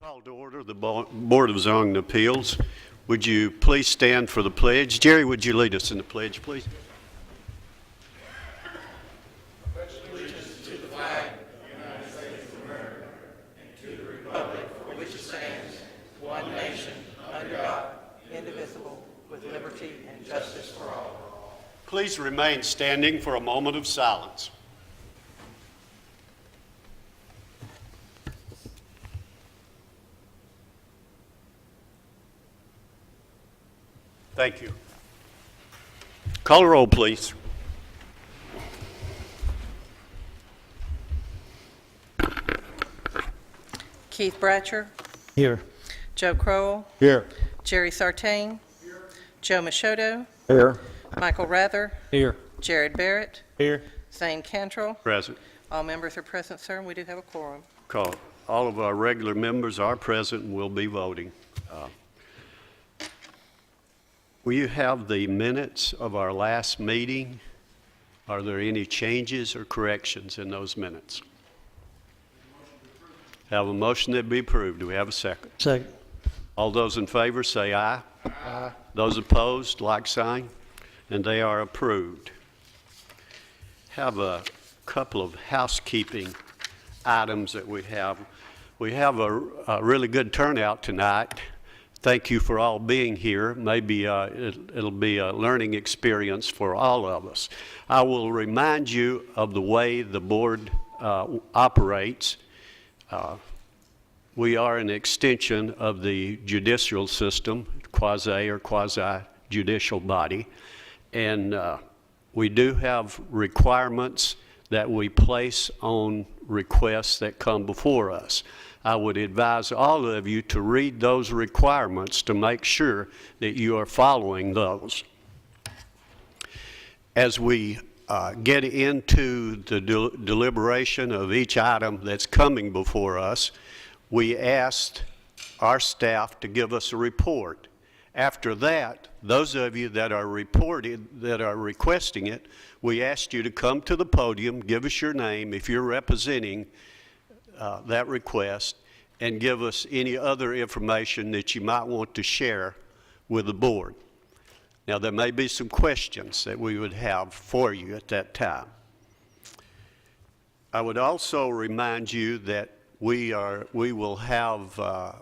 Call to order the Board of Zoning Appeals. Would you please stand for the pledge? Jerry, would you lead us in the pledge, please? Indivisible, with liberty and justice for all. Please remain standing for a moment of silence. Thank you. Call the roll, please. Keith Bratcher, Here. Joe Crowell, Here. Jerry Sartain, Joe Machoto, Here. Michael Rather, Here. Jared Barrett, Here. Zane Cantrell. Present. All members are present, sir, and we do have a quorum. Call. All of our regular members are present and will be voting. Will you have the minutes of our last meeting? Are there any changes or corrections in those minutes? Have a motion that be approved. Do we have a second? Second. All those in favor say aye. Aye. Those opposed, like sign, and they are approved. Have a couple of housekeeping items that we have. We have a really good turnout tonight. Thank you for all being here. Maybe it'll be a learning experience for all of us. I will remind you of the way the board operates. We are an extension of the judicial system, quasi or quasi-judicial body, and we do have requirements that we place on requests that come before us. I would advise all of you to read those requirements to make sure that you are following those. As we get into the deliberation of each item that's coming before us, we asked our staff to give us a report. After that, those of you that are requesting it, we asked you to come to the podium, give us your name if you're representing that request, and give us any other information that you might want to share with the board. Now, there may be some questions that we would have for you at that time. I would also remind you that we will have a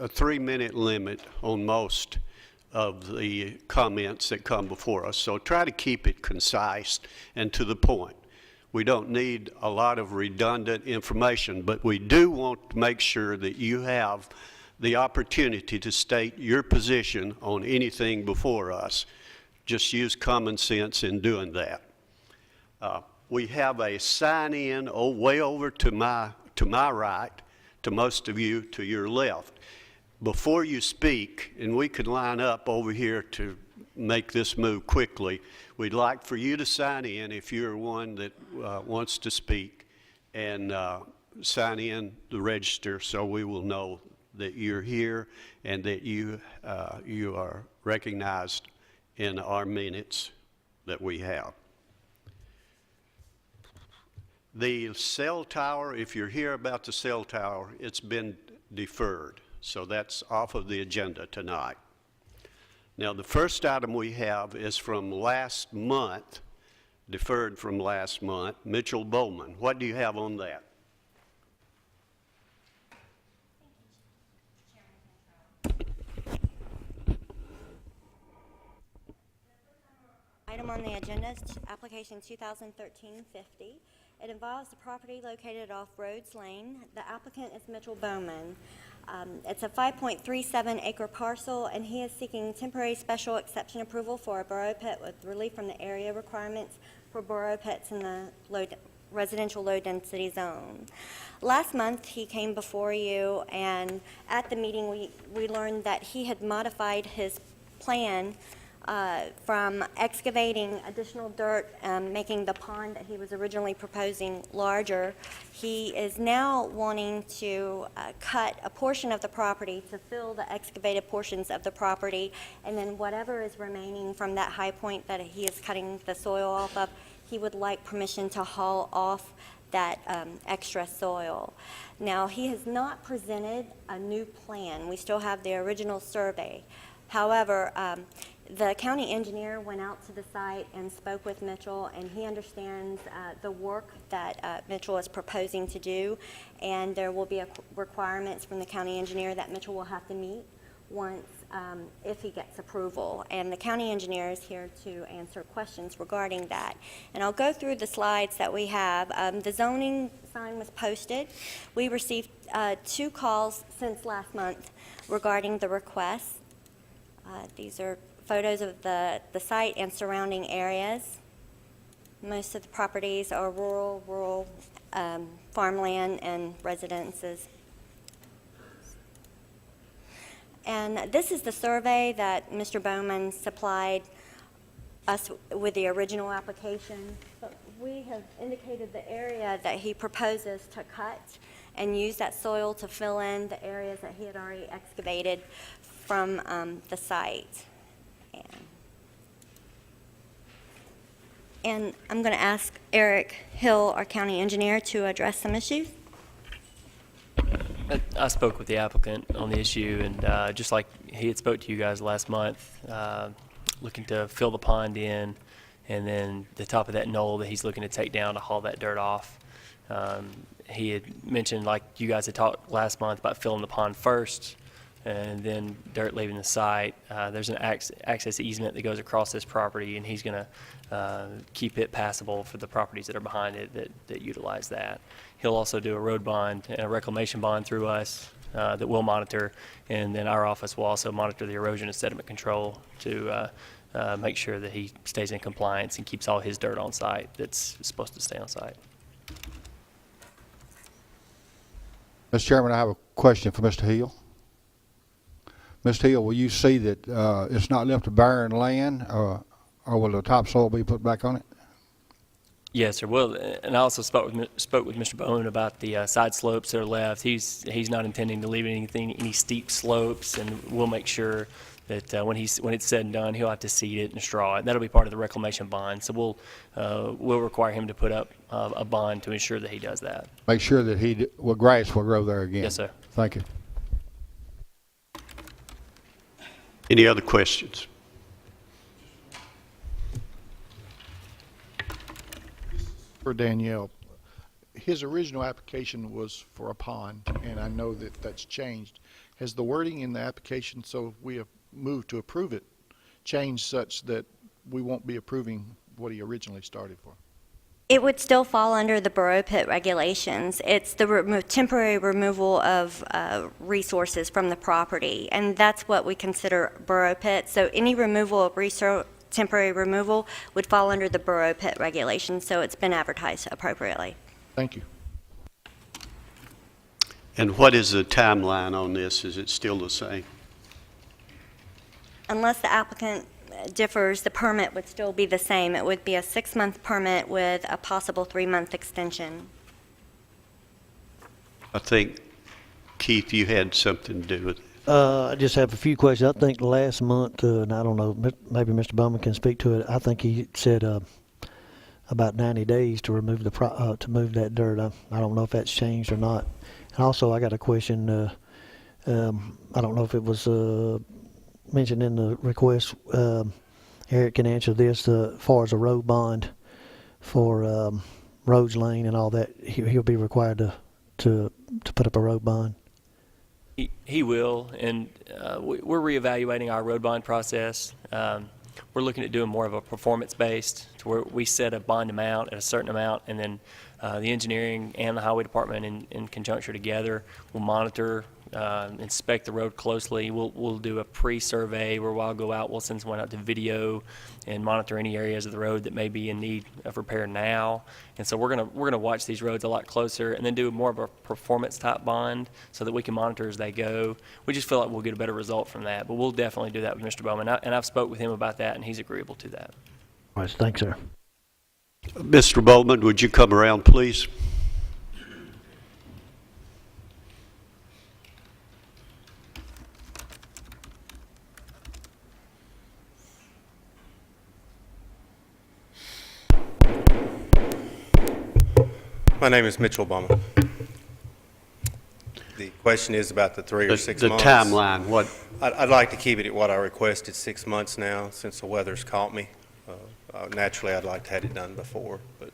3-minute limit on most of the comments that come before us, so try to keep it concise and to the point. We don't need a lot of redundant information, but we do want to make sure that you have the opportunity to state your position on anything before us. Just use common sense in doing that. We have a sign-in way over to my right, to most of you to your left. Before you speak, and we can line up over here to make this move quickly, we'd like for you to sign in if you're one that wants to speak, and sign in the register so we will know that you're here and that you are recognized in our minutes that we have. The cell tower, if you're here about the cell tower, it's been deferred, so that's off of the agenda tonight. Now, the first item we have is from last month, deferred from last month, Mitchell Bowman. What do you have on that? Item on the agenda is application 2013-50. It involves the property located off Rhodes Lane. The applicant is Mitchell Bowman. It's a 5.37 acre parcel, and he is seeking temporary special exception approval for a burrow pit with relief from the area requirements for burrow pits in the residential low density zone. Last month he came before you, and at the meeting we learned that he had modified his plan from excavating additional dirt, making the pond that he was originally proposing larger. He is now wanting to cut a portion of the property to fill the excavated portions of the property, and then whatever is remaining from that high point that he is cutting the soil off of, he would like permission to haul off that extra soil. Now, he has not presented a new plan. We still have the original survey. However, the county engineer went out to the site and spoke with Mitchell, and he understands the work that Mitchell is proposing to do, and there will be requirements from the county engineer that Mitchell will have to meet once, if he gets approval. And the county engineer is here to answer questions regarding that. And I'll go through the slides that we have. The zoning sign was posted. We received 2 calls since last month regarding the request. These are photos of the site and surrounding areas. Most of the properties are rural farmland and residences. And this is the survey that Mr. Bowman supplied us with the original application. But we have indicated the area that he proposes to cut and use that soil to fill in the areas that he had already excavated from the site. And I'm going to ask Eric Hill, our county engineer, to address some issues. I spoke with the applicant on the issue, and just like he had spoke to you guys last month, looking to fill the pond in, and then the top of that knoll that he's looking to take down to haul that dirt off. He had mentioned, like you guys had talked last month, about filling the pond first, and then dirt leaving the site. There's an access easement that goes across this property, and he's going to keep it passable for the properties that are behind it that utilize that. He'll also do a road bond and a reclamation bond through us that we'll monitor, and then our office will also monitor the erosion and sediment control to make sure that he stays in compliance and keeps all his dirt on site that's supposed to stay on site. Mr. Chairman, I have a question for Mr. Hill. Mr. Hill, will you see that it's not left to barren land, or will the topsoil be put back on it? Yes, sir. Well, and I also spoke with Mr. Bowman about the side slopes that are left. He's not intending to leave any steep slopes, and we'll make sure that when it's said and done, he'll have to seed it and straw it. And that'll be part of the reclamation bond. So we'll require him to put up a bond to ensure that he does that. Make sure that grass will grow there again. Yes, sir. Thank you. Any other questions? For Danielle, his original application was for a pond, and I know that that's changed. Has the wording in the application, so we have moved to approve it, changed such that we won't be approving what he originally started for? It would still fall under the Borough Pit regulations. It's the temporary removal of resources from the property, and that's what we consider Borough Pit. So any removal of temporary removal would fall under the Borough Pit regulations, so it's been advertised appropriately. Thank you. And what is the timeline on this? Is it still the same? Unless the applicant differs, the permit would still be the same. It would be a 6-month permit with a possible 3-month extension. I think, Keith, you had something to do with it. I just have a few questions. I think last month, and I don't know, maybe Mr. Bowman can speak to it. I think he said about 90 days to remove to move that dirt. I don't know if that's changed or not. And also, I got a question. I don't know if it was mentioned in the request. Eric can answer this. As far as a road bond for Rhodes Lane and all that, he'll be required to put up a road bond. He will, and we're reevaluating our road bond process. We're looking at doing more of a performance-based, to where we set a bond amount at a certain amount, and then the engineering and the highway department in conjunction together will monitor, inspect the road closely. We'll do a pre-survey where I'll go out, we'll send someone out to video and monitor any areas of the road that may be in need of repair now. And so we're gonna watch these roads a lot closer, and then do more of a performance type bond so that we can monitor as they go. We just feel like we'll get a better result from that, but we'll definitely do that with Mr. Bowman. And I've spoke with him about that, and he's agreeable to that. All right, thanks, sir. Mr. Bowman, would you come around, please? My name is Mitchell Bummer. The question is about the 3 or 6 The months. timeline, what, I'd like to keep it at what I requested, 6 months now, since the weather's caught me. Naturally, I'd like to have it done before, but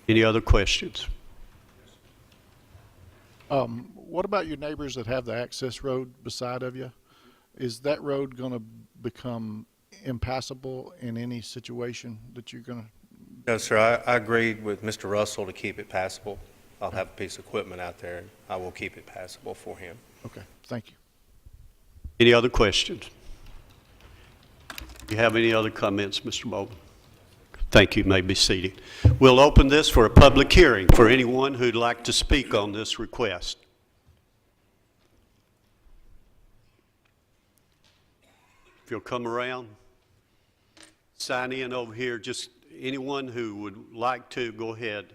any other questions? What about your neighbors that have the access road beside of you? Is that road going to become impassable in any situation that you're going to? no, sir, I agreed with Mr. Russell to keep it passable. I'll have a piece of equipment out there, and I will keep it passable for him. Okay, thank you. Any other questions? Do you have any other comments, Mr. Bowman? Thank you. You may be seated. We'll open this for a public hearing for anyone who'd like to speak on this request. If you'll come around, sign in over here. Just anyone who would like to, go ahead.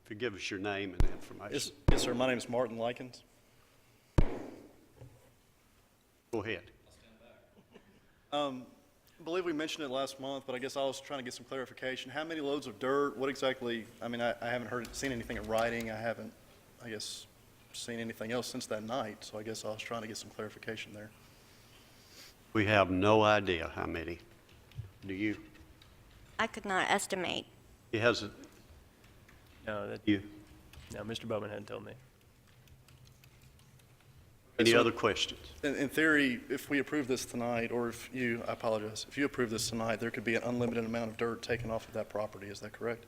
If you give us your name and information. Yes, sir. My name is Martin Likens. Go ahead. I believe we mentioned it last month, but I guess I was trying to get some clarification. How many loads of dirt? What exactly? I mean, I haven't seen anything in writing. I haven't, I guess, seen anything else since that night. So I guess I was trying to get some clarification there. We have no idea how many. Do you? I could not estimate. He has it. No, You. no, Mr. Bowman hadn't told me. Any So- other questions? In theory, if we approve this tonight, or if you, I apologize, if you approve this tonight, there could be an unlimited amount of dirt taken off of that property. Is that correct?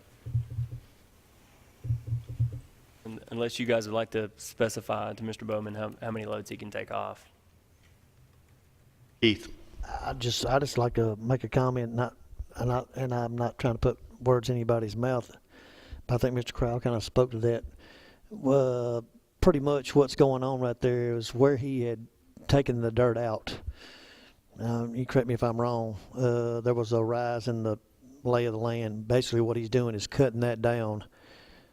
Unless you guys would like to specify to Mr. Bowman how many loads he can take off. Keith? I just like to make a comment, and I'm not trying to put words in anybody's mouth, but I think Mr. Crowell kind of spoke to that. Pretty much what's going on right there is where he had taken the dirt out. You correct me if I'm wrong. There was a rise in the lay of the land. Basically, what he's doing is cutting that down,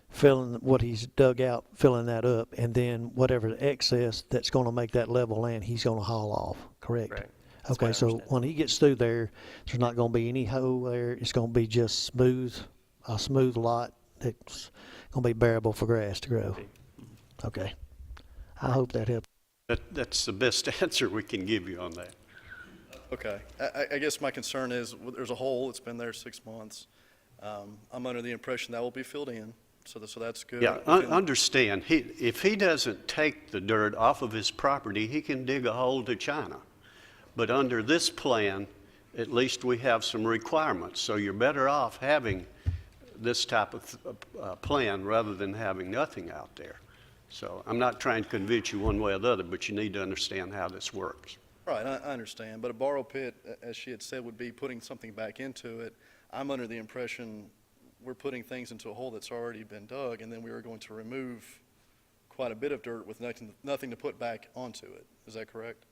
filling what he's dug out, filling that up, and then whatever the excess that's going to make that level land, he's going to haul off. Correct. Correct. That's what Okay, I so understand. when he gets through there, there's not going to be any hole there. It's going to be just a smooth lot that's going to be bearable for grass to grow. Okay. I hope that helps. That's the best answer we can give you on that. Okay. I guess my concern is there's a hole. It's been there 6 months. I'm under the impression that will be filled in, so that's good. Yeah, understand, if he doesn't take the dirt off of his property, he can dig a hole to China. But under this plan, at least we have some requirements. So you're better off having this type of plan rather than having nothing out there. So I'm not trying to convince you one way or the other, but you need to understand how this works. Right, I understand, but a borrow pit, as she had said, would be putting something back into it. I'm under the impression we're putting things into a hole that's already been dug, and then we are going to remove quite a bit of dirt with nothing to put back onto it. Is that correct?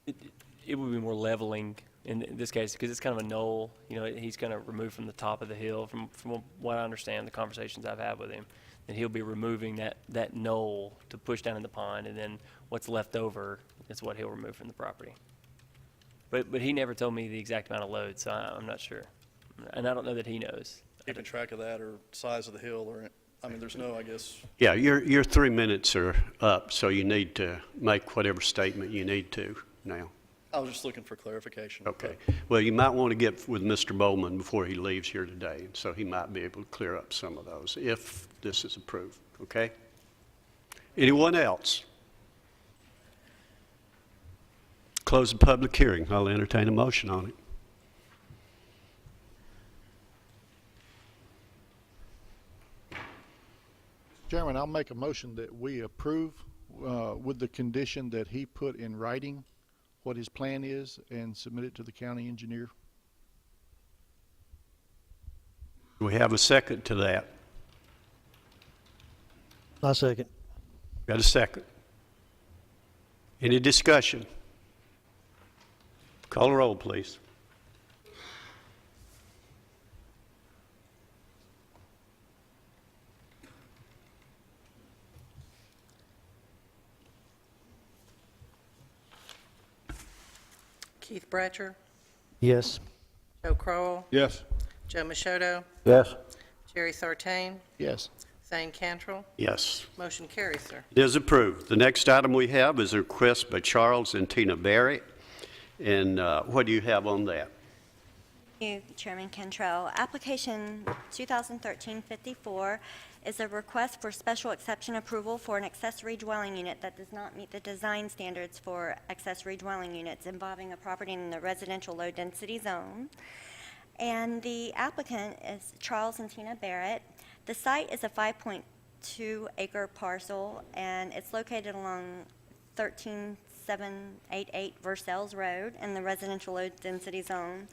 It would be more leveling in this case because it's kind of a knoll. You know, he's going to remove from the top of the hill. From what I understand, the conversations I've had with him, that he'll be removing that knoll to push down in the pond, and then what's left over is what he'll remove from the property. But he never told me the exact amount of load, so I'm not sure, and I don't know that he knows. Keeping track of that or size of the hill, or I mean, there's no, I guess. Yeah, your 3 minutes are up, so you need to make whatever statement you need to now. I was just looking for clarification. Okay. Well, you might want to get with Mr. Bowman before he leaves here today, so he might be able to clear up some of those if this is approved, okay? Anyone else? Close the public hearing. I'll entertain a motion on it. Chairman, I'll make a motion that we approve with the condition that he put in writing what his plan is and submit it to the county engineer. Do we have a second to that? I second. Got a second? Any discussion? Call the roll, please. Keith Bratcher, Yes. Joe Crowell, Yes. Joe Machoto, Yes. Jerry Sartain, Yes. Zane Cantrell. Yes. Motion carries, sir. It is approved. The next item we have is a request by Charles and Tina Barrett. And what do you have on that? Thank you, Chairman Cantrell. Application 2013-54 is a request for special exception approval for an accessory dwelling unit that does not meet the design standards for accessory dwelling units involving a property in the residential low-density zone. And the applicant is Charles and Tina Barrett. The site is a 5.2-acre parcel, and it's located along 13788 Versailles Road in the residential low-density zone.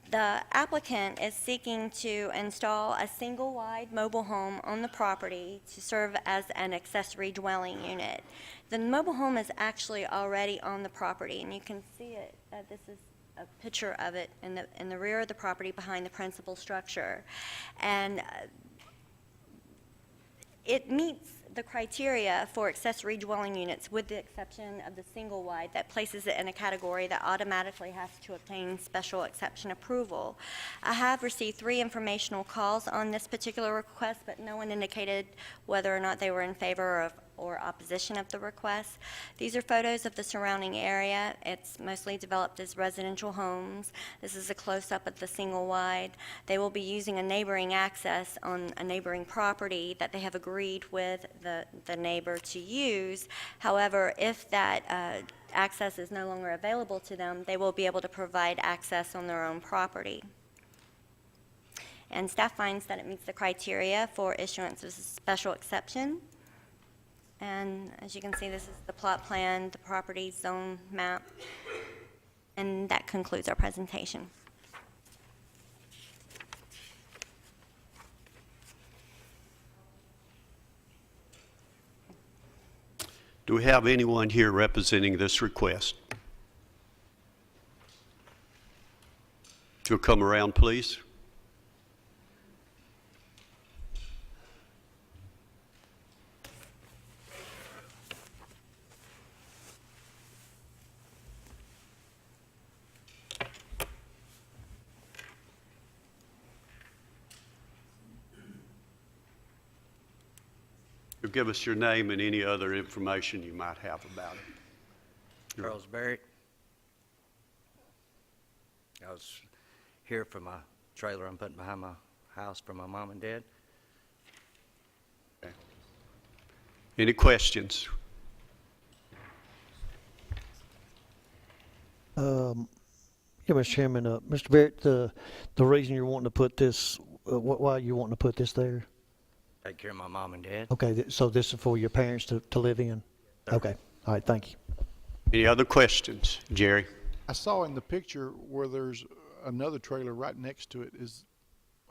The applicant is seeking to install a single-wide mobile home on the property to serve as an accessory dwelling unit. The mobile home is actually already on the property, and you can see it. This is a picture of it in the rear of the property behind the principal structure. And it meets the criteria for accessory dwelling units, with the exception of the single-wide that places it in a category that automatically has to obtain special exception approval. I have received 3 informational calls on this particular request, but no one indicated whether or not they were in favor of or opposition of the request. These are photos of the surrounding area. It's mostly developed as residential homes. This is a close-up of the single-wide. They will be using a neighboring access on a neighboring property that they have agreed with the neighbor to use. However, if that access is no longer available to them, they will be able to provide access on their own property. And staff finds that it meets the criteria for issuance of a special exception. And as you can see, this is the plot plan, the property zone map, and that concludes our presentation. Do we have anyone here representing this request? If you'll come around, please. You'll give us your name and any other information you might have about it. Charles Barrett. I was here for my trailer I'm putting behind my house for my mom and dad. Okay. Any questions? Yeah, Mr. Chairman, Mr. Barrett, the reason you're wanting to put this, why you wanting to put this there? Take care of my mom and dad. Okay, so this is for your parents to live in? Sir. Okay, all right, thank you. Any other questions? Jerry? I saw in the picture where there's another trailer right next to it.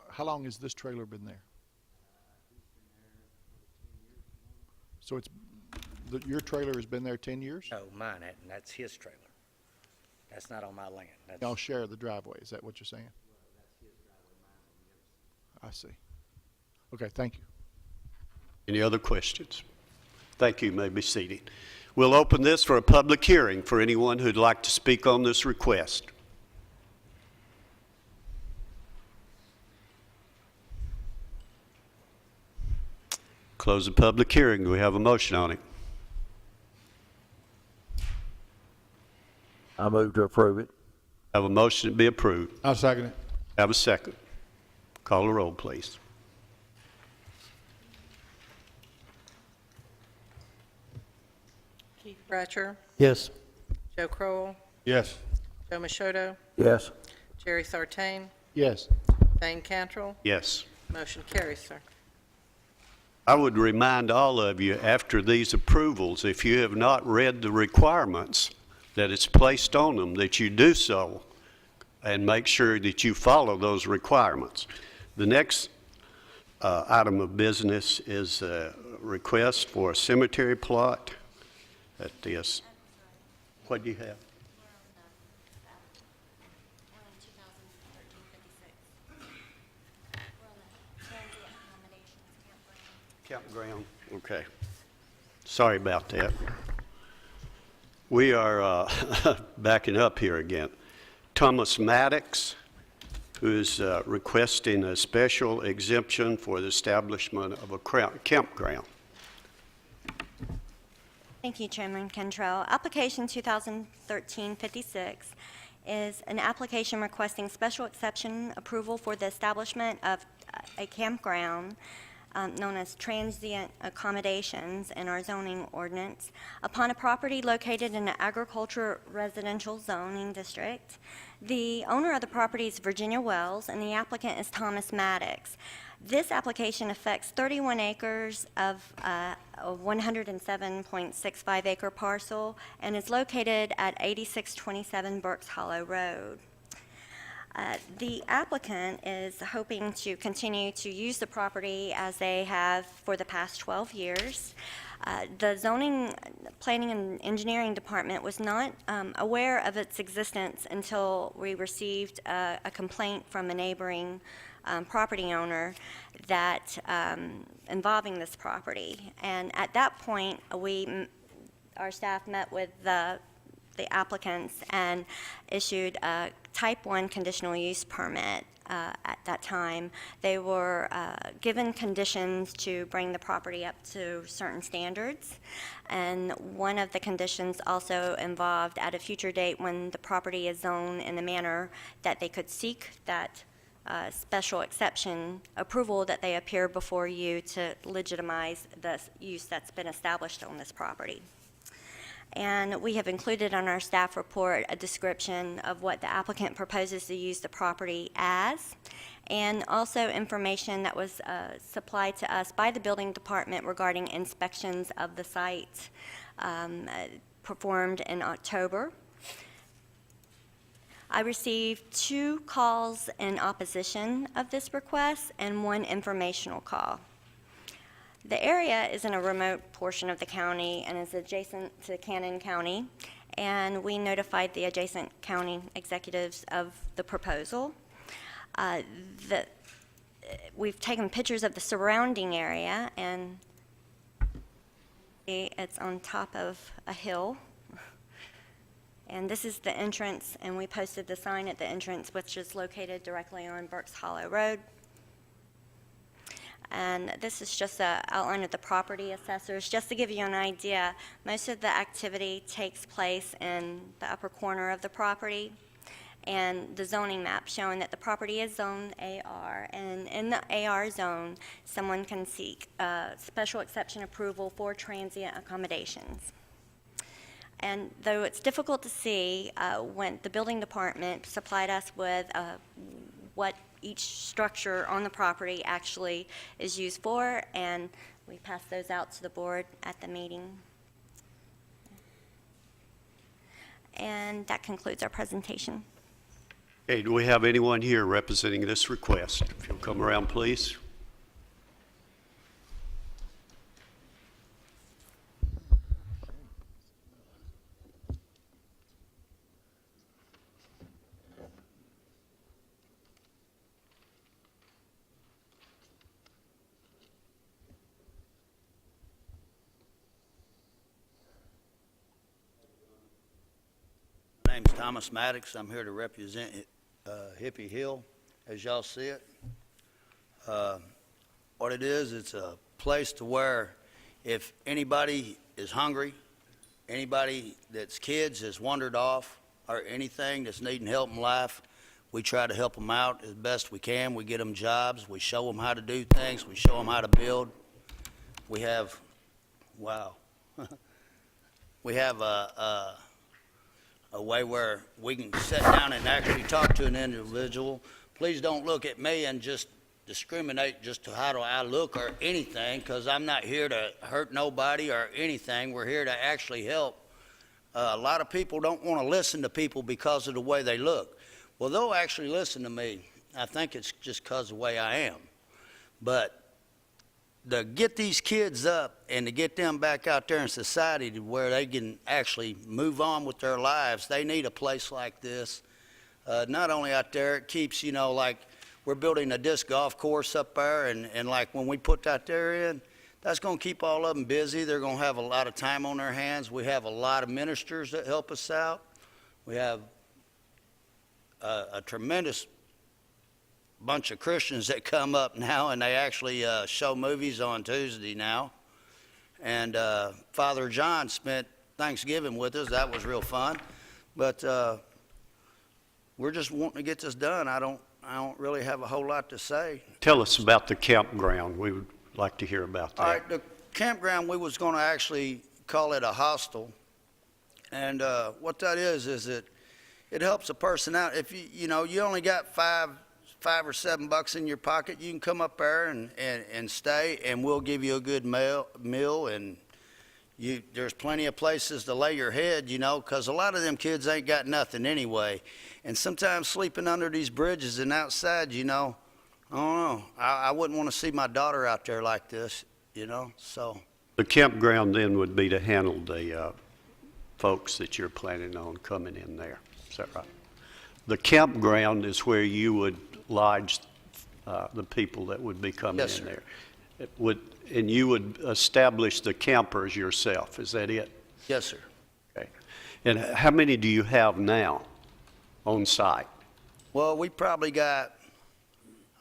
How long has this trailer been there? So your trailer has been there 10 years? No, mine hadn't. That's his trailer. That's not on my land. That's, Y'all share the driveway, is that what you're saying? I see. Okay, thank you. Any other questions? Thank you. You may be seated. We'll open this for a public hearing for anyone who'd like to speak on this request. Close the public hearing. Do we have a motion on it? I move to approve it. Have a motion to be approved. I'll second it. Have a second. Call the roll, please. Keith Bratcher, Yes. Joe Crowell, Yes. Joe Machoto, Yes. Jerry Sartain, Yes. Zane Cantrell. Yes. Motion carries, sir. I would remind all of you, after these approvals, if you have not read the requirements that it's placed on them, that you do so and make sure that you follow those requirements. The next item of business is a request for a cemetery plot at this. What do you have? Campground, okay. Sorry about that. We are backing up here again. Thomas Maddox, who's requesting a special exemption for the establishment of a campground. Thank you, Chairman Cantrell. Application 2013-56 is an application requesting special exception approval for the establishment of a campground known as transient accommodations in our zoning ordinance upon a property located in an agriculture residential zoning district. The owner of the property is Virginia Wells, and the applicant is Thomas Maddox. This application affects 31 acres of a 107.65 acre parcel and is located at 8627 Burks Hollow Road. The applicant is hoping to continue to use the property as they have for the past 12 years. The zoning, planning, and engineering department was not aware of its existence until we received a complaint from a neighboring property owner that involving this property. And at that point, our staff met with the applicants and issued a type 1 conditional use permit at that time. They were given conditions to bring the property up to certain standards, and one of the conditions also involved at a future date when the property is zoned in a manner that they could seek that special exception approval that they appear before you to legitimize the use that's been established on this property. And we have included on our staff report a description of what the applicant proposes to use the property as, and also information that was supplied to us by the building department regarding inspections of the site performed in October. I received 2 calls in opposition of this request and 1 informational call. The area is in a remote portion of the county and is adjacent to Cannon County, and we notified the adjacent county executives of the proposal. We've taken pictures of the surrounding area, and it's on top of a hill. And this is the entrance, and we posted the sign at the entrance, which is located directly on Burks Hollow Road. And this is just an outline of the property assessors. Just to give you an idea, most of the activity takes place in the upper corner of the property, and the zoning map showing that the property is zoned AR. And in the AR zone, someone can seek special exception approval for transient accommodations. And though it's difficult to see, when the building department supplied us with what each structure on the property actually is used for, and we passed those out to the board at the meeting. And that concludes our presentation. Okay, do we have anyone here representing this request? If you'll come around, please. My name's Thomas Maddox. I'm here to represent Hippie Hill, as y'all see it. What it is, it's a place to where if anybody is hungry, anybody that's kids has wandered off, or anything that's needing help in life, we try to help them out as best we can. We get them jobs. We show them how to do things. We show them how to build. We have, wow. We have a way where we can sit down and actually talk to an individual. Please don't look at me and just discriminate just to how do I look or anything, because I'm not here to hurt nobody or anything. We're here to actually help. A lot of people don't want to listen to people because of the way they look. Well, they'll actually listen to me. I think it's just because of the way I am. But to get these kids up and to get them back out there in society to where they can actually move on with their lives, they need a place like this. Not only out there, it keeps, like we're building a disc golf course up there, and like when we put that there in, That's going to keep all of them busy. They're going to have a lot of time on their hands. We have a lot of ministers that help us out. We have a tremendous bunch of Christians that come up now, and they actually show movies on Tuesday now. And Father John spent Thanksgiving with us. That was real fun. But we're just wanting to get this done. I don't really have a whole lot to say. Tell us about the campground. We would like to hear about that. All right, the campground, we was going to actually call it a hostel. And what that is that it helps a person out. If you only got $5 or $7 in your pocket, you can come up there and stay, and we'll give you a good meal, and there's plenty of places to lay your head, because a lot of them kids ain't got nothing anyway. And sometimes sleeping under these bridges and outside, I don't know. I wouldn't want to see my daughter out there like this, so. The campground then would be to handle the folks that you're planning on coming in there. Is that right? The campground is where you would lodge the people that would be coming Yes, in sir. there. And you would establish the campers yourself, is that it? Yes, sir. Okay. And how many do you have now on site? Well, we probably got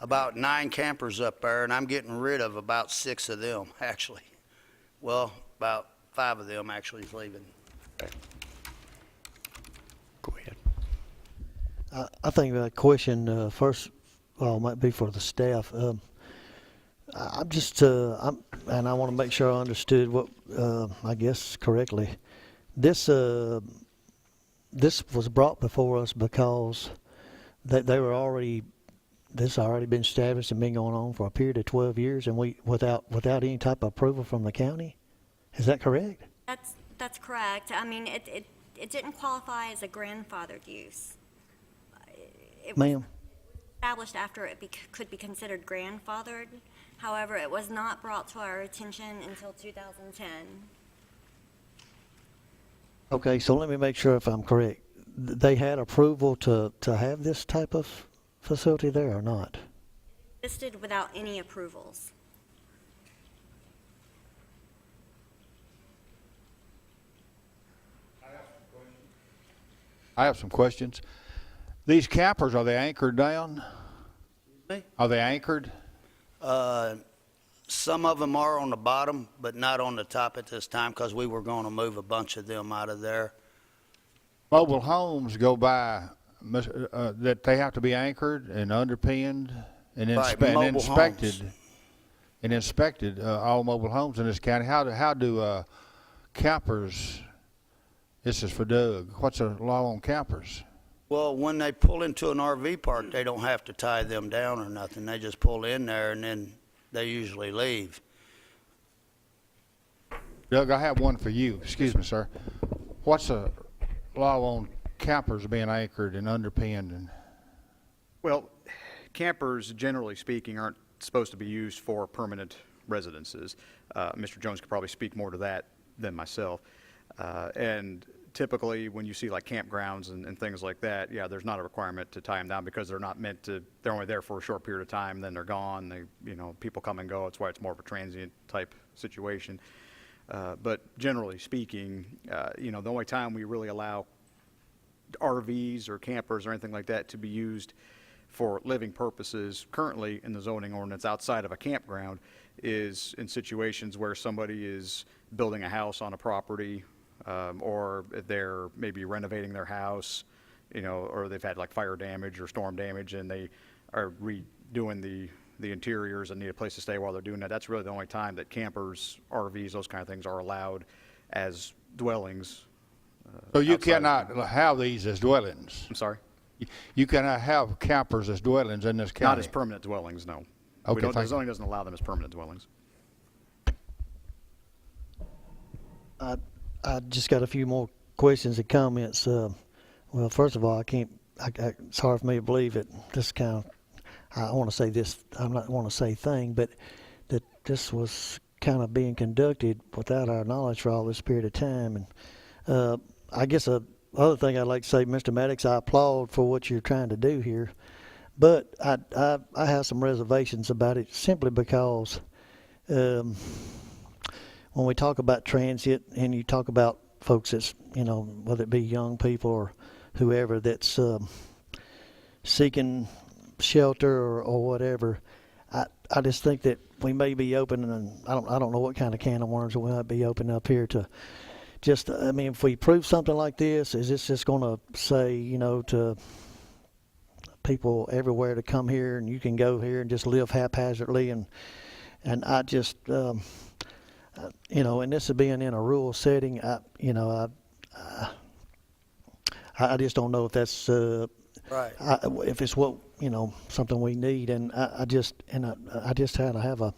about 9 campers up there, and I'm getting rid of about 6 of them, actually. Well, about 5 of them actually is leaving. Okay. Go ahead. I think that question first, might be for the staff. I'm just, and I want to make sure I understood what, I guess correctly. This was brought before us because they were already, this had already been established and been going on for a period of 12 years, and without any type of approval from the county. Is that correct? That's correct. I mean, it didn't qualify as a grandfathered use. It was Ma'am? established after it could be considered grandfathered. However, it was not brought to our attention until 2010. Okay, so let me make sure if I'm correct. They had approval to have this type of facility there or not? Listed without any approvals. I have some questions. These campers, are they anchored down? Me? Are they anchored? Some of them are on the bottom, but not on the top at this time because we were going to move a bunch of them out of there. Mobile homes go by, that they have to be anchored and underpinned and Right, mobile inspected. homes. And inspected, all mobile homes in this county. How do campers, this is for Doug, what's the law on campers? Well, when they pull into an RV park, they don't have to tie them down or nothing. They just pull in there and then they usually leave. Doug, I have one for you. Excuse me, sir. What's the law on campers being anchored and underpinned? And Well, campers, generally speaking, aren't supposed to be used for permanent residences. Mr. Jones could probably speak more to that than myself. And typically, when you see like campgrounds and things like that, yeah, there's not a requirement to tie them down because they're not meant to, they're only there for a short period of time, then they're gone. People come and go. That's why it's more of a transient type situation. But generally speaking, the only time we really allow RVs or campers or anything like that to be used for living purposes currently in the zoning ordinance outside of a campground is in situations where somebody is building a house on a property, or they're maybe renovating their house, or they've had like fire damage or storm damage and they are redoing the interiors and need a place to stay while they're doing that. That's really the only time that campers, RVs, those kind of things are allowed as dwellings. so you outside of- cannot have these as dwellings? I'm sorry? You cannot have campers as dwellings in this county? Not as permanent dwellings, no. Okay, The thank you. zoning doesn't allow them as permanent dwellings. I just got a few more questions and comments. Well, first of all, it's hard for me to believe it. This kind of, I want to say this, I'm not want to say thing, but that this was kind of being conducted without our knowledge for all this period of time. And I guess other thing I'd like to say, Mr. Maddox, I applaud for what you're trying to do here, but I have some reservations about it simply because when we talk about transit and you talk about folks that's, you know, whether it be young people or whoever that's seeking shelter or whatever, I just think that we may be opening, and I don't know what kind of can of worms we might be opening up here to just, I mean, if we prove something like this, is this just going to say, you know, to people everywhere to come here and you can go here and just live haphazardly, and I just, you know, and this is being in a rural setting, I just don't know if that's Right. if it's what, you know, something we need, and I just kind of have a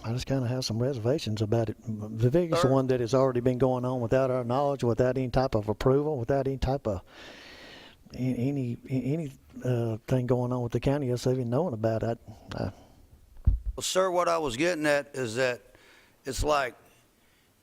I just kind of have some reservations about it. The biggest one that has already been going on without our knowledge, without any type of approval, without any type of any thing going on with the county us even knowing about it. Well, sir, what I was getting at is that it's like,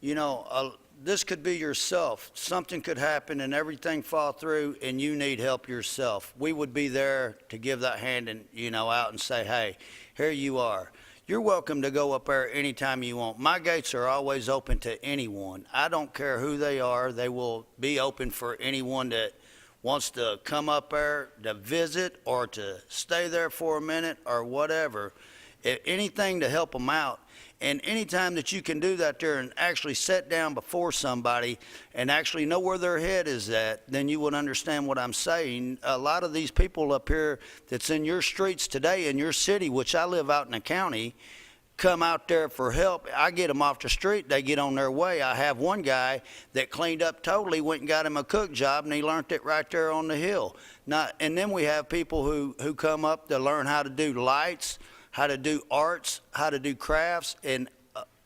you know, this could be yourself. Something could happen and everything fall through and you need help yourself. We would be there to give that hand and, you know, out and say, hey, here you are. You're welcome to go up there anytime you want. My gates are always open to anyone. I don't care who they are. They will be open for anyone that wants to come up there to visit or to stay there for a minute or whatever. Anything to help them out. And anytime that you can do that there and actually sit down before somebody and actually know where their head is at, then you would understand what I'm saying. A lot of these people up here that's in your streets today in your city, which I live out in the county, come out there for help. I get them off the street, they get on their way. I have one guy that cleaned up totally, went and got him a cook job, and he learned it right there on the hill. And then we have people who come up to learn how to do lights, how to do arts, how to do crafts, and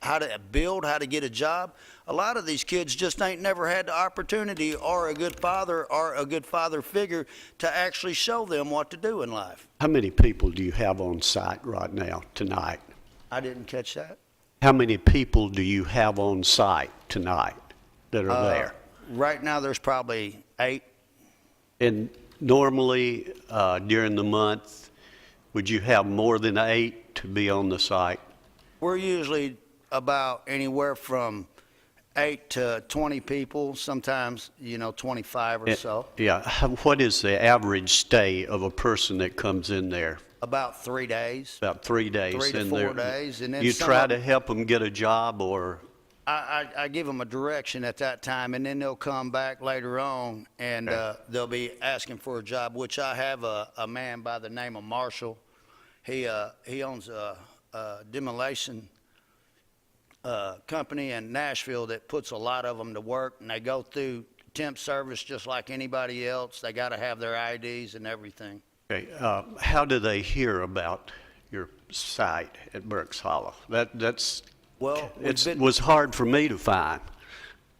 how to build, how to get a job. A lot of these kids just ain't never had the opportunity or a good father figure to actually show them what to do in life. How many people do you have on site right now, tonight? I didn't catch that. How many people do you have on site tonight that are there? Right now, there's probably 8. And normally, during the month, would you have more than 8 to be on the site? We're usually about anywhere from 8 to 20 people, sometimes, 25 or so. Yeah. What is the average stay of a person that comes in there? About 3 days. About 3 days. 3 to And 4 they're- days. And then You some try of to them- help them get a job, or? I give them a direction at that time, and then they'll come back later on, and they'll be asking for a job, which I have a man by the name of Marshall. He owns a demolition company in Nashville that puts a lot of them to work, and they go through temp service just like anybody else. They got to have their IDs and everything. Okay. How do they hear about your site at Burks Hollow? Well, It was hard for me to find.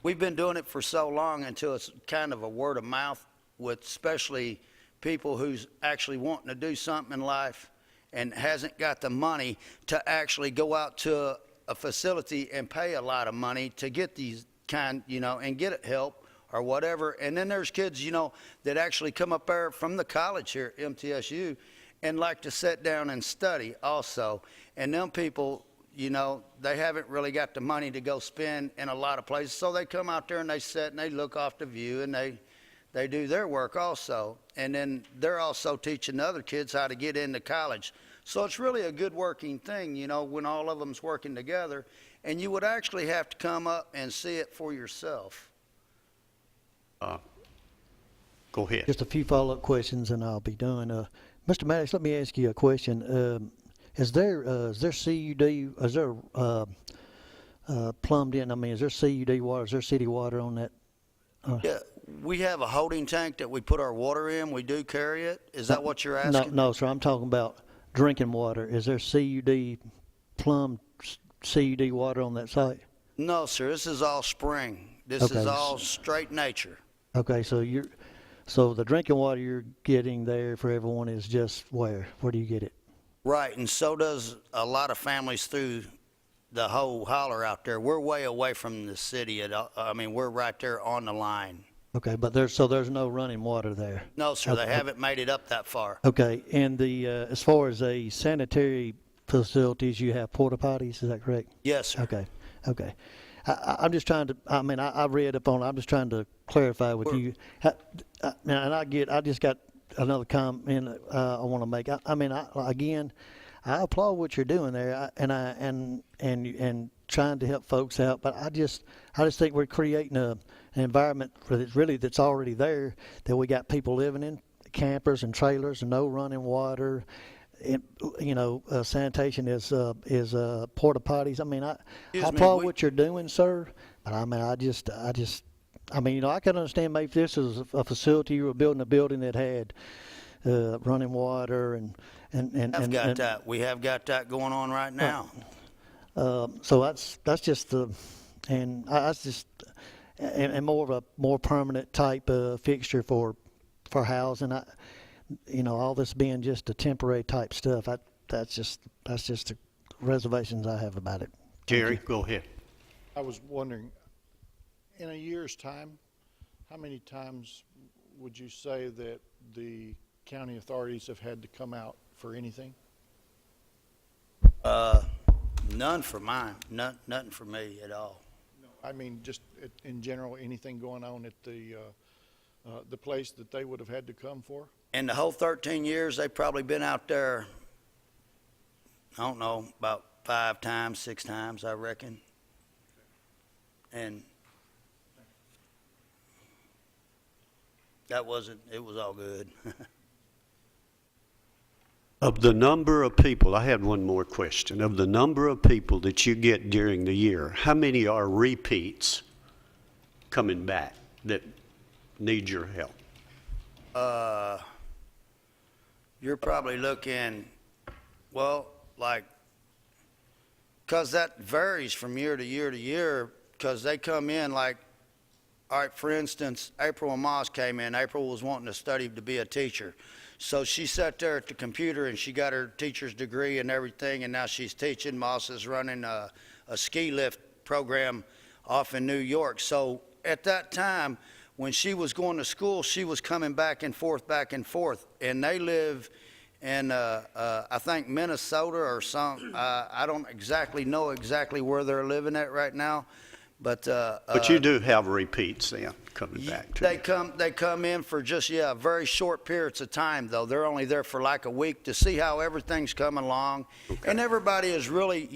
we've been doing it for so long until it's kind of a word of mouth with especially people who's actually wanting to do something in life and hasn't got the money to actually go out to a facility and pay a lot of money to get these and get help or whatever. And then there's kids, that actually come up there from the college here at MTSU and like to sit down and study also. And them people, they haven't really got the money to go spend in a lot of places. So they come out there and they sit and they look off the view and they do their work also. And then they're also teaching other kids how to get into college. So it's really a good working thing, when all of them's working together. And you would actually have to come up and see it for yourself. Go ahead. Just a few follow-up questions, and I'll be done. Mr. Maddox, let me ask you a question. Is there CUD? Is there plumbed in? I mean, is there CUD water? Is there city water on that? Yeah, we have a holding tank that we put our water in. We do carry it. Is that what you're asking? No, sir. I'm talking about drinking water. Is there plumbed CUD water on that site? No, sir. This is all spring. This is all straight nature. Okay, so the drinking water you're getting there for everyone is just where? Where do you get it? Right, and so does a lot of families through the whole holler out there. We're way away from the city. We're right there on the line. Okay, but there's no running water there. No, sir. Okay. They haven't made it up that far. Okay, and as far as a sanitary facilities, you have porta potties, is that correct? Yes, sir. Okay, okay. I'm just trying to, I mean, I read up on, I'm just trying to clarify with you. And I just got another comment I want to make. I mean, again, I applaud what you're doing there, and trying to help folks out. But I just think we're creating an environment that's already there, that we got people living in, campers and trailers, and no running water. Sanitation is porta potties. I mean, I applaud what you're doing, sir. But I mean, I can understand maybe if this is a facility, you were building a building that had running water and We have got that going on right now. so that's just and that's just and more of a more permanent type fixture for housing. All this being just a temporary type stuff. That's just the reservations I have about it. Jerry, go ahead. I was wondering, in a year's time, how many times would you say that the county authorities have had to come out for anything? None for mine, nothing for me at all. I mean, just in general, anything going on at the place that they would have had to come for? In the whole 13 years, they've probably been out there, I don't know, about 5 times, 6 times, I reckon. And it was all good. Of the number of people, I had one more question. Of the number of people that you get during the year, how many are repeats coming back that need your help? You're probably looking, well, like, because that varies from year to year to year, because they come in like, all right, for instance, April and Moss came in. April was wanting to study to be a teacher. So she sat there at the computer and she got her teacher's degree and everything, and now she's teaching. Moss is running a ski lift program off in New York. So at that time, when she was going to school, she was coming back and forth, and they live in, I think, Minnesota or some. I don't exactly know where they're living at right now, but you do have repeats then coming back too. They come in for just very short periods of time, though. They're only there for like a week to see how everything's coming along, and everybody is really,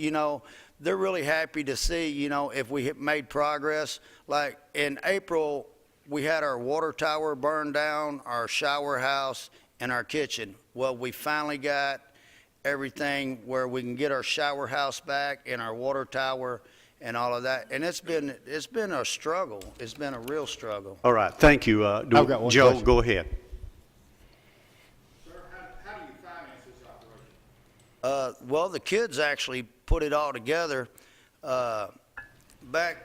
they're really happy to see, if we made progress. Like in April, we had our water tower burned down, our shower house, and our kitchen. Well, we finally got everything where we can get our shower house back and our water tower and all of that. And it's been a struggle. It's been a real struggle. All right, thank you. I've got one Joe, question. go ahead. Sir, how do you finance this operation? Well, the kids actually put it all together. Back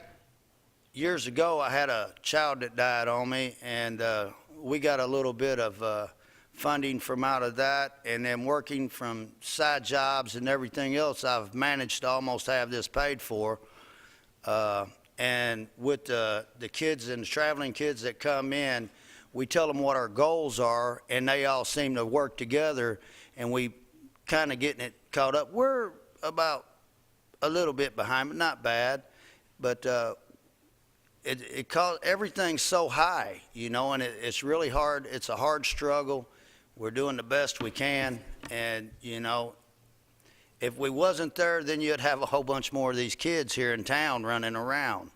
years ago, I had a child that died on me, and we got a little bit of funding from out of that, and then working from side jobs and everything else, I've managed to almost have this paid for. And with the kids and the traveling kids that come in, we tell them what our goals are, and they all seem to work together, and we kind of getting it caught up. We're about a little bit behind, but not bad. But everything's so high, and it's really hard. It's a hard struggle. We're doing the best we can, and if we wasn't there, then you'd have a whole bunch more of these kids here in town running around,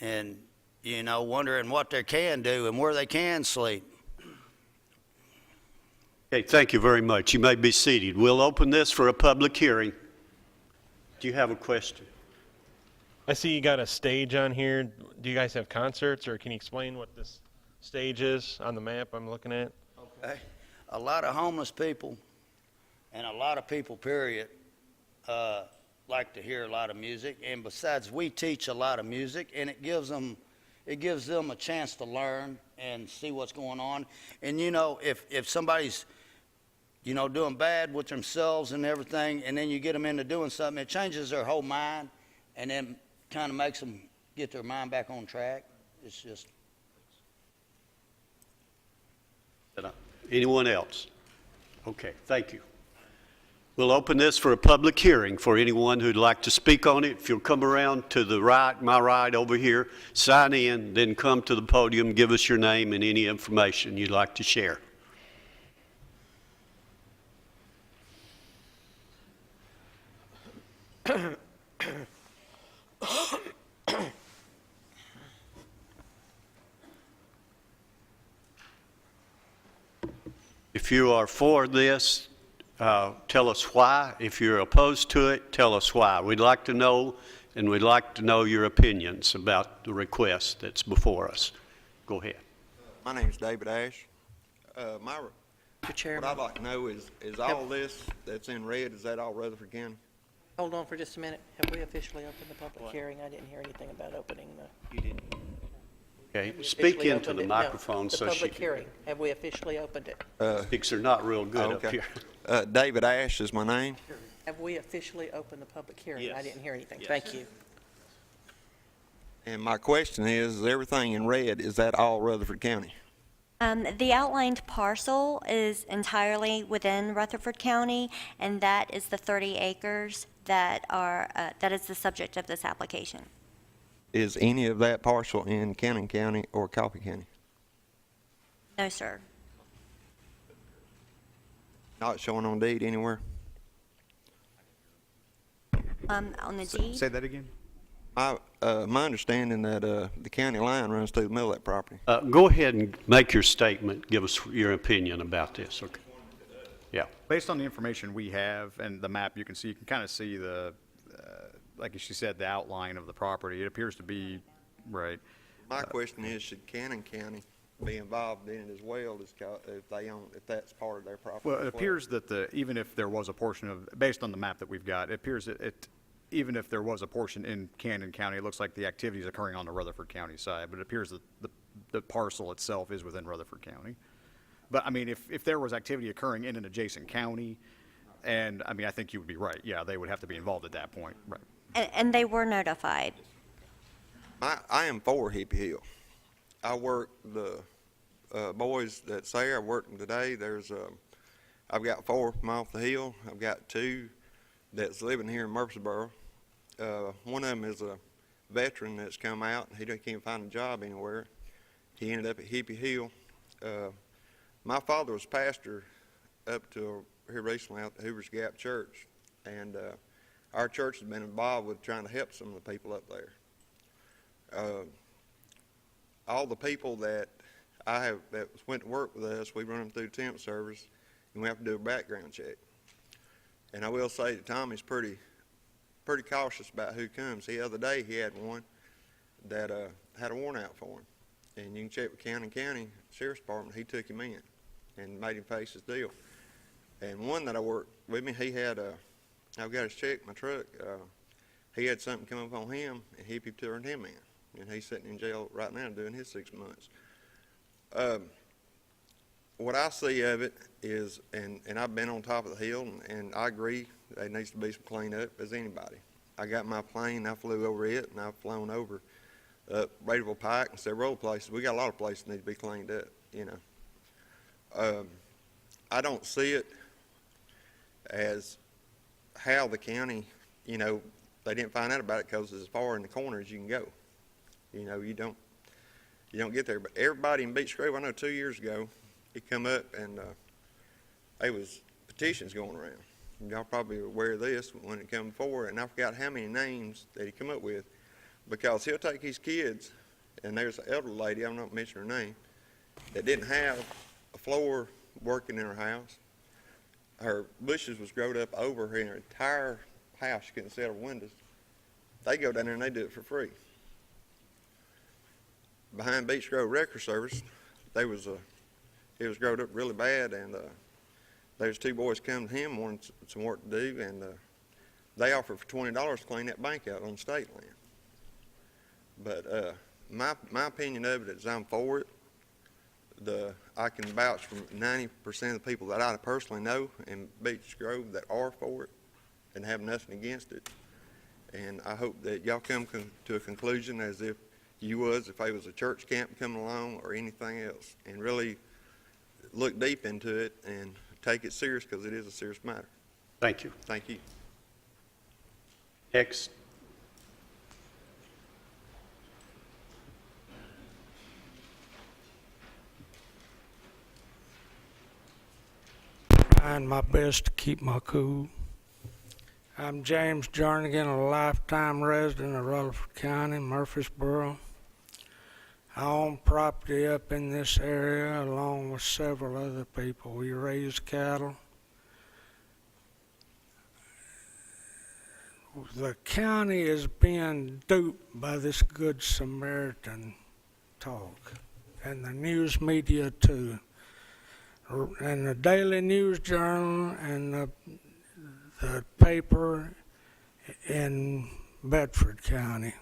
and wondering what they can do and where they can sleep. Okay, thank you very much. You may be seated. We'll open this for a public hearing. Do you have a question? I see you got a stage on here. Do you guys have concerts, or can you explain what this stage is on the map I'm looking at? Okay. A lot of homeless people and a lot of people, period, like to hear a lot of music. And besides, we teach a lot of music, and it gives them a chance to learn and see what's going on. And if somebody's doing bad with themselves and everything, and then you get them into doing something, it changes their whole mind, and then kind of makes them get their mind back on track. It's just. Anyone else? Okay, thank you. We'll open this for a public hearing for anyone who'd like to speak on it. If you'll come around to the right, my right over here, sign in, then come to the podium, give us your name and any information you'd like to share. If you are for this, tell us why. If you're opposed to it, tell us why. We'd like to know, and we'd like to know your opinions about the request that's before us. Go ahead. My name's David Ash. Mr. What Chairman, I'd like to know is all this that's in red, is that all Rutherford County? hold on for just a minute. Have we officially opened the public hearing? I didn't hear anything about opening the... Okay, We speak officially into opened the it? microphone No, so the she public can... hearing. Have we officially opened it? Speaks are not real good up Okay. here. David Ash is my name. Have we officially opened the public hearing? I Yes. didn't hear anything. Yes. Thank you. And my question is everything in red, is that all Rutherford County? The outlined parcel is entirely within Rutherford County, and that is the 30 acres that are, that is the subject of this application. Is any of that parcel in Cannon County or Coffee County? No, sir. Not showing on deed anywhere? On the deed? Say that again? My understanding that the county line runs through the middle of that property. Go ahead and make your statement. Give us your opinion about this, okay? Yeah. Based on the information we have and the map, you can kind of see the, like she said, the outline of the property. It appears to be, right. My question is, should Cannon County be involved in it as well if that's part of their property? Well, it as appears that even if there was a portion of, based on the map that we've got, it appears that even if there was a portion in Cannon County, it looks like the activity is occurring on the Rutherford County side, but it appears that the parcel itself is within Rutherford County. But, I mean, if there was activity occurring in an adjacent county, and, I mean, I think you would be right. Yeah, they would have to be involved at that point. Right. And they were notified. I am for Hippie Hill. I work the boys that's there. I work them today. I've got 4 from off the hill. I've got 2 that's living here in Murfreesboro. One of them is a veteran that's come out. He can't find a job anywhere. He ended up at Hippie Hill. My father was pastor up to here recently out at Hoover's Gap Church, and our church has been involved with trying to help some of the people up there. All the people that that went to work with us, we run them through temp service, and we have to do a background check. And I will say that Tommy's pretty cautious about who comes. The other day he had one that had a warrant out for him, and you can check with Cannon County Sheriff's Department. He took him in and made him face his deal. And one that I worked with me, he had I've got his check in my truck. He had something come up on him, and he turned him in, and he's sitting in jail right now doing his 6 months. What I see of it is, and I've been on top of the hill, and I agree there needs to be some cleanup as anybody. I got my plane, I flew over it, and I've flown over Radyville Pike and several other places. We got a lot of places that need to be cleaned up, you know. I don't see it as how the county, you know, they didn't find out about it because it's as far in the corner as you can go. You know, you don't get there. But everybody in Beech Grove, I know 2 years ago, he come up and there was petitions going around. Y'all probably are aware of this when it come forward, and I forgot how many names that he come up with, because he'll take his kids, and there's an elderly lady, I'm not mentioning her name, that didn't have a floor working in her house. Her bushes was growed up over her entire house. She couldn't see out her windows. They go down there and they do it for free. Behind Beech Grove Record Service, it was growed up really bad, and there's 2 boys come to him wanting some work to do, and they offered for $20 to clean that bank out on state land. But my opinion of it is I'm for it. I can vouch from 90% of the people that I personally know in Beech Grove that are for it and have nothing against it. And I hope that y'all come to a conclusion as if you was, if there was a church camp coming along or anything else, and really look deep into it and take it serious, because it is a serious matter. Thank you. Thank you. Next. Trying my best to keep my cool. I'm James Jernigan, a lifetime resident of Rutherford County, Murfreesboro. I own property up in this area along with several other people. We raise cattle. The county is being duped by this Good Samaritan talk, and the news media too. And the Daily News Journal and the paper in Bedford County.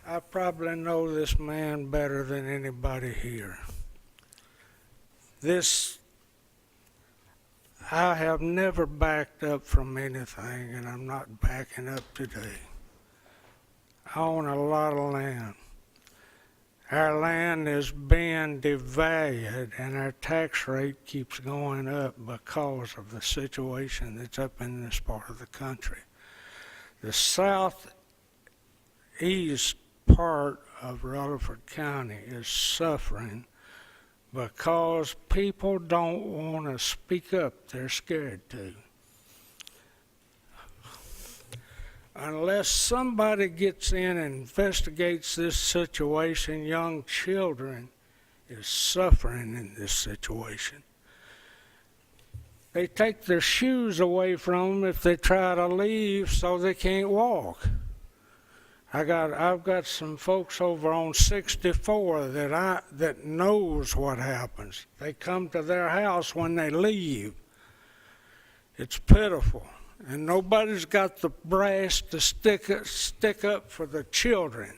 I probably know this man better than anybody here. I have never backed up from anything, and I'm not backing up today. I own a lot of land. Our land is being devalued, and our tax rate keeps going up because of the situation that's up in this part of the country. The southeast part of Rutherford County is suffering because people don't want to speak up. They're scared to. Unless somebody gets in and investigates this situation, young children is suffering in this situation. They take their shoes away from them if they try to leave so they can't walk. I've got some folks over on 64 that knows what happens. They come to their house when they leave. It's pitiful. And nobody's got the brass to stick up for the children,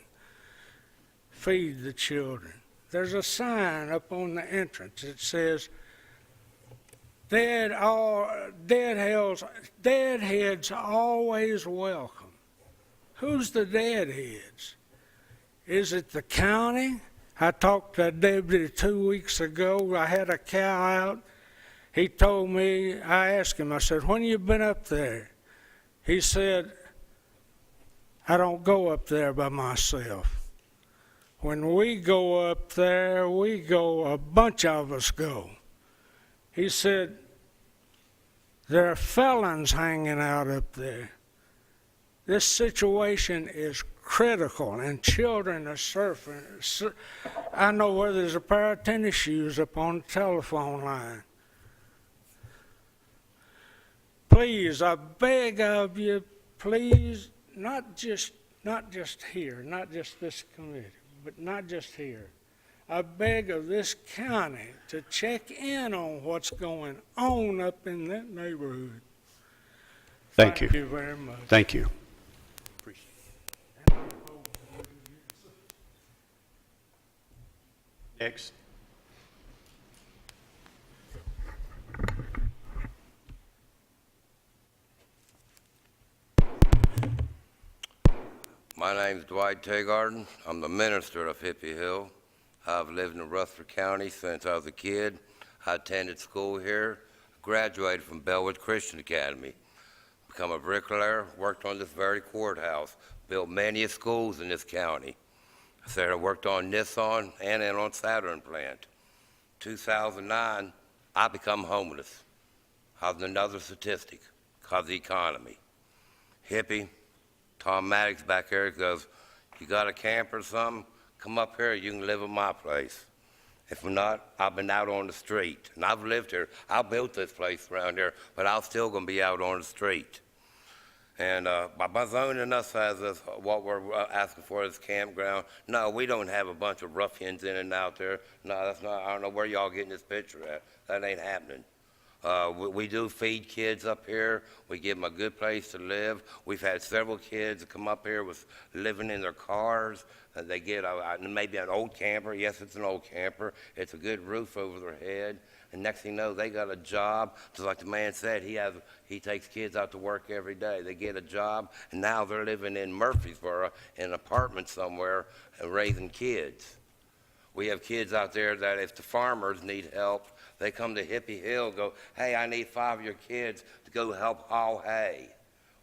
feed the children. There's a sign up on the entrance that says, deadheads always welcome. Who's the deadheads? Is it the county? I talked to a deputy 2 weeks ago. I had a cow out. He told me, I asked him, I said, when you been up there? He said, I don't go up there by myself. When we go up there, a bunch of us go. He said, there are felons hanging out up there. This situation is critical, and children are suffering. I know where there's a pair of tennis shoes up on the telephone line. Please, I beg of you, please, not just here, not just this committee, but not just here. I beg of this county to check in on what's going on up in that neighborhood. Thank you. Thank you very much. Thank you. Next. My name's Dwight Tegarden. I'm the minister of Hippie Hill. I've lived in Rutherford County since I was a kid. I attended school here, graduated from Bellwood Christian Academy, become a bricklayer, worked on this very courthouse, built many schools in this county. I said I worked on Nissan and then on Saturn plant. 2009, I become homeless. I was another statistic because of the economy. Hippie, Tom Maddox back here goes, you got a camper or something? Come up here, you can live at my place. If not, I've been out on the street. And I've lived here. I built this place around here, but I'm still going to be out on the street. And by zoning us as what we're asking for is campground, no, we don't have a bunch of ruffians in and out there. No, that's not, I don't know where y'all getting this picture at. That ain't happening. We do feed kids up here. We give them a good place to live. We've had several kids come up here with living in their cars. They get maybe an old camper. Yes, it's an old camper. It's a good roof over their head. And next thing you know, they got a job. Just like the man said, he takes kids out to work every day. They get a job, and now they're living in Murfreesboro in an apartment somewhere and raising kids. We have kids out there that if the farmers need help, They come to Hippie Hill, go, hey, I need 5 of your kids to go help haul hay.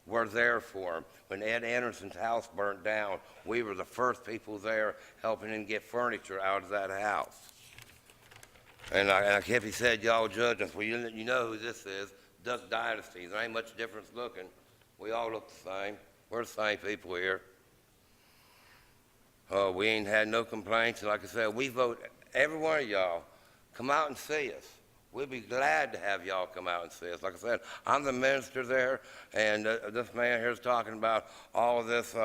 We're there for them. When Ed Anderson's house burnt down, we were the first people there helping him get furniture out of that house. And like Hippie said, y'all judge us. Well, you know who this is. Duck Dynasty. There ain't much difference looking. We all look the same. We're the same people here. We ain't had no complaints. And like I said, we vote, every one of y'all, come out and see us. We'll be glad to have y'all come out and see us. Like I said, I'm the minister there, and this man here is talking about all of this,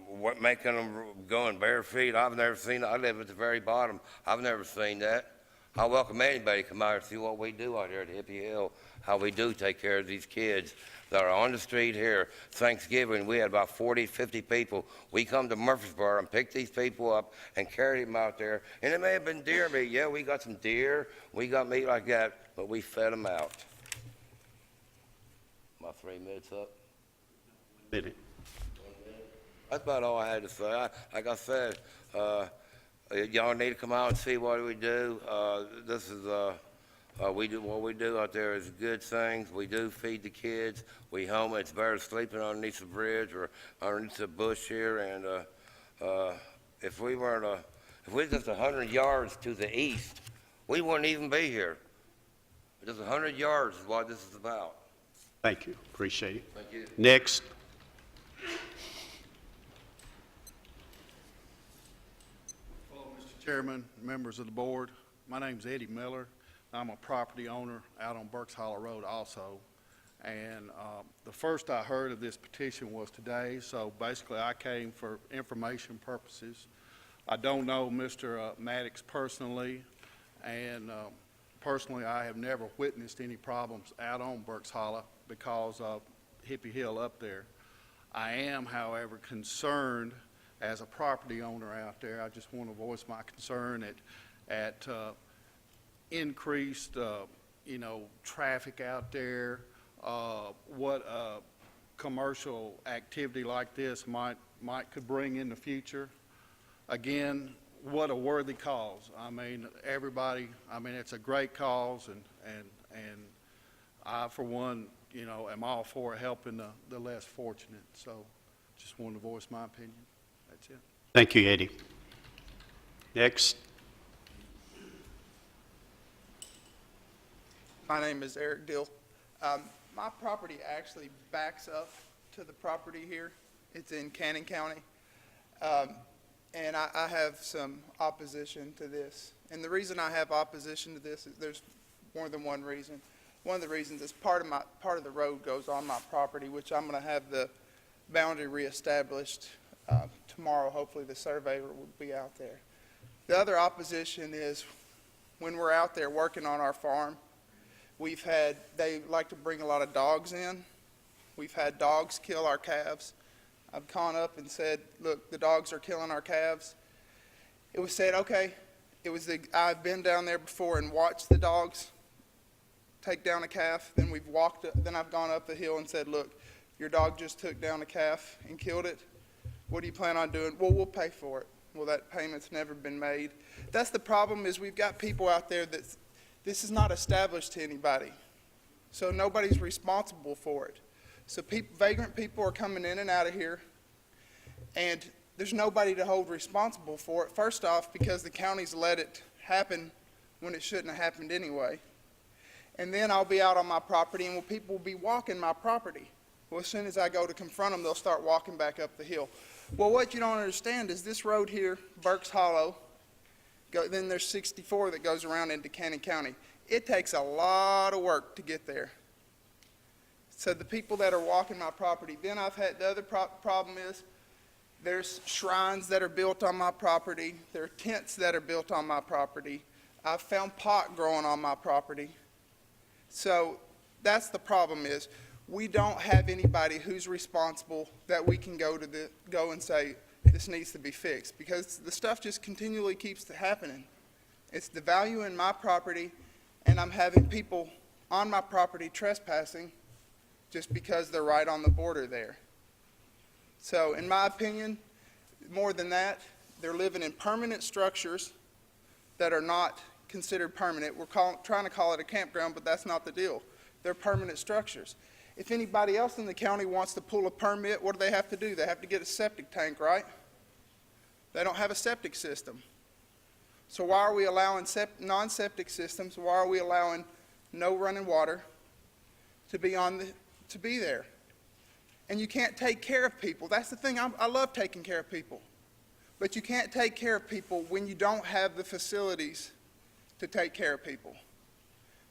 what making them go in bare feet. I've never seen it. I live at the very bottom. I've never seen that. I welcome anybody to come out and see what we do out here at Hippie Hill, how we do take care of these kids that are on the street here. Thanksgiving, we had about 40, 50 people. We come to Murfreesboro and pick these people up and carry them out there. And it may have been deer meat. Yeah, we got some deer. We got meat like that, but we fed them out. My 3 minutes up. Minute. That's about all I had to say. Like I said, y'all need to come out and see what we do. This is what we do out there is good things. We do feed the kids. We home. It's better sleeping underneath the bridge or underneath the bush here. And if we just 100 yards to the east, we wouldn't even be here. Just 100 yards is what this is about. Thank you. Appreciate it. Thank you. Next. Hello, Mr. Chairman, members of the board. My name's Eddie Miller. I'm a property owner out on Burks Hollow Road also. And the first I heard of this petition was today, so basically I came for information purposes. I don't know Mr. Maddox personally, and personally I have never witnessed any problems out on Burks Hollow because of Hippie Hill up there. I am, however, concerned as a property owner out there. I just want to voice my concern at increased, traffic out there, what commercial activity like this could bring in the future. Again, what a worthy cause. I mean, it's a great cause, and I, for one, am all for helping the less fortunate. So, just wanted to voice my opinion. That's it. Thank you, Eddie. Next. My name is Eric Dill. My property actually backs up to the property here. It's in Cannon County. And I have some opposition to this. And the reason I have opposition to this is there's more than one reason. One of the reasons is part of the road goes on my property, which I'm going to have the boundary reestablished tomorrow. Hopefully the surveyor will be out there. The other opposition is when we're out there working on our farm, they like to bring a lot of dogs in. We've had dogs kill our calves. I've gone up and said, look, the dogs are killing our calves. It was said, okay, I've been down there before and watched the dogs take down a calf. Then I've gone up the hill and said, look, your dog just took down a calf and killed it. What do you plan on doing? Well, we'll pay for it. Well, that payment's never been made. That's the problem is we've got people out there that this is not established to anybody. So nobody's responsible for it. So vagrant people are coming in and out of here, and there's nobody to hold responsible for it. First off, because the county's let it happen when it shouldn't have happened anyway. And then I'll be out on my property, and people will be walking my property. Well, as soon as I go to confront them, they'll start walking back up the hill. Well, what you don't understand is this road here, Burks Hollow, then there's 64 that goes around into Cannon County. It takes a lot of work to get there. So the people that are walking my property, then I've had the other problem is there's shrines that are built on my property. There are tents that are built on my property. I've found pot growing on my property. So that's the problem is we don't have anybody who's responsible that we can go and say this needs to be fixed because the stuff just continually keeps happening. It's the value in my property, and I'm having people on my property trespassing just because they're right on the border there. So in my opinion, more than that, they're living in permanent structures that are not considered permanent. We're trying to call it a campground, but that's not the deal. They're permanent structures. If anybody else in the county wants to pull a permit, what do they have to do? They have to get a septic tank, right? They don't have a septic system. So why are we allowing non-septic systems? Why are we allowing no running water to be there? And you can't take care of people. That's the thing. I love taking care of people. But you can't take care of people when you don't have the facilities to take care of people.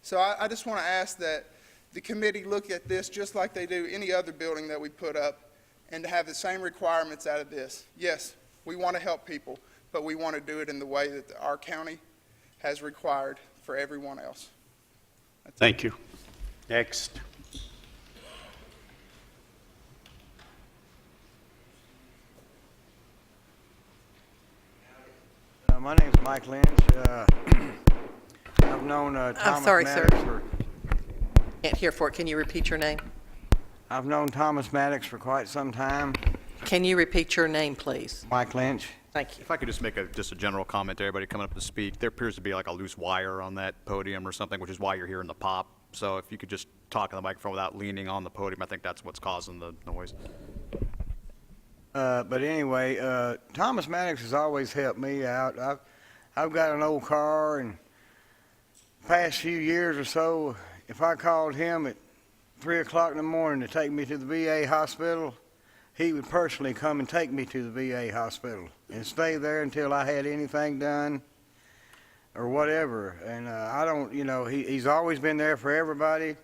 So I just want to ask that the committee look at this just like they do any other building that we put up, and to have the same requirements out of this. Yes, we want to help people, but we want to do it in the way that our county has required for everyone else. Thank you. Next. My name's Mike Lynch. I've known Thomas I'm sorry, sir. Maddox for... Can't hear for it. Can you repeat your name? I've known Thomas Maddox for quite some time. Can you repeat your name, please? Mike Lynch. Thank you. If I could just make just a general comment to everybody coming up to speak, there appears to be like a loose wire on that podium or something, which is why you're hearing the pop. So if you could just talk on the microphone without leaning on the podium, I think that's what's causing the noise. But anyway, Thomas Maddox has always helped me out. I've got an old car, and the past few years or so, if I called him at 3 o'clock in the morning to take me to the VA hospital, he would personally come and take me to the VA hospital and stay there until I had anything done or whatever. And I don't, you know, he's always been there for everybody.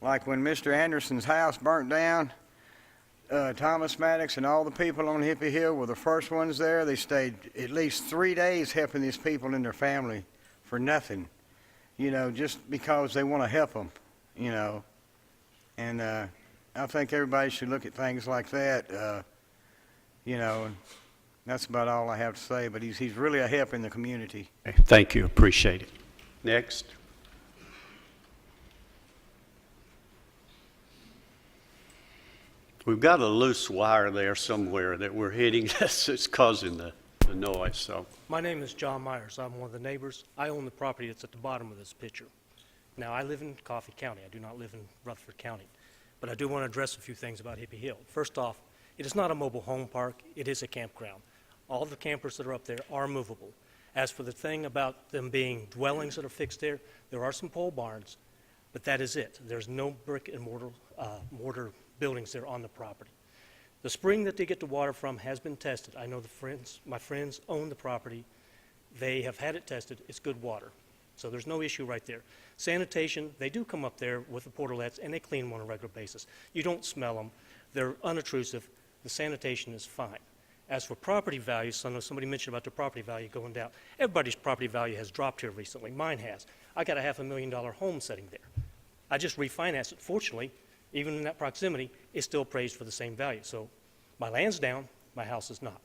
Like when Mr. Anderson's house burnt down, Thomas Maddox and all the people on Hippie Hill were the first ones there. They stayed at least 3 days helping these people and their family for nothing, you know, just because they want to help them, you know. And I think everybody should look at things like that, you know, and that's about all I have to say. But he's really a help in the community. Thank you. Appreciate it. Next. We've got a loose wire there somewhere that we're hitting that's causing the noise. So My name is John Myers. I'm one of the neighbors. I own the property that's at the bottom of this picture. Now, I live in Coffee County. I do not live in Rutherford County. But I do want to address a few things about Hippie Hill. First off, it is not a mobile home park. It is a campground. All the campers that are up there are movable. As for the thing about them being dwellings that are fixed there are some pole barns, but that is it. There's no brick and mortar buildings there on the property. The spring that they get the water from has been tested. I know my friends own the property. They have had it tested. It's good water. So there's no issue right there. Sanitation, they do come up there with the portalets, and they clean them on a regular basis. You don't smell them. They're unobtrusive. The sanitation is fine. As for property values, I know somebody mentioned about the property value going down. Everybody's property value has dropped here recently. Mine has. I got a $500,000 home sitting there. I just refinanced it. Fortunately, even in that proximity, it's still appraised for the same value. So my land's down, my house is not.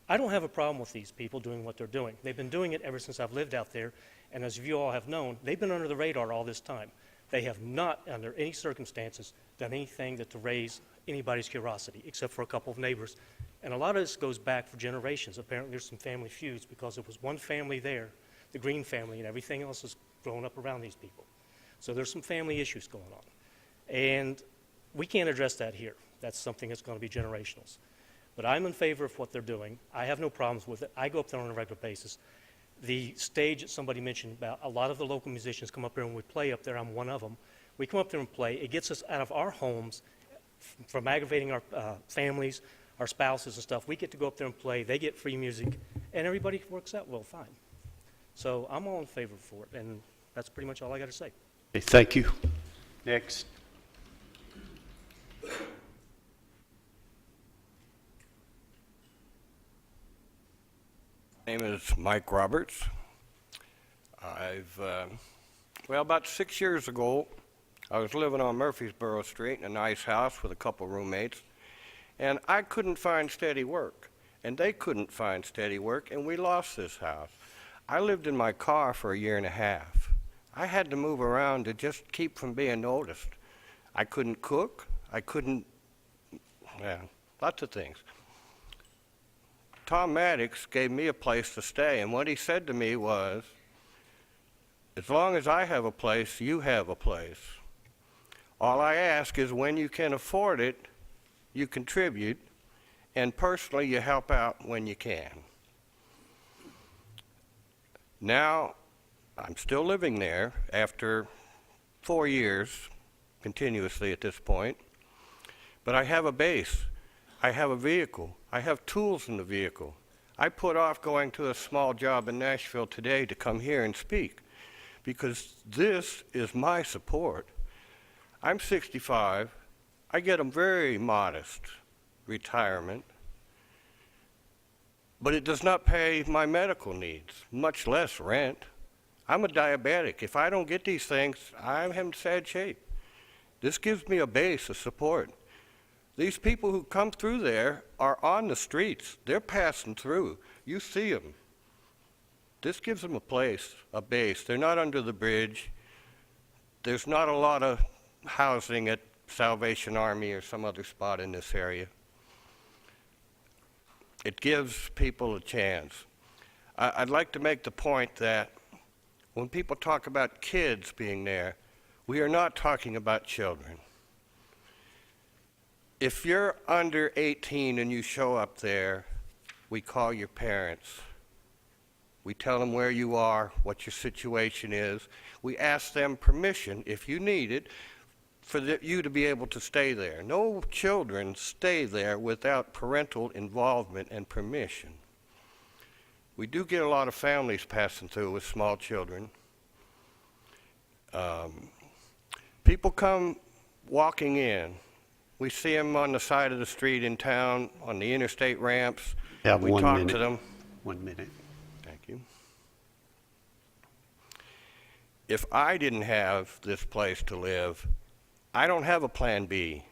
I don't have a problem with these people doing what they're doing. They've been doing it ever since I've lived out there, and as you all have known, they've been under the radar all this time. They have not, under any circumstances, done anything to raise anybody's curiosity, except for a couple of neighbors. And a lot of this goes back for generations. Apparently there's some family feuds because there was one family there, the Green family, and everything else is growing up around these people. So there's some family issues going on. And we can't address that here. That's something that's going to be generational. But I'm in favor of what they're doing. I have no problems with it. I go up there on a regular basis. The stage that somebody mentioned about, a lot of the local musicians come up there and we play up there. I'm one of them. We come up there and play. It gets us out of our homes from aggravating our families, our spouses and stuff. We get to go up there and play. They get free music, and everybody works out well, fine. So I'm all in favor for it, and that's pretty much all I got to say. okay, thank you. Next. My name is Mike Roberts. About 6 years ago, I was living on Murfreesboro Street in a nice house with a couple roommates, and I couldn't find steady work, and they couldn't find steady work, and we lost this house. I lived in my car for 1.5 years. I had to move around to just keep from being noticed. I couldn't cook. I couldn't, lots of things. Tom Maddox gave me a place to stay, and what he said to me was, As long as I have a place, you have a place. All I ask is when you can afford it, you contribute, and personally, you help out when you can. Now, I'm still living there after 4 years, continuously at this point, but I have a base. I have a vehicle. I have tools in the vehicle. I put off going to a small job in Nashville today to come here and speak because this is my support. I'm 65. I get a very modest retirement, but it does not pay my medical needs, much less rent. I'm a diabetic. If I don't get these things, I'm in sad shape. This gives me a base of support. These people who come through there are on the streets. They're passing through. You see them. This gives them a place, a base. They're not under the bridge. There's not a lot of housing at Salvation Army or some other spot in this area. It gives people a chance. I'd like to make the point that when people talk about kids being there, we are not talking about children. If you're under 18 and you show up there, we call your parents. We tell them where you are, what your situation is. We ask them permission, if you need it, for you to be able to stay there. No children stay there without parental involvement and permission. We do get a lot of families passing through with small children. People come walking in. We see them on the side of the street in town, on the interstate ramps. Have we 1 talk minute. to them. 1 minute. Thank you. If I didn't have this place to live, I don't have a plan B.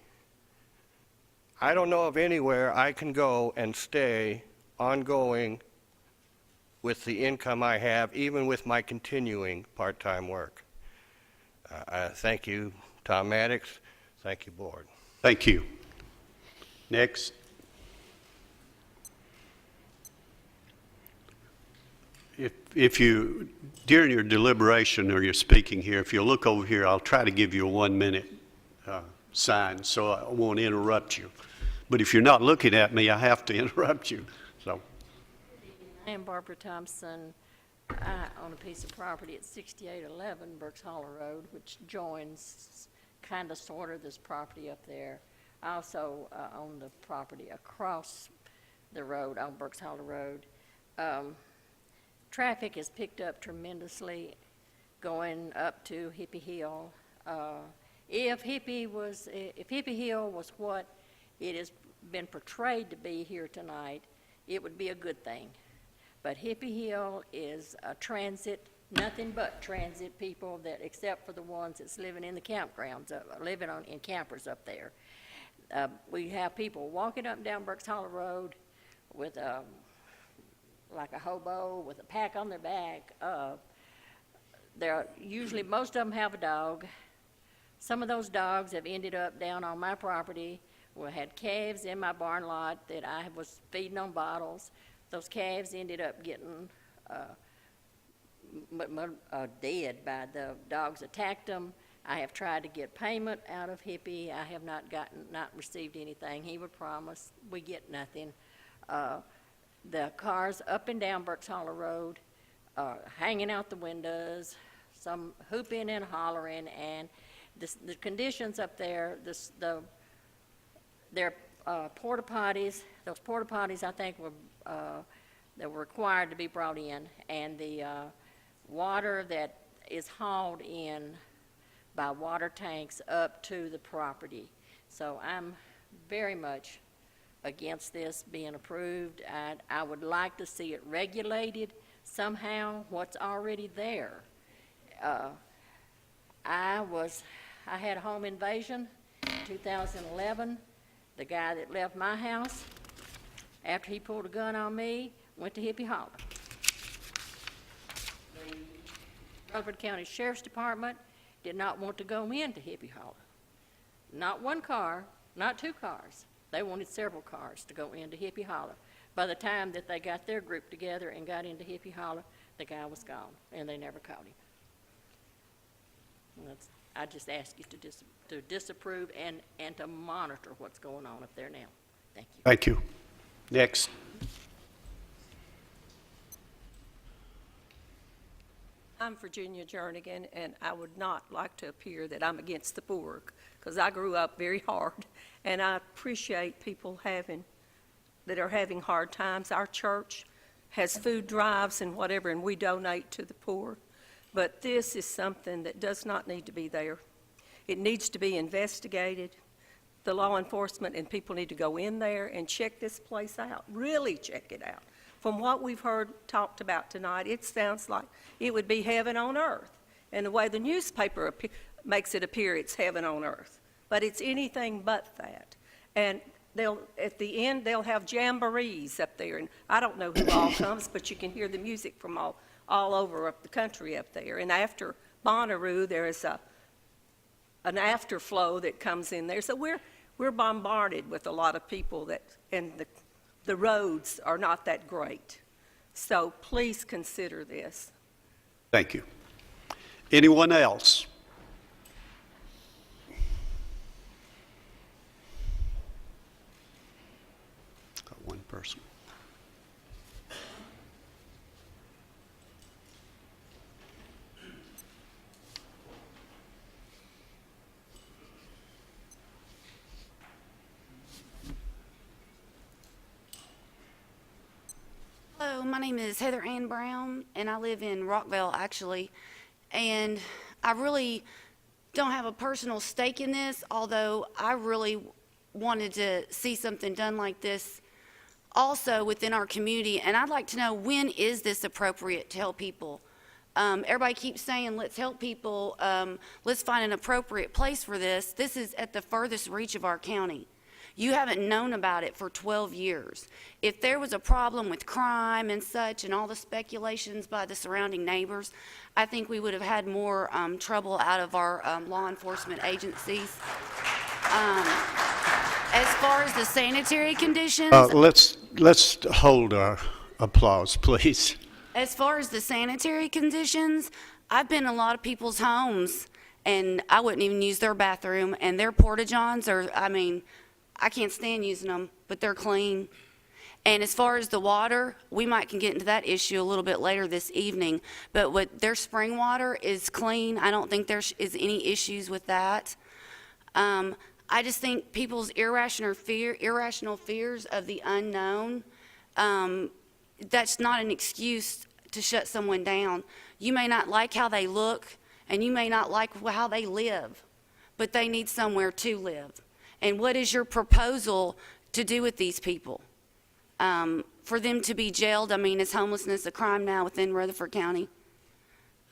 I don't know of anywhere I can go and stay ongoing with the income I have, even with my continuing part-time work. Thank you, Tom Maddox. Thank you, Board. Thank you. Next. If you, during your deliberation or your speaking here, if you look over here, I'll try to give you a 1 minute sign so I won't interrupt you. But if you're not looking at me, I have to interrupt you. So. I am Barbara Thompson. I own a piece of property at 6811 Burks Hollow Road, which joins kind of sort of this property up there. I also own the property across the road on Burks Hollow Road. Traffic has picked up tremendously going up to Hippie Hill. If Hippie Hill was what it has been portrayed to be here tonight, it would be a good thing. But Hippie Hill is a transit, nothing but transit people that, except for the ones that's living in the campgrounds, living in campers up there. We have people walking up and down Burks Hollow Road with like a hobo with a pack on their back. Usually most of them have a dog. Some of those dogs have ended up down on my property. We had calves in my barn lot that I was feeding on bottles. Those calves ended up getting dead by the dogs attacked them. I have tried to get payment out of Hippie. I have not received anything. He would promise. We get nothing. The cars up and down Burks Hollow Road, hanging out the windows, some hooping and hollering, and the conditions up there, their porta potties, those porta potties I think that were required to be brought in, and the water that is hauled in by water tanks up to the property. So I'm very much against this being approved. I would like to see it regulated somehow, what's already there. I had a home invasion in 2011. The guy that left my house, after he pulled a gun on me, went to Hippie Hollow. The Rutherford County Sheriff's Department did not want to go into Hippie Hollow. Not one car, not two cars. They wanted several cars to go into Hippie Hollow. By the time that they got their group together and got into Hippie Hollow, the guy was gone, and they never caught him. I just ask you to disapprove and to monitor what's going on up there now. Thank you. Thank you. Next. I'm Virginia Jernigan, and I would not like to appear that I'm against the poor, because I grew up very hard, and I appreciate people that are having hard times. Our church has food drives and whatever, and we donate to the poor. But this is something that does not need to be there. It needs to be investigated. The law enforcement and people need to go in there and check this place out, really check it out. From what we've heard talked about tonight, it sounds like it would be heaven on earth. And the way the newspaper makes it appear, it's heaven on earth. But it's anything but that. And at the end, they'll have jamborees up there. And I don't know who all comes, but you can hear the music from all over up the country up there. And after Bonnaroo, there is an afterflow that comes in there. So we're bombarded with a lot of people and the roads are not that great. So please consider this. Thank you. Anyone else? Got one person. Hello, my name is Heather Ann Brown, and I live in Rockville, actually. And I really don't have a personal stake in this, although I really wanted to see something done like this also within our community. And I'd like to know, when is this appropriate to help people? Everybody keeps saying, let's help people, let's find an appropriate place for this. This is at the furthest reach of our county. You haven't known about it for 12 years. If there was a problem with crime and such and all the speculations by the surrounding neighbors, I think we would have had more trouble out of our law enforcement agencies. As far as the sanitary conditions, Let's hold our applause, please. as far as the sanitary conditions, I've been in a lot of people's homes, and I wouldn't even use their bathroom, and their porta-johns are, I can't stand using them, but they're clean. And as far as the water, we can get into that issue a little bit later this evening, but their spring water is clean. I don't think there is any issues with that. I just think people's irrational fears of the unknown, that's not an excuse to shut someone down. You may not like how they look, and you may not like how they live, but they need somewhere to live. And what is your proposal to do with these people? For them to be jailed, is homelessness a crime now within Rutherford County?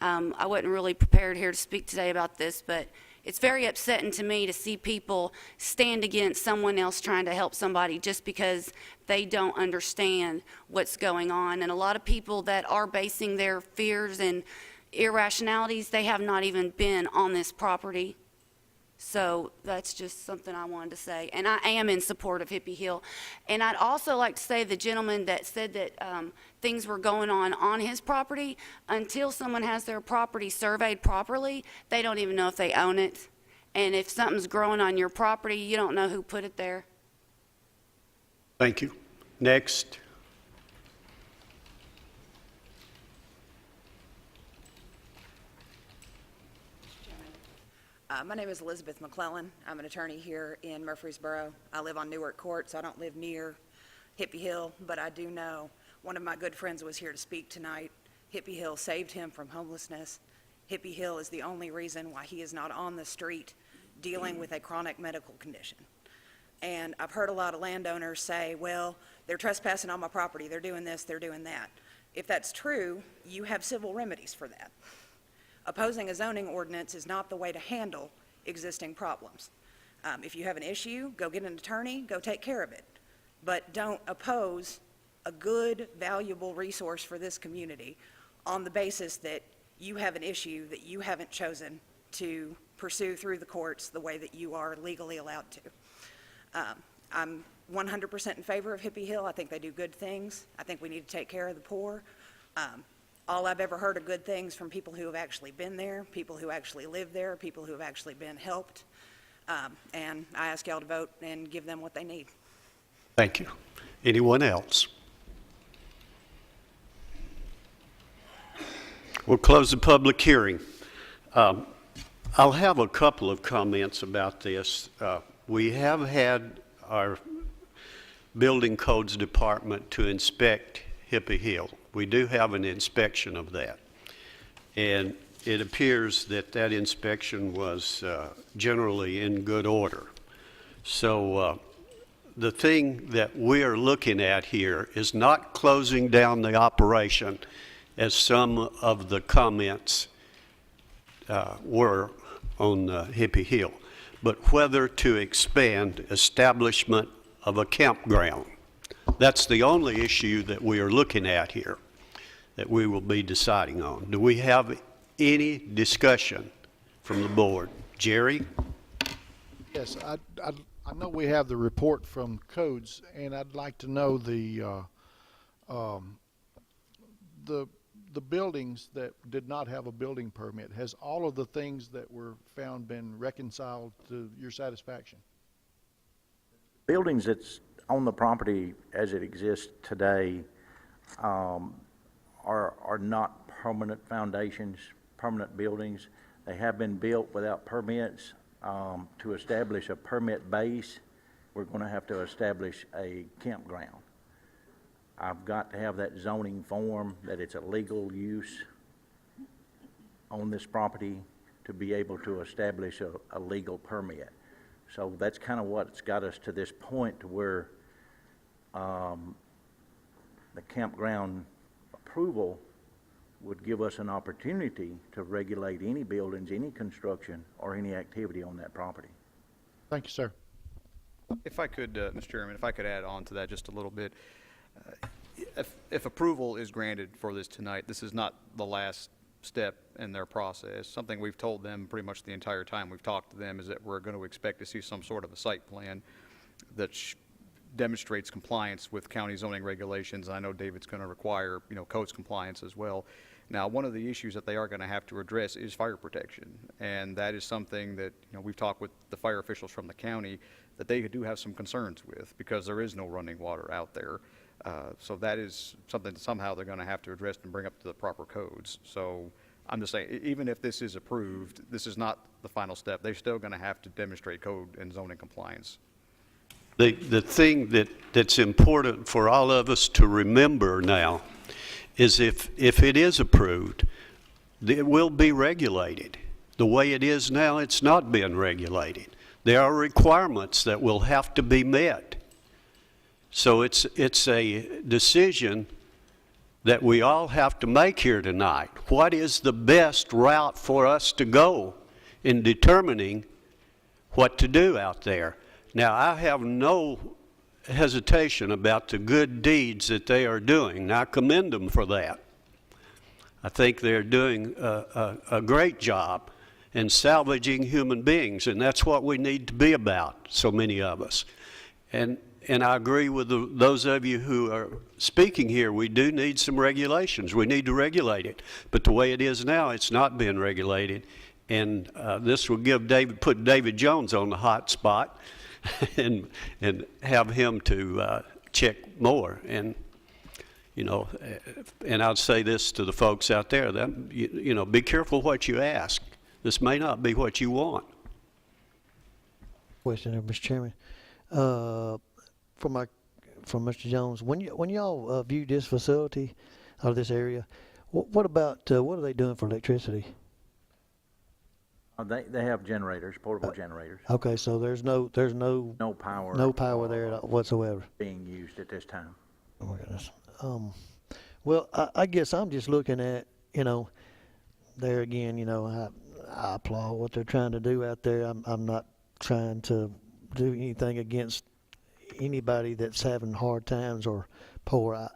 I wasn't really prepared here to speak today about this, but it's very upsetting to me to see people stand against someone else trying to help somebody just because they don't understand what's going on. And a lot of people that are basing their fears and irrationalities, they have not even been on this property. So that's just something I wanted to say. And I am in support of Hippie Hill. And I'd also like to say the gentleman that said that things were going on his property, until someone has their property surveyed properly, they don't even know if they own it. And if something's growing on your property, you don't know who put it there. Thank you. Next. My name is Elizabeth McClellan. I'm an attorney here in Murfreesboro. I live on Newark Court, so I don't live near Hippie Hill, but I do know one of my good friends was here to speak tonight. Hippie Hill saved him from homelessness. Hippie Hill is the only reason why he is not on the street dealing with a chronic medical condition. And I've heard a lot of landowners say, well, they're trespassing on my property, they're doing this, they're doing that. If that's true, you have civil remedies for that. Opposing a zoning ordinance is not the way to handle existing problems. If you have an issue, go get an attorney, go take care of it. But don't oppose a good, valuable resource for this community on the basis that you have an issue that you haven't chosen to pursue through the courts the way that you are legally allowed to. I'm 100% in favor of Hippie Hill. I think they do good things. I think we need to take care of the poor. all I've ever heard are good things from people who have actually been there, people who actually live there, people who have actually been helped. And I ask y'all to vote and give them what they need. Thank you. Anyone else? We'll close the public hearing. I'll have a couple of comments about this. We have had our Building Codes Department to inspect Hippie Hill. We do have an inspection of that. And it appears that that inspection was generally in good order. So the thing that we are looking at here is not closing down the operation as some of the comments were on Hippie Hill, but whether to expand establishment of a campground. That's the only issue that we are looking at here that we will be deciding on. Do we have any discussion from the board? Jerry? Yes, I know we have the report from codes, and I'd like to know the buildings that did not have a building permit. Has all of the things that were found been reconciled to your satisfaction? Buildings that's on the property as it exists today are not permanent foundations, permanent buildings. They have been built without permits. To establish a permit base, we're going to have to establish a campground. I've got to have that zoning form that it's a legal use on this property to be able to establish a legal permit. So that's kind of what's got us to this point to where the campground approval would give us an opportunity to regulate any buildings, any construction, or any activity on that property. Thank you, sir. If I could, Mr. Chairman, if I could add on to that just a little bit. If approval is granted for this tonight, this is not the last step in their process. Something we've told them pretty much the entire time we've talked to them is that we're going to expect to see some sort of a site plan that demonstrates compliance with county zoning regulations. I know David's going to require, codes compliance as well. Now, one of the issues that they are going to have to address is fire protection, and that is something that we've talked with the fire officials from the county that they do have some concerns with because there is no running water out there. So that is something that somehow they're going to have to address and bring up to the proper codes. So I'm just saying, even if this is approved, this is not the final step. They're still going to have to demonstrate code and zoning compliance. The thing that's important for all of us to remember now is if it is approved, it will be regulated. The way it is now, it's not being regulated. There are requirements that will have to be met. So it's a decision that we all have to make here tonight. What is the best route for us to go in determining what to do out there? Now, I have no hesitation about the good deeds that they are doing, and I commend them for that. I think they're doing a great job in salvaging human beings, and that's what we need to be about, so many of us. And I agree with those of you who are speaking here. We do need some regulations. We need to regulate it. But the way it is now, it's not being regulated. And this will put David Jones on the hot spot and have him to check more. And, and I'll say this to the folks out there, that, be careful what you ask. This may not be what you want. Question there, Mr. Chairman. From Mr. Jones, when y'all viewed this facility or this area, what about what are they doing for electricity? They have generators, portable generators. Okay, so there's no power there whatsoever being used at this time. Oh my goodness. Well, I guess I'm just looking at there again. I applaud what they're trying to do out there. I'm not trying to do anything against anybody that's having hard times or poor.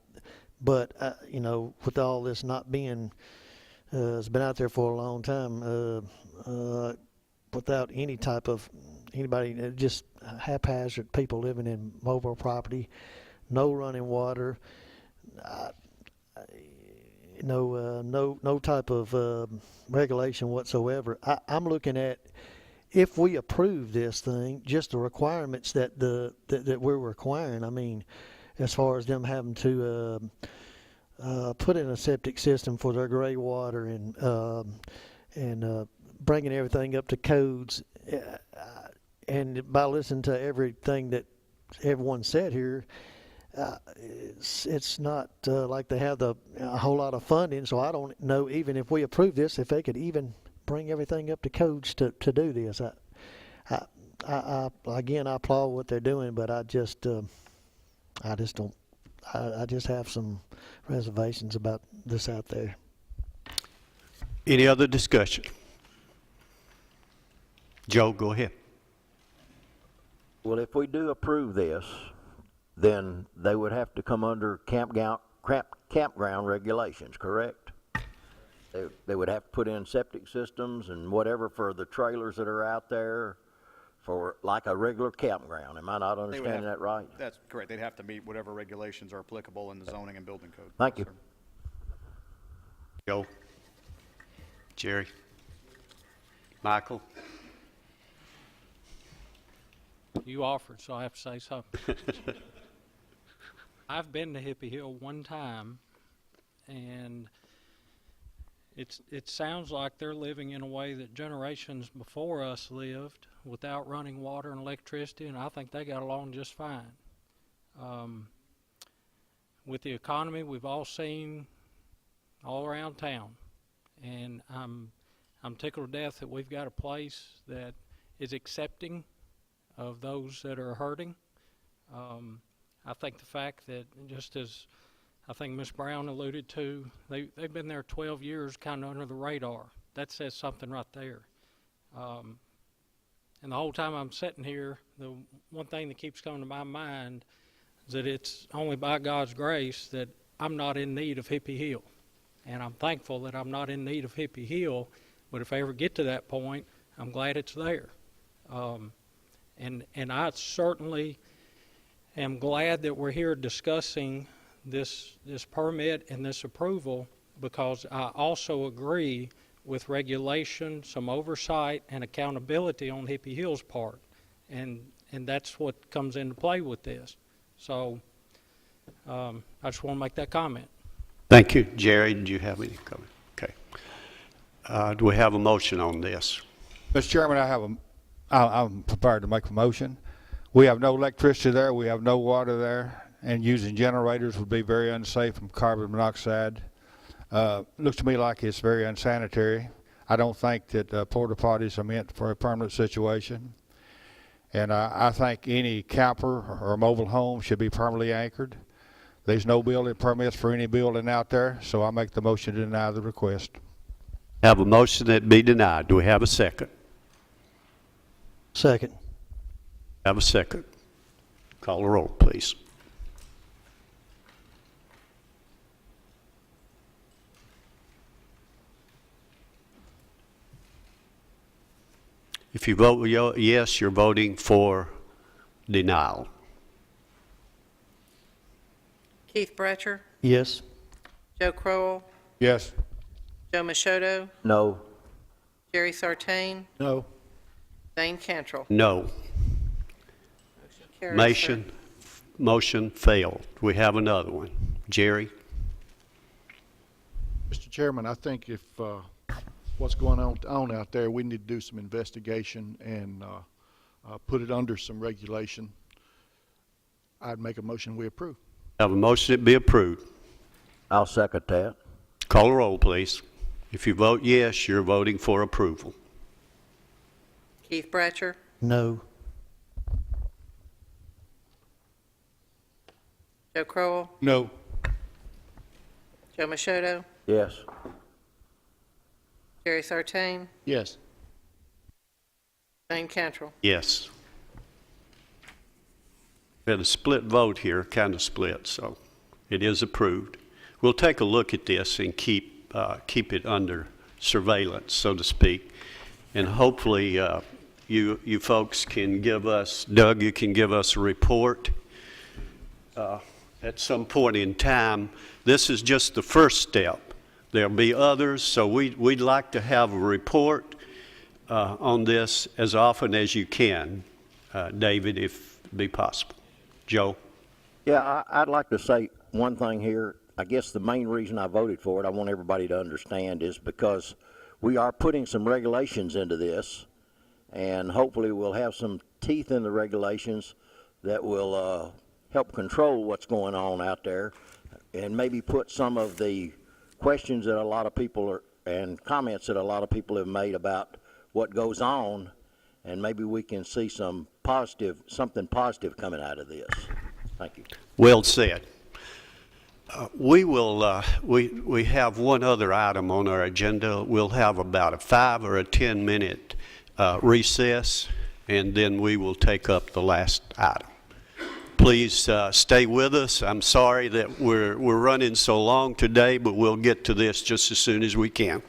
But with all this not being, it's been out there for a long time, without any type of anybody, just haphazard people living in mobile property, no running water. no type of regulation whatsoever. I'm looking at, if we approve this thing, just the requirements that that we're requiring. I mean, as far as them having to put in a septic system for their gray water and bringing everything up to codes. And by listening to everything that everyone said here, it's not like they have a whole lot of funding. So I don't know, even if we approve this, if they could even bring everything up to codes to do this. Again, I applaud what they're doing, but I just don't. I just have some reservations about this out there. Any other discussion? Joe, go ahead. Well, if we do approve this, then they would have to come under campground regulations, correct? They would have to put in septic systems and whatever for the trailers that are out there for like a regular campground. Am I not understanding that right? That's correct. They'd have to meet whatever regulations are applicable in the zoning and building code. Thank you. Sir. Joe? Jerry? Michael? You offered, so I have to say something. I've been to Hippie Hill one time, and it sounds like they're living in a way that generations before us lived, without running water and electricity, and I think they got along just fine. With the economy we've all seen all around town, and I'm tickled to death that we've got a place that is accepting of those that are hurting. I think the fact that, just as I think Ms. Brown alluded to, they've been there 12 years kind of under the radar. That says something right there. And the whole time I'm sitting here, the one thing that keeps coming to my mind is that it's only by God's grace that I'm not in need of Hippie Hill. And I'm thankful that I'm not in need of Hippie Hill, but if I ever get to that point, I'm glad it's there. And I certainly am glad that we're here discussing this permit and this approval, because I also agree with regulation, some oversight, and accountability on Hippie Hill's part. And that's what comes into play with this. So I just want to make that comment. Thank you. Jerry, did you have any comment? Okay. Do we have a motion on this? Mr. Chairman, I'm prepared to make a motion. We have no electricity there. We have no water there. And using generators would be very unsafe from carbon monoxide. Looks to me like it's very unsanitary. I don't think that porta potties are meant for a permanent situation. And I think any camper or mobile home should be permanently anchored. There's no building permits for any building out there, so I make the motion to deny the request. Have a motion that be denied. Do we have a second? Second. Have a second. Call the roll, please. If you vote yes, you're voting for denial. Keith Bratcher, Yes. Joe Crowell, Yes. Joe Machoto, No. Jerry Sartain, No. Dane Cantrell. No. Carries, sir. Motion failed. We have another one. Jerry? Mr. Chairman, I think if what's going on out there, we need to do some investigation and put it under some regulation. I'd make a motion we approve. Have a motion that be approved. I'll second that. Call the roll, please. If you vote yes, you're voting for approval. Keith Bratcher, No. Joe Crowell, No. Joe Machoto, Yes. Jerry Sartain, Yes. Dane Cantrell. Yes. We had a split vote here, kind of split, so it is approved. We'll take a look at this and keep it under surveillance, so to speak. And hopefully you folks can give us, Doug, you can give us a report at some point in time. This is just the first step There'll be others, so we'd like to have a report on this as often as you can, David, if be possible. Joe? Yeah, I'd like to say one thing here. I guess the main reason I voted for it, I want everybody to understand, is because we are putting some regulations into this, and hopefully we'll have some teeth in the regulations that will help control what's going on out there, and maybe put some of the questions that a lot of people are, and comments that a lot of people have made about what goes on, and maybe we can see something positive coming out of this. Thank you. Well said. We will, we have one other item on our agenda. We'll have about a 5 or a 10-minute recess, and then we will take up the last item. Please stay with us. I'm sorry that we're running so long today, but we'll get to this just as soon as we can.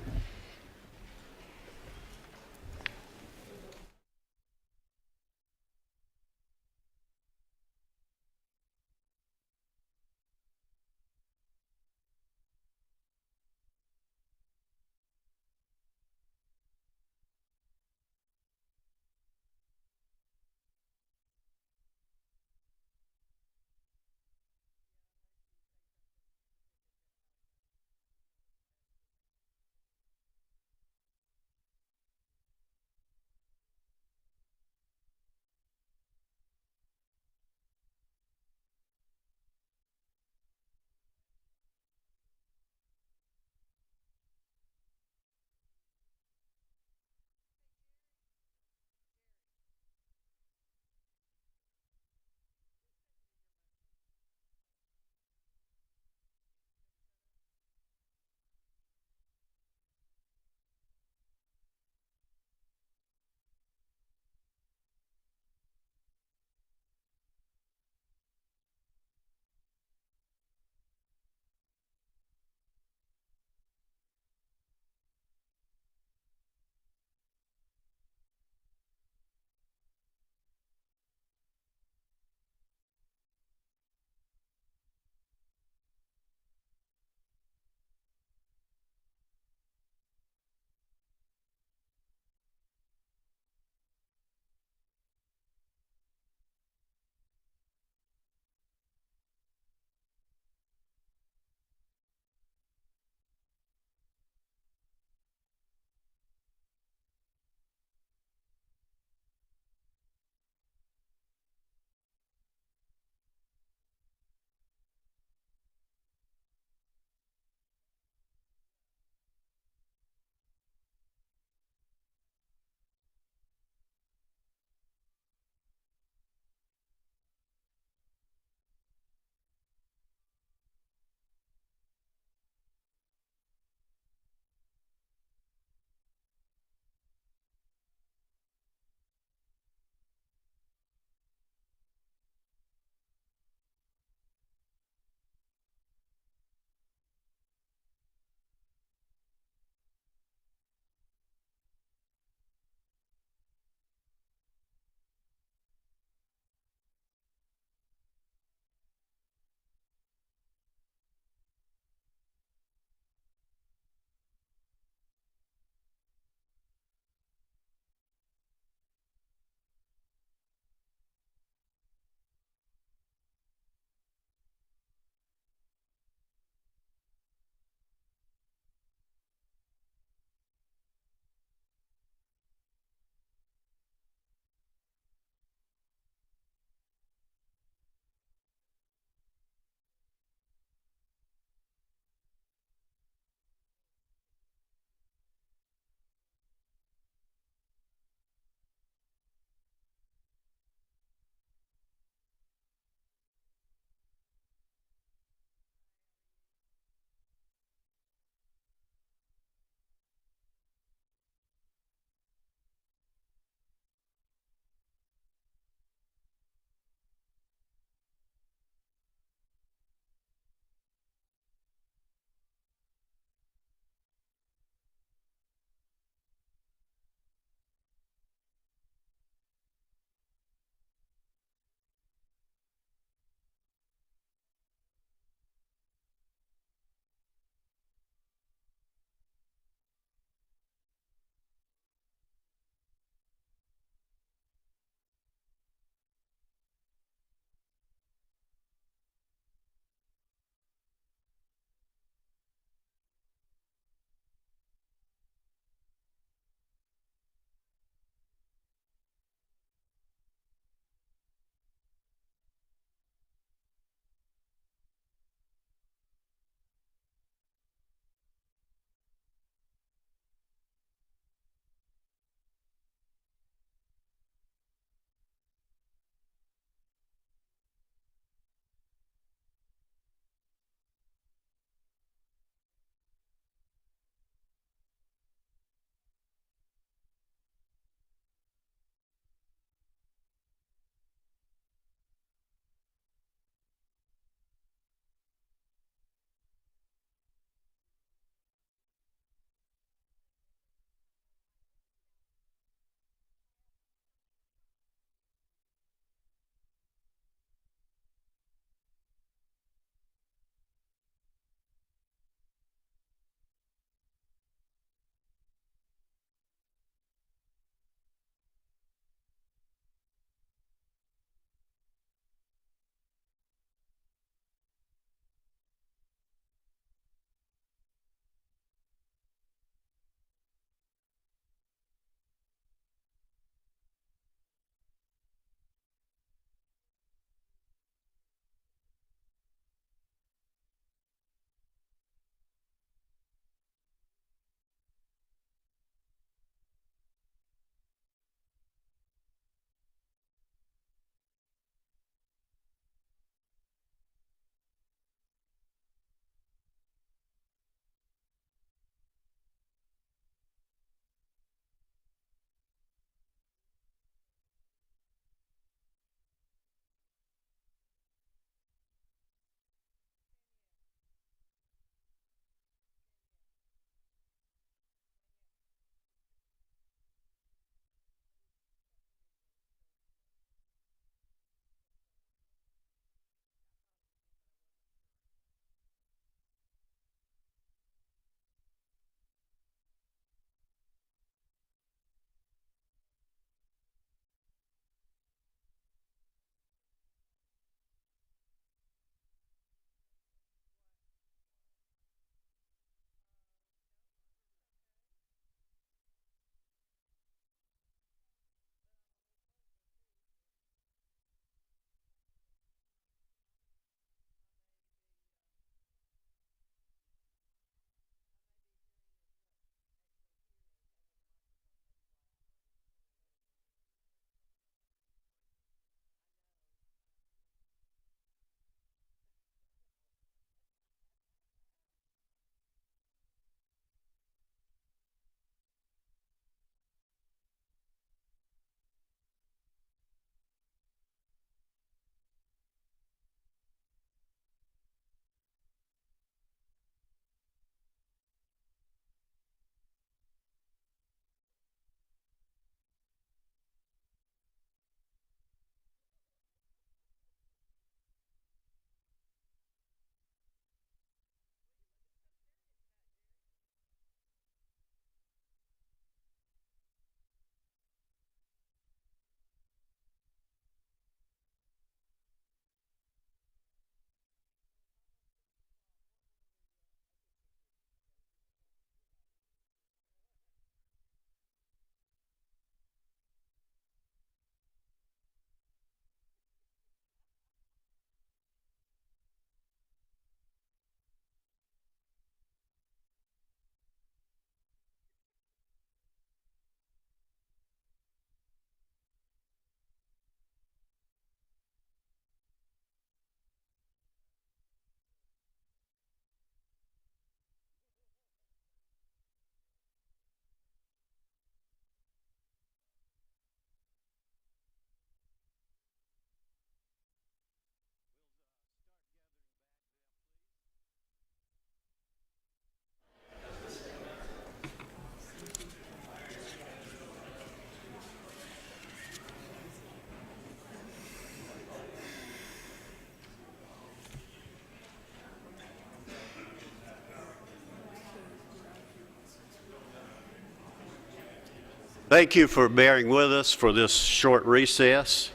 Thank you for bearing with us for this short recess.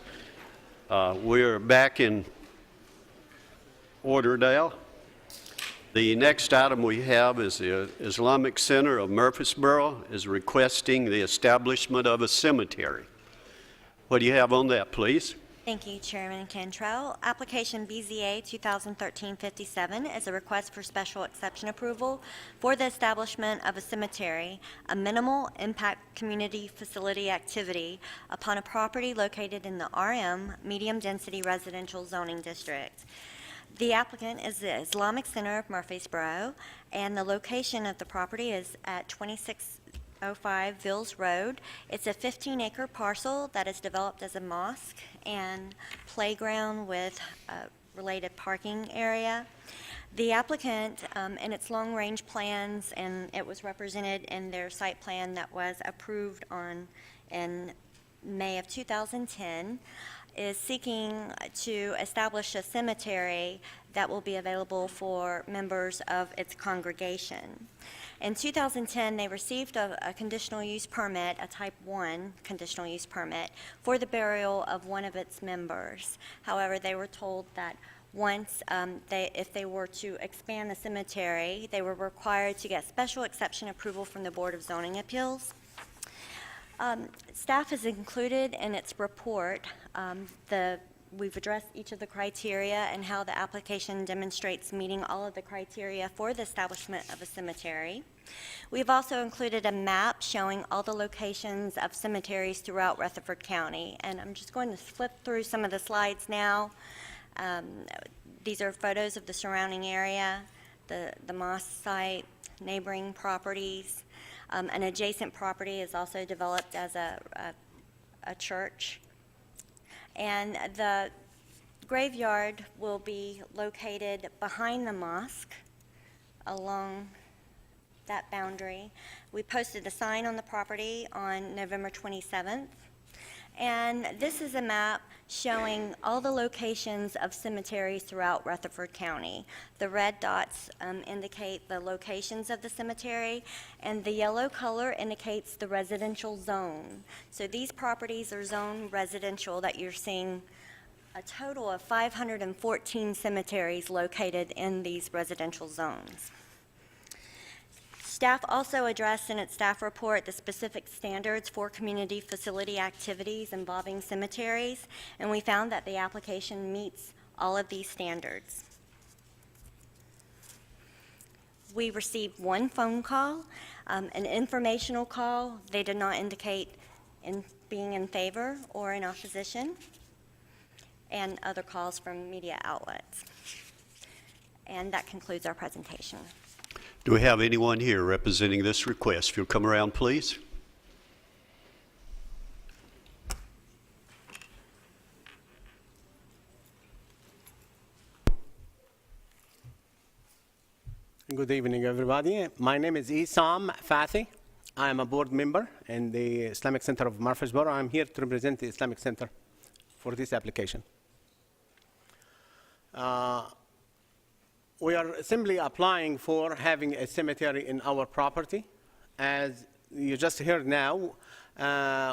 We're back in order now. The next item we have is the Islamic Center of Murfreesboro is requesting the establishment of a cemetery. What do you have on that, please? Thank you, Chairman Cantrell. Application BZA 2013-57 is a request for special exception approval for the establishment of a cemetery, a minimal impact community facility activity upon a property located in the RM Medium Density Residential Zoning District. The applicant is the Islamic Center of Murfreesboro, and the location of the property is at 2605 Vills Road. It's a 15-acre parcel that is developed as a mosque and playground with a related parking area. The applicant, in its long-range plans, and it was represented in their site plan that was approved in May of 2010, is seeking to establish a cemetery that will be available for members of its congregation. In 2010, they received a conditional use permit, a type 1 conditional use permit, for the burial of one of its members. However, they were told that once if they were to expand the cemetery, they were required to get special exception approval from the Board of Zoning Appeals. Staff has included in its report we've addressed each of the criteria and how the application demonstrates meeting all of the criteria for the establishment of a cemetery. We've also included a map showing all the locations of cemeteries throughout Rutherford County, and I'm just going to flip through some of the slides now. These are photos of the surrounding area, the mosque site, neighboring properties. An adjacent property is also developed as a church. And the graveyard will be located behind the mosque along that boundary. We posted a sign on the property on November 27th. And this is a map showing all the locations of cemeteries throughout Rutherford County. The red dots indicate the locations of the cemetery, and the yellow color indicates the residential zone. So these properties are zoned residential that you're seeing a total of 514 cemeteries located in these residential zones. Staff also addressed in its staff report the specific standards for community facility activities involving cemeteries, and we found that the application meets all of these standards. We received one phone call, an informational call. They did not indicate being in favor or in opposition, and other calls from media outlets. And that concludes our presentation. Do we have anyone here representing this request? If you'll come around, please. Good evening, everybody. My name is Isam Fathi. I am a board member in the Islamic Center of Murfreesboro. I'm here to represent the Islamic Center for this application. We are simply applying for having a cemetery in our property. As you just heard now,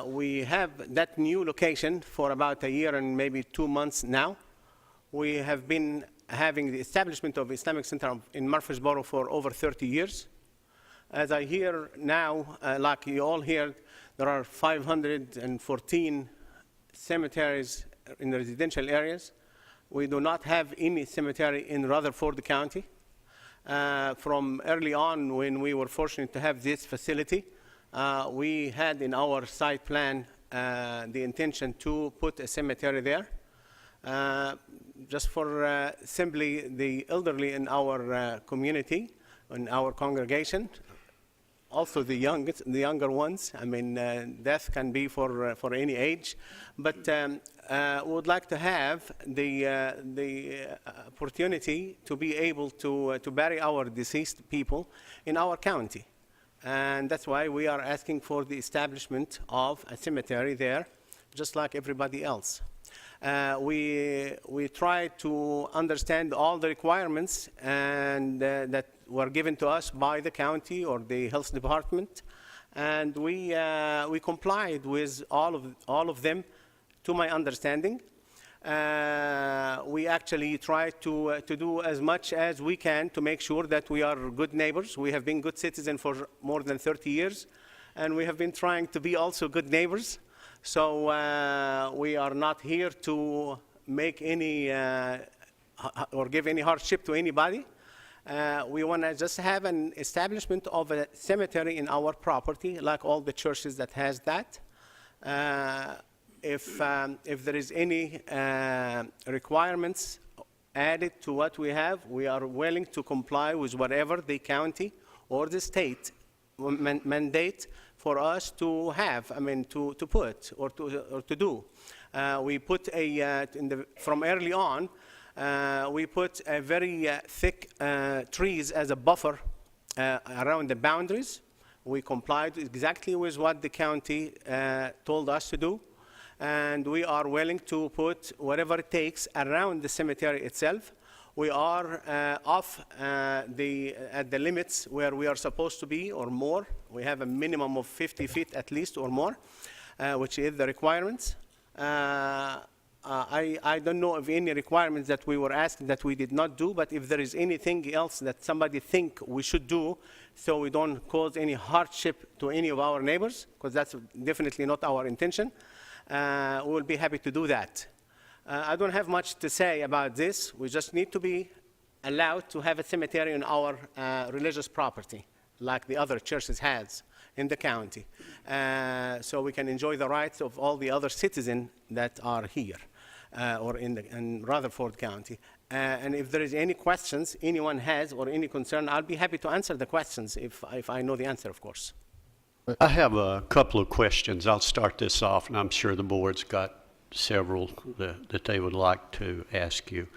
we have that new location for about a year and maybe 2 months now. We have been having the establishment of Islamic Center in Murfreesboro for over 30 years. As I hear now, like you all heard, there are 514 cemeteries in residential areas. We do not have any cemetery in Rutherford County. From early on, when we were fortunate to have this facility, we had in our site plan the intention to put a cemetery there, just for simply the elderly in our community, in our congregation. Also the younger ones. I mean, death can be for any age, but we would like to have the opportunity to be able to bury our deceased people in our county, and that's why we are asking for the establishment of a cemetery there, just like everybody else. We try to understand all the requirements and that were given to us by the county or the health department, and we complied with all of them, to my understanding. We actually try to do as much as we can to make sure that we are good neighbors. We have been good citizens for more than 30 years, and we have been trying to be also good neighbors. So we are not here to make any or give any hardship to anybody. We want to just have an establishment of a cemetery in our property, like all the churches that has that. If there is any requirements added to what we have, we are willing to comply with whatever the county or the state mandate for us to have, I mean, to put or to do. We put from early on, we put a very thick trees as a buffer around the boundaries. We complied exactly with what the county told us to do. And we are willing to put whatever it takes around the cemetery itself. We are at the limits where we are supposed to be or more. We have a minimum of 50 feet at least or more, which is the requirements. I don't know of any requirements that we were asked that we did not do, but if there is anything else that somebody think we should do so we don't cause any hardship to any of our neighbors, because that's definitely not our intention, we will be happy to do that. I don't have much to say about this. We just need to be allowed to have a cemetery on our religious property, like the other churches has in the county, so we can enjoy the rights of all the other citizens that are here or in Rutherford County. And if there is any questions anyone has or any concern, I'll be happy to answer the questions if I know the answer, of course. I have a couple of questions. I'll start this off, and I'm sure the board's got several that they would like to ask you.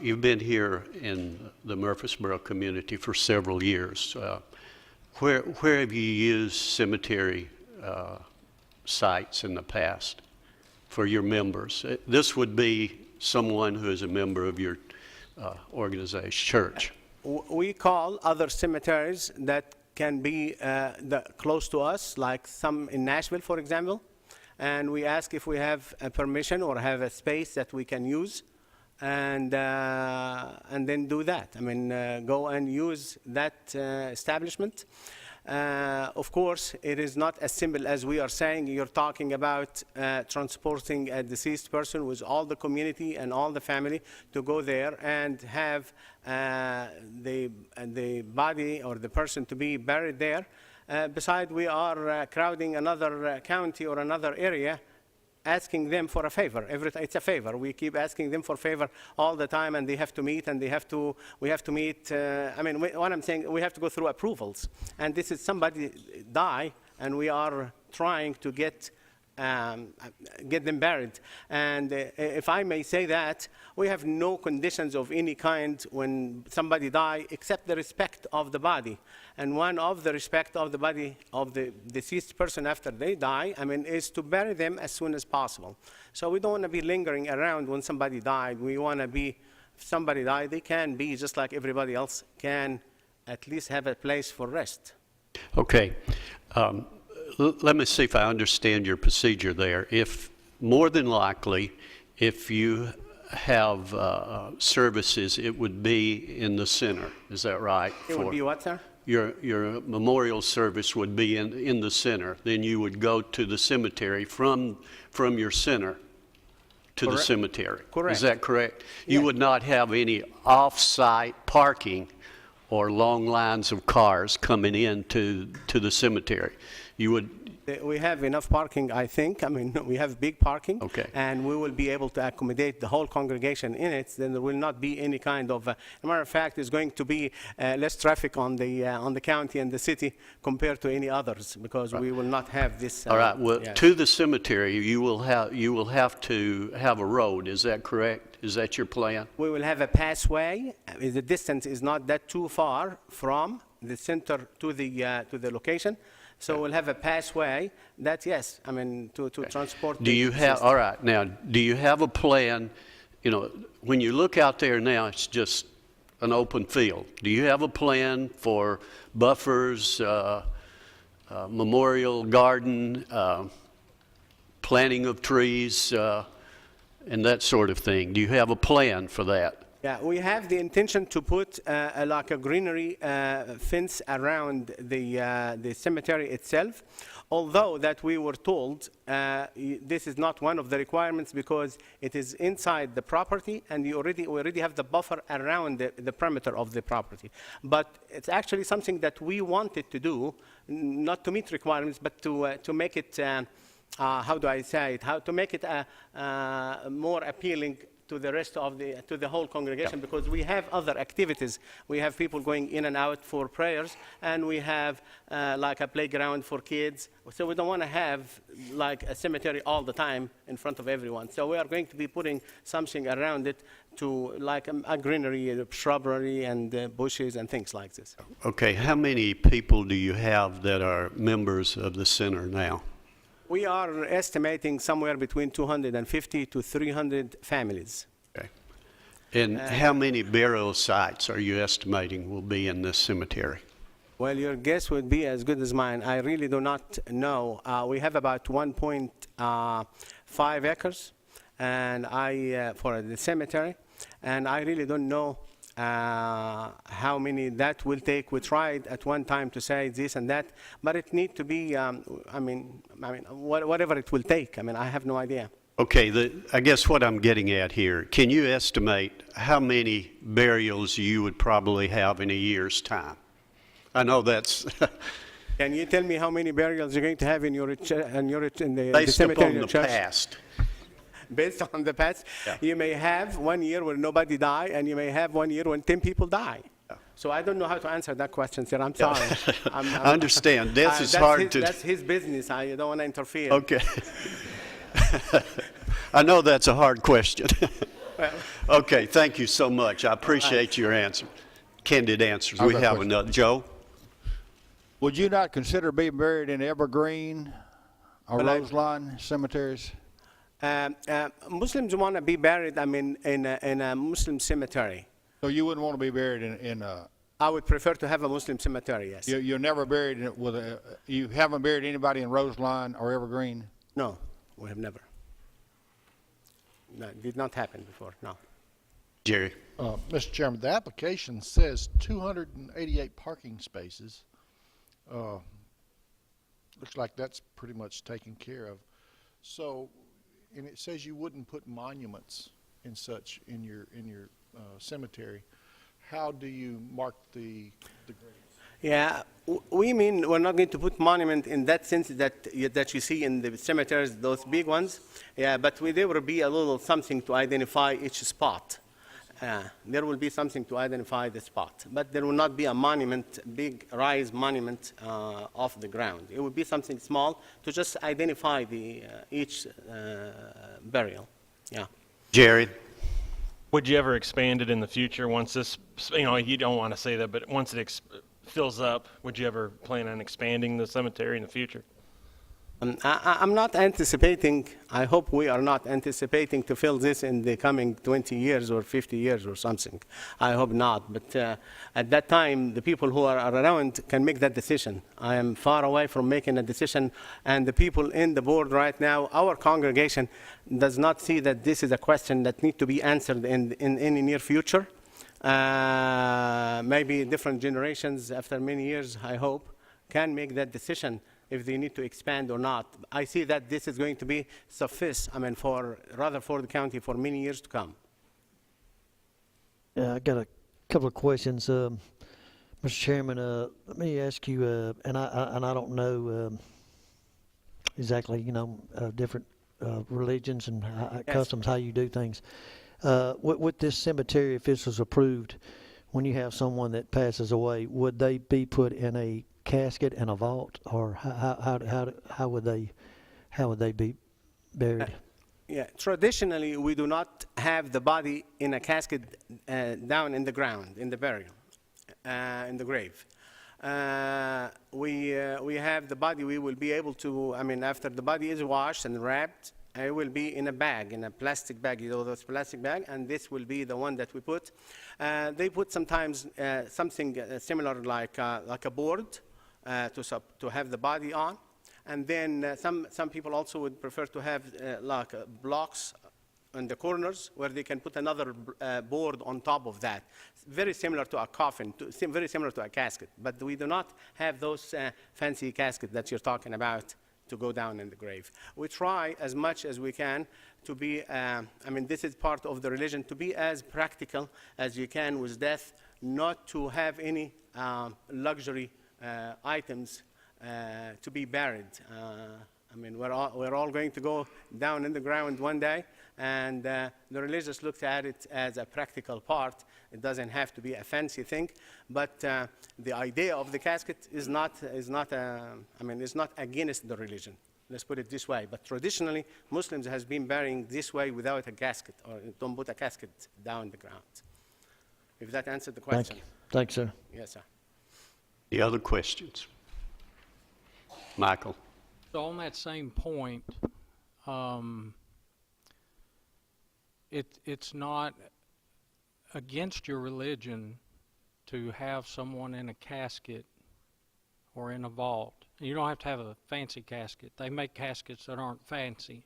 You've been here in the Murfreesboro community for several years. Where have you used cemetery sites in the past for your members? This would be someone who is a member of your organization, church. We call other cemeteries that can be close to us, like some in Nashville, for example, and we ask if we have a permission or have a space that we can use, and then do that. I mean, go and use that establishment. Of course, it is not as simple as we are saying. You're talking about transporting a deceased person with all the community and all the family to go there and have the body or the person to be buried there. Besides, we are crowding another county or another area, asking them for a favor. It's a favor. We keep asking them for favor all the time, and they have to meet, and we have to meet. I mean, what I'm saying, we have to go through approvals. And this is somebody die, and we are trying to get them buried. And if I may say that, we have no conditions of any kind when somebody die except the respect of the body. And one of the respect of the body of the deceased person after they die, I mean, is to bury them as soon as possible. So we don't want to be lingering around when somebody died. We want to be, if somebody died, they can be just like everybody else can at least have a place for rest. Okay. Let me see if I understand your procedure there. If more than likely, if you have services, it would be in the center. Is that right? It would be what, sir? Your memorial service would be in the center. Then you would go to the cemetery from your center to the cemetery. Correct. Is that correct? Yeah. You would not have any off-site parking or long lines of cars coming in to the cemetery. You would. We have enough parking, I think. I mean, we have big parking. Okay. And we will be able to accommodate the whole congregation in it. Then there will not be any kind of, as a matter of fact, there's going to be less traffic on the county and the city compared to any others, because we will not have this. All right. Well, yes. to the cemetery, you will have to have a road. Is that correct? Is that your plan? We will have a passway. The distance is not that too far from the center to the location. So we'll have a passway that, yes, I mean, to transport. Do you have, all right, now, do you have a plan? You know, when you look out there now, it's just an open field. Do you have a plan for buffers, memorial garden, planting of trees, and that sort of thing. Do you have a plan for that? Yeah, we have the intention to put like a greenery fence around the cemetery itself. Although that we were told this is not one of the requirements because it is inside the property and we already have the buffer around the perimeter of the property. But it's actually something that we wanted to do, not to meet requirements, but to make it, how do I say it, how to make it more appealing to the rest of to the whole congregation, because we have other activities. We have people going in and out for prayers, and we have like a playground for kids. So we don't want to have like a cemetery all the time in front of everyone. So we are going to be putting something around it to like a greenery, shrubbery, and bushes and things like this. Okay, how many people do you have that are members of the center now? We are estimating somewhere between 250 to 300 families. Okay. And how many burial sites are you estimating will be in this cemetery? Well, your guess would be as good as mine. I really do not know. We have about 1.5 acres and for the cemetery, and I really don't know how many that will take. We tried at one time to say this and that, but it need to be, whatever it will take. I have no idea. Okay, I guess what I'm getting at here, can you estimate how many burials you would probably have in a year's time? I know that's... Can you tell me how many burials you're going to have in the Based cemetery upon the church? past. Based on the past, you may have 1 year where nobody die, and you may have 1 year when 10 people die. So I don't know how to answer that question, sir. I'm sorry. I understand. Death is hard to... That's his business. I don't want to interfere. Okay. I know that's a hard question. Okay, thank you so much. I appreciate your answer. Candid answers. We have another. Joe? Would you not consider being buried in Evergreen or Roseline cemeteries? Muslims want to be buried, in a Muslim cemetery. So you wouldn't want to be buried in I would prefer to have a Muslim cemetery, yes. You're never buried you haven't buried anybody in Roseline or Evergreen? No, we have never. No, it did not happen before, no. Jerry? Mr. Chairman, the application says 288 parking spaces. Looks like that's pretty much taken care of. So, and it says you wouldn't put monuments and such in your cemetery. How do you mark the graves? Yeah, we mean we're not going to put monument in that sense that you see in the cemeteries, those big ones. Yeah, but there will be a little something to identify each spot. There will be something to identify the spot, but there will not be a monument, big rise monument off the ground. It will be something small to just identify each burial. Yeah. Jerry? Would you ever expand it in the future once this, you don't want to say that, but once it fills up, would you ever plan on expanding the cemetery in the future? I'm not anticipating, I hope we are not anticipating to fill this in the coming 20 years or 50 years or something. I hope not, but at that time, the people who are around can make that decision. I am far away from making a decision, and the people in the board right now, our congregation does not see that this is a question that needs to be answered in any near future. Maybe different generations after many years, I hope, can make that decision if they need to expand or not. I see that this is going to be sufficient, for the county for many years to come. I got a couple of questions, Mr. Chairman. Let me ask you, and I don't know exactly, different religions and customs, how you do things. With this cemetery, if this was approved, when you have someone that passes away, would they be put in a casket and a vault, or how would they be buried? Yeah, traditionally we do not have the body in a casket down in the ground, in the burial, in the grave. We have the body. We will be able to. After the body is washed and wrapped, it will be in a bag, in a plastic bag, those plastic bag, and this will be the one that we put. They put sometimes something similar like a board to have the body on. And then some people also would prefer to have blocks on the corners where they can put another board on top of that. Very similar to a coffin, very similar to a casket. But we do not have those fancy caskets that you're talking about to go down in the grave. We try as much as we can to be, this is part of the religion, to be as practical as you can with death, not to have any luxury items to be buried. We're all going to go down in the ground one day, and the religious looked at it as a practical part. It doesn't have to be a fancy thing, but the idea of the casket is not against the religion. Let's put it this way. But traditionally, Muslims has been burying this way without a casket, or don't put a casket down the ground. If that answered the question. Thank you, sir. Yes, sir. Any other questions? Michael? So on that same point, it's not against your religion to have someone in a casket or in a vault. You don't have to have a fancy casket. They make caskets that aren't fancy.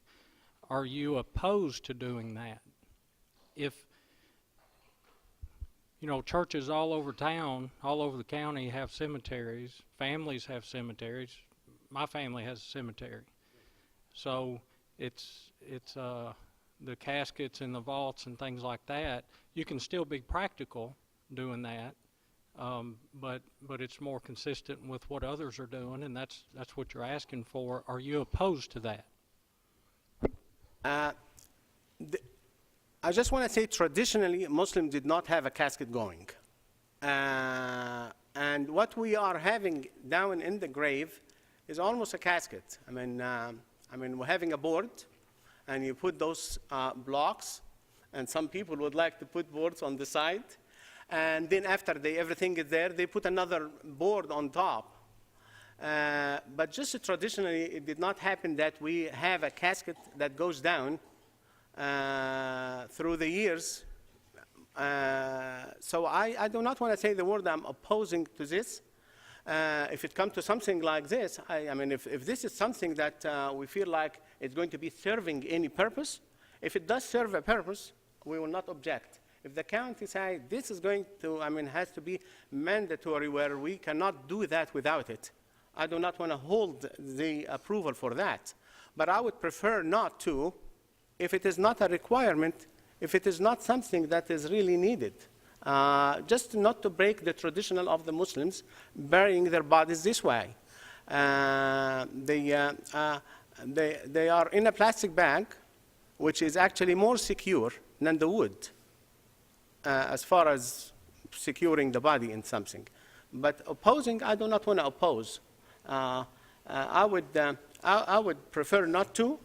Are you opposed to doing that? If, churches all over town, all over the county have cemeteries, families have cemeteries. My family has a cemetery. So it's the caskets and the vaults and things like that. You can still be practical doing that, but it's more consistent with what others are doing, and that's what you're asking for. Are you opposed to that? I just want to say traditionally, Muslims did not have a casket going. And what we are having down in the grave is almost a casket. We're having a board, and you put those blocks, and some people would like to put boards on the side, and then after everything is there, they put another board on top. But just traditionally, it did not happen that we have a casket that goes down through the years. So I do not want to say the word I'm opposing to this. If it comes to something like this, if this is something that we feel like it's going to be serving any purpose, if it does serve a purpose, we will not object. If the county says this is going to, has to be mandatory where we cannot do that without it, I do not want to hold the approval for that. But I would prefer not to, if it is not a requirement, if it is not something that is really needed. Just not to break the traditional of the Muslims burying their bodies this way. They are in a plastic bag, which is actually more secure than the wood, as far as securing the body in something. But opposing, I do not want to oppose. I would prefer not to,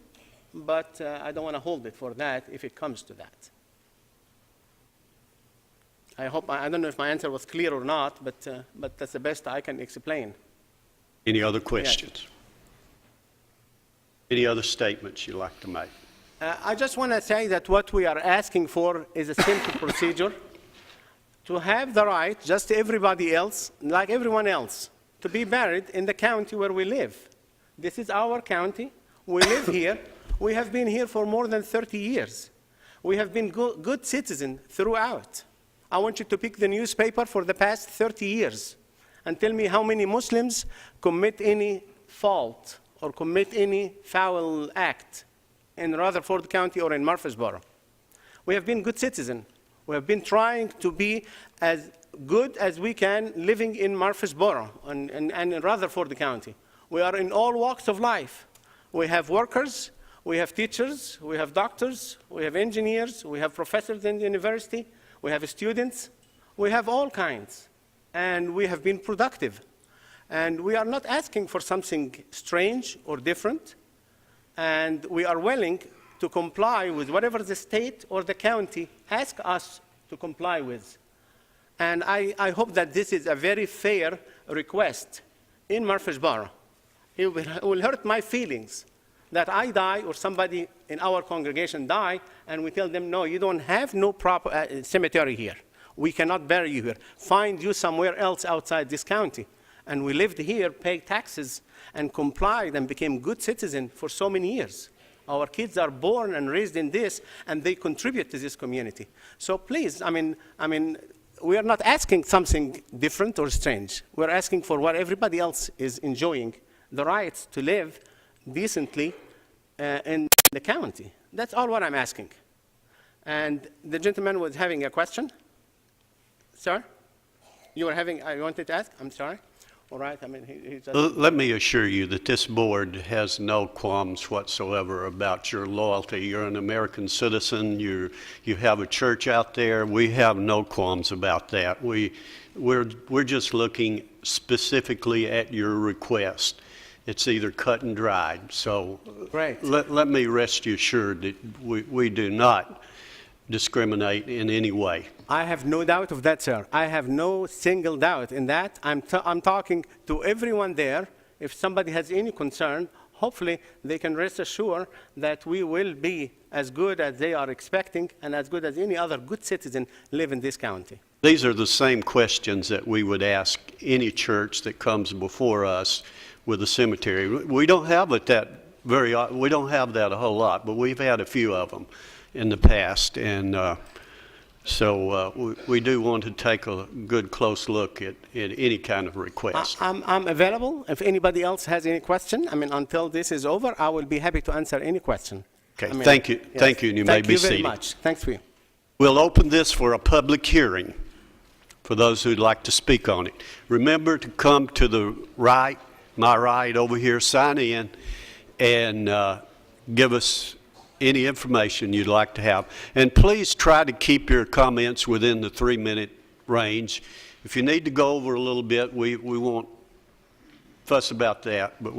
but I don't want to hold it for that if it comes to that. I don't know if my answer was clear or not, but that's the best I can explain. Any other questions? Any other statements you'd like to make? I just want to say that what we are asking for is a simple procedure to have the right, just everybody else, like everyone else, to be buried in the county where we live. This is our county. We live here. We have been here for more than 30 years. We have been good citizens throughout. I want you to pick the newspaper for the past 30 years and tell me how many Muslims commit any fault or commit any foul act in Rutherford County or in Murfreesboro. We have been good citizens. We have been trying to be as good as we can living in Murfreesboro and in Rutherford County. We are in all walks of life. We have workers, we have teachers, we have doctors, we have engineers, we have professors in the university, we have students, we have all kinds, and we have been productive. And we are not asking for something strange or different, and we are willing to comply with whatever the state or the county ask us to comply with. And I hope that this is a very fair request in Murfreesboro. It will hurt my feelings that I die or somebody in our congregation die, and we tell them, no, you don't have no proper cemetery here. We cannot bury you here. Find you somewhere else outside this county. And we lived here, paid taxes, and complied and became good citizens for so many years. Our kids are born and raised in this, and they contribute to this community. So please, I mean, we are not asking something different or strange. We're asking for what everybody else is enjoying, the rights to live decently in the county. That's all what I'm asking. And the gentleman was having a question. Sir? You were having, I wanted to ask? I'm sorry. All right, I mean, he just... Let me assure you that this board has no qualms whatsoever about your loyalty. You're an American citizen. You have a church out there. We have no qualms about that. We're just looking specifically at your request. It's either cut and dried. So Great. Let me rest you assured that we do not discriminate in any way. I have no doubt of that, sir. I have no single doubt in that. I'm talking to everyone there. If somebody has any concern, hopefully they can rest assured that we will be as good as they are expecting and as good as any other good citizen live in this county. These are the same questions that we would ask any church that comes before us with a cemetery. We don't have it we don't have that a whole lot, but we've had a few of them in the past, and so we do want to take a good close look at any kind of request. I'm available if anybody else has any question. I mean, until this is over, I will be happy to answer any question. Okay, I mean, thank you. yes. Thank you, and you may be seated. Thank you very much. Thanks for you. We'll open this for a public hearing for those who'd like to speak on it. Remember to come to the right, my right over here, sign in, and give us any information you'd like to have. And please try to keep your comments within the 3-minute range. If you need to go over a little bit, we won't fuss about that, but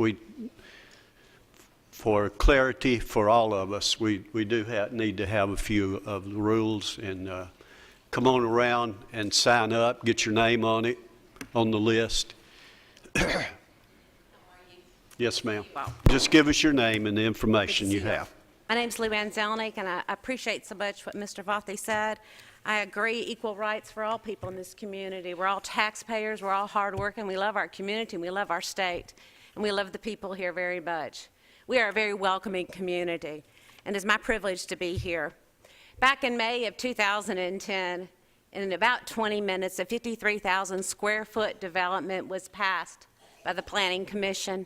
for clarity for all of us, we do need to have a few of the rules. And come on around and sign up, get your name on it, on the list. Yes, ma'am. Wow. Just give us your name and the information you have. My name's Lou Ann Zelnick, and I appreciate so much what Mr. Vathi said. I agree, equal rights for all people in this community. We're all taxpayers, we're all hardworking, we love our community, and we love our state, and we love the people here very much. We are a very welcoming community, and it's my privilege to be here. Back in May of 2010, in about 20 minutes, a 53,000 square foot development was passed by the Planning Commission.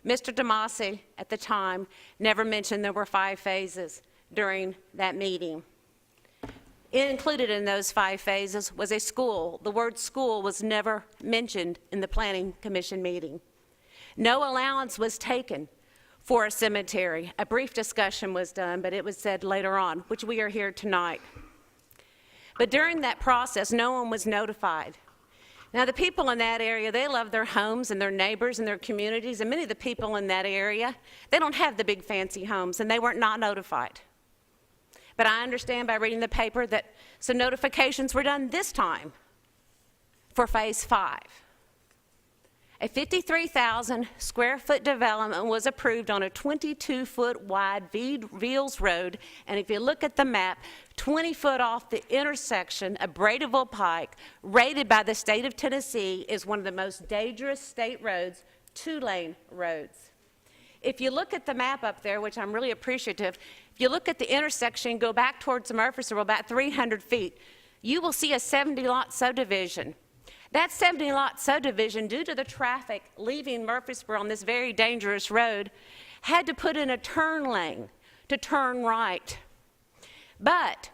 Mr. Demasi, at the time, never mentioned there were 5 phases during that meeting. Included in those 5 phases was a school. The word school was never mentioned in the Planning Commission meeting. No allowance was taken for a cemetery. A brief discussion was done, but it was said later on, which we are here tonight. But during that process, no one was notified. Now, the people in that area, they love their homes and their neighbors and their communities, and many of the people in that area, they don't have the big fancy homes, and they were not notified. But I understand by reading the paper that some notifications were done this time for Phase 5. A 53,000 square foot development was approved on a 22-foot wide Veals Road, and if you look at the map, 20 foot off the intersection of Bradyville Pike, rated by the state of Tennessee as one of the most dangerous state roads, 2-lane roads. If you look at the map up there, which I'm really appreciative, if you look at the intersection, go back towards Murfreesboro about 300 feet, you will see a 70-lot subdivision. That 70-lot subdivision, due to the traffic leaving Murfreesboro on this very dangerous road, had to put in a turn lane to turn right. But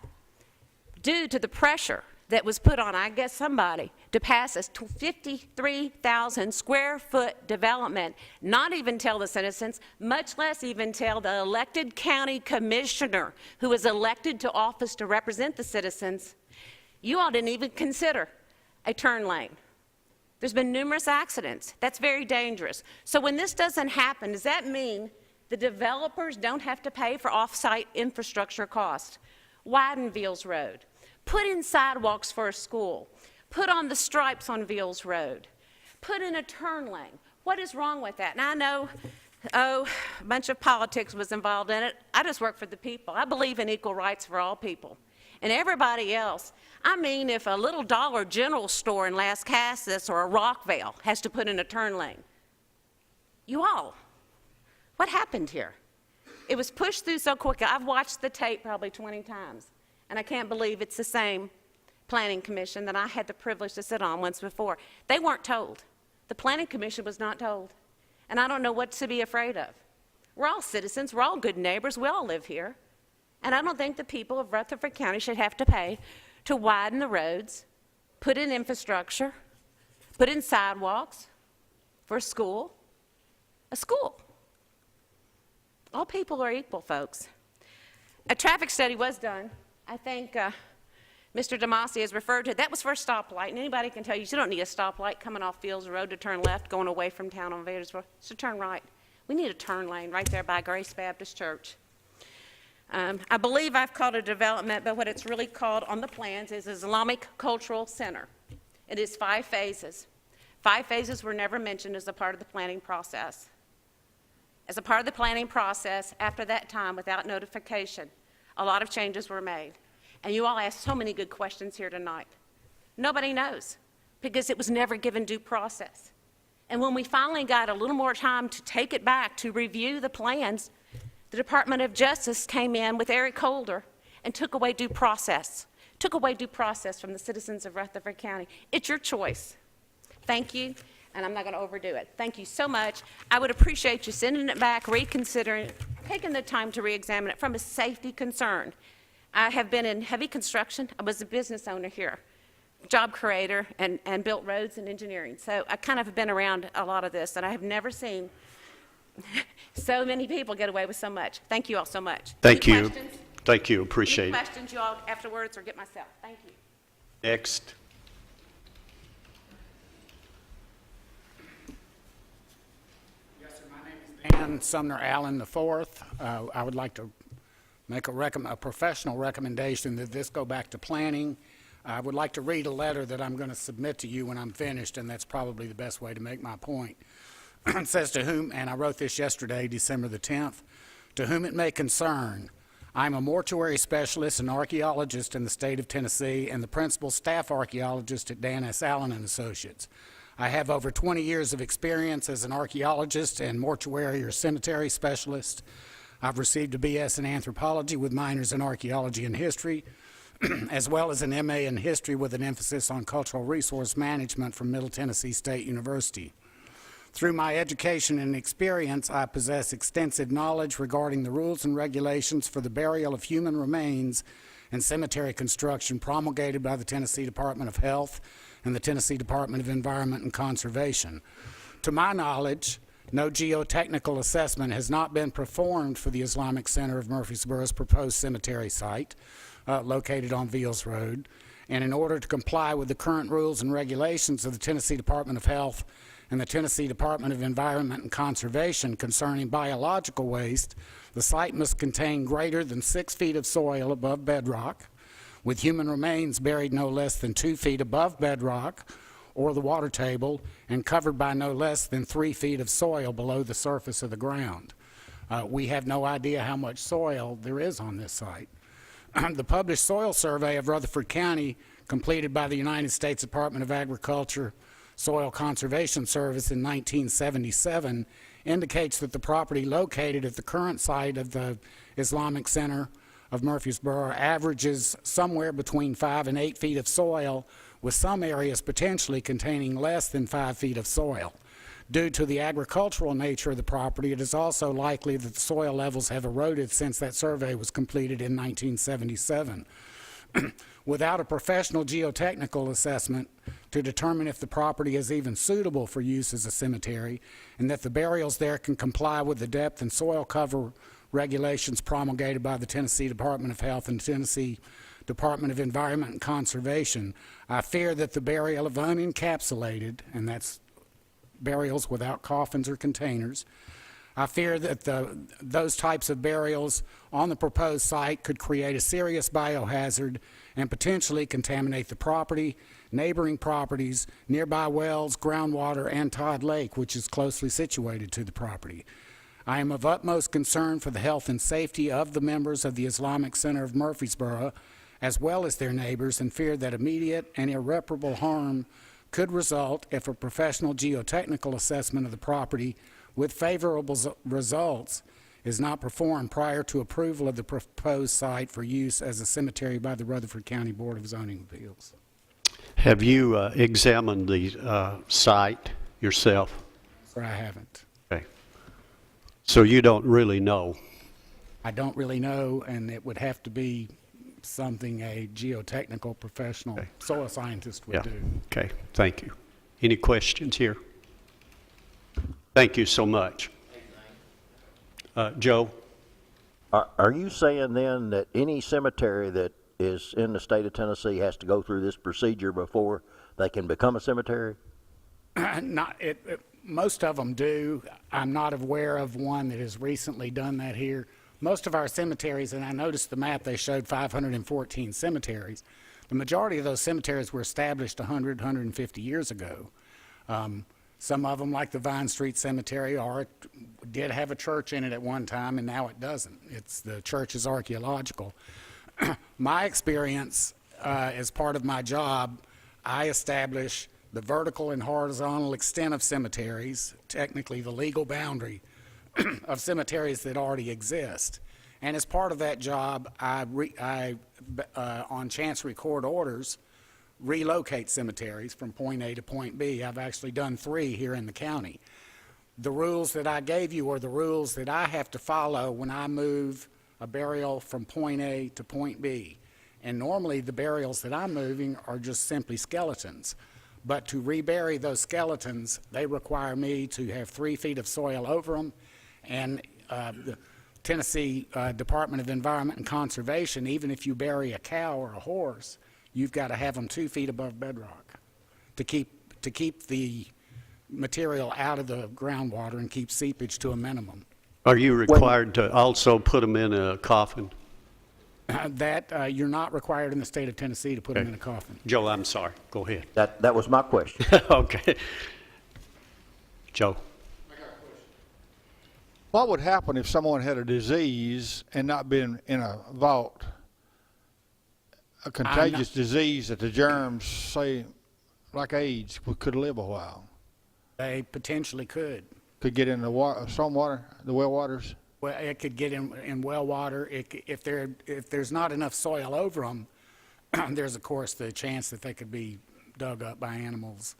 due to the pressure that was put on, I guess, somebody to pass this 53,000 square foot development, not even tell the citizens, much less even tell the elected county commissioner who was elected to office to represent the citizens, you all didn't even consider a turn lane. There's been numerous accidents. That's very dangerous. So when this doesn't happen, does that mean the developers don't have to pay for off-site infrastructure costs? Widen Veals Road. Put in sidewalks for a school. Put on the stripes on Veals Road. Put in a turn lane. What is wrong with that? And I know, a bunch of politics was involved in it. I just work for the people. I believe in equal rights for all people. And everybody else, I mean, if a little Dollar General store in Las Casas or a Rockville has to put in a turn lane, you all, what happened here? It was pushed through so quickly. I've watched the tape probably 20 times, and I can't believe it's the same planning commission that I had the privilege to sit on once before. They weren't told. The planning commission was not told. And I don't know what to be afraid of. We're all citizens. We're all good neighbors. We all live here. And I don't think the people of Rutherford County should have to pay to widen the roads, put in infrastructure, put in sidewalks for a school. A school. All people are equal, folks. A traffic study was done. I think Mr. Demasi has referred to it. That was for a stoplight, and anybody can tell you, you don't need a stoplight coming off Fields Road to turn left, going away from town on Vadersburg. It's to turn right. We need a turn lane right there by Grace Baptist Church. I believe I've called it a development, but what it's really called on the plans is Islamic Cultural Center. It is 5 phases. 5 phases were never mentioned as a part of the planning process. As a part of the planning process, after that time, without notification, a lot of changes were made. And you all asked so many good questions here tonight. Nobody knows, because it was never given due process. And when we finally got a little more time to take it back to review the plans, the Department of Justice came in with Eric Holder and took away due process. Took away due process from the citizens of Rutherford County. It's your choice. Thank you. And I'm not going to overdo it. Thank you so much. I would appreciate you sending it back, reconsidering, taking the time to re-examine it from a safety concern. I have been in heavy construction. I was a business owner here, job creator, and built roads and engineering. So I kind of have been around a lot of this, and I have never seen so many people get away with so much. Thank you all so much. Thank Any you. questions? Thank you. Appreciate Any it. questions you all afterwards or get myself? Thank you. Next. Dan Sumner Allen IV. I would like to make a professional recommendation that this go back to planning. I would like to read a letter that I'm going to submit to you when I'm finished, and that's probably the best way to make my point. It says to whom, and I wrote this yesterday, December the 10th, to whom it may concern, I'm a mortuary specialist and archaeologist in the state of Tennessee and the principal staff archaeologist at Dan S. Allen and Associates. I have over 20 years of experience as an archaeologist and mortuary or cemetery specialist. I've received a BS in anthropology with minors in archaeology and history, as well as an MA in history with an emphasis on cultural resource management from Middle Tennessee State University. Through my education and experience, I possess extensive knowledge regarding the rules and regulations for the burial of human remains and cemetery construction promulgated by the Tennessee Department of Health and the Tennessee Department of Environment and Conservation. To my knowledge, no geotechnical assessment has not been performed for the Islamic Center of Murfreesboro's proposed cemetery site located on Veals Road. And in order to comply with the current rules and regulations of the Tennessee Department of Health and the Tennessee Department of Environment and Conservation concerning biological waste, the site must contain greater than 6 feet of soil above bedrock, with human remains buried no less than 2 feet above bedrock or the water table and covered by no less than 3 feet of soil below the surface of the ground. We have no idea how much soil there is on this site. The published soil survey of Rutherford County, completed by the United States Department of Agriculture Soil Conservation Service in 1977, indicates that the property located at the current site of the Islamic Center of Murfreesboro averages somewhere between 5 and 8 feet of soil, with some areas potentially containing less than 5 feet of soil. Due to the agricultural nature of the property, it is also likely that the soil levels have eroded since that survey was completed in 1977. Without a professional geotechnical assessment to determine if the property is even suitable for use as a cemetery and that the burials there can comply with the depth and soil cover regulations promulgated by the Tennessee Department of Health and Tennessee Department of Environment and Conservation, I fear that the burial of unencapsulated, and that's burials without coffins or containers, I fear that those types of burials on the proposed site could create a serious biohazard and potentially contaminate the property, neighboring properties, nearby wells, groundwater, and Todd Lake, which is closely situated to the property. I am of utmost concern for the health and safety of the members of the Islamic Center of Murfreesboro, as well as their neighbors, and fear that immediate and irreparable harm could result if a professional geotechnical assessment of the property with favorable results is not performed prior to approval of the proposed site for use as a cemetery by the Rutherford County Board of Zoning Appeals. Have you examined the site yourself? Or I haven't. Okay. So you don't really know? I don't really know, and it would have to be something a geotechnical professional soil scientist would Yeah. do. Okay, thank you. Any questions here? Thank you so much. Joe? Are you saying then that any cemetery that is in the state of Tennessee has to go through this procedure before they can become a cemetery? Most of them do. I'm not aware of one that has recently done that here. Most of our cemeteries, and I noticed the map, they showed 514 cemeteries. The majority of those cemeteries were established 100, 150 years ago. Some of them, like the Vine Street Cemetery, did have a church in it at one time, and now it doesn't. The church is archaeological. My experience, as part of my job, I establish the vertical and horizontal extent of cemeteries, technically the legal boundary of cemeteries that already exist. And as part of that job, I on Chancery Court orders, relocate cemeteries from point A to point B. I've actually done 3 here in the county. The rules that I gave you are the rules that I have to follow when I move a burial from point A to point B. And normally the burials that I'm moving are just simply skeletons. But to rebury those skeletons, they require me to have 3 feet of soil over them. And the Tennessee Department of Environment and Conservation, even if you bury a cow or a horse, you've got to have them 2 feet above bedrock to keep the material out of the groundwater and keep seepage to a minimum. Are you required to also put them in a coffin? You're not required in the state of Tennessee to put them in a coffin. Joe, I'm sorry. Go ahead. That was my question. Okay. Joe? What would happen if someone had a disease and not been in a vault? A contagious disease that the germs, say, like AIDS, could live a while. They potentially could. Could get in the stormwater, the well waters? Well, it could get in well water. If there's not enough soil over them, there's, of course, the chance that they could be dug up by animals.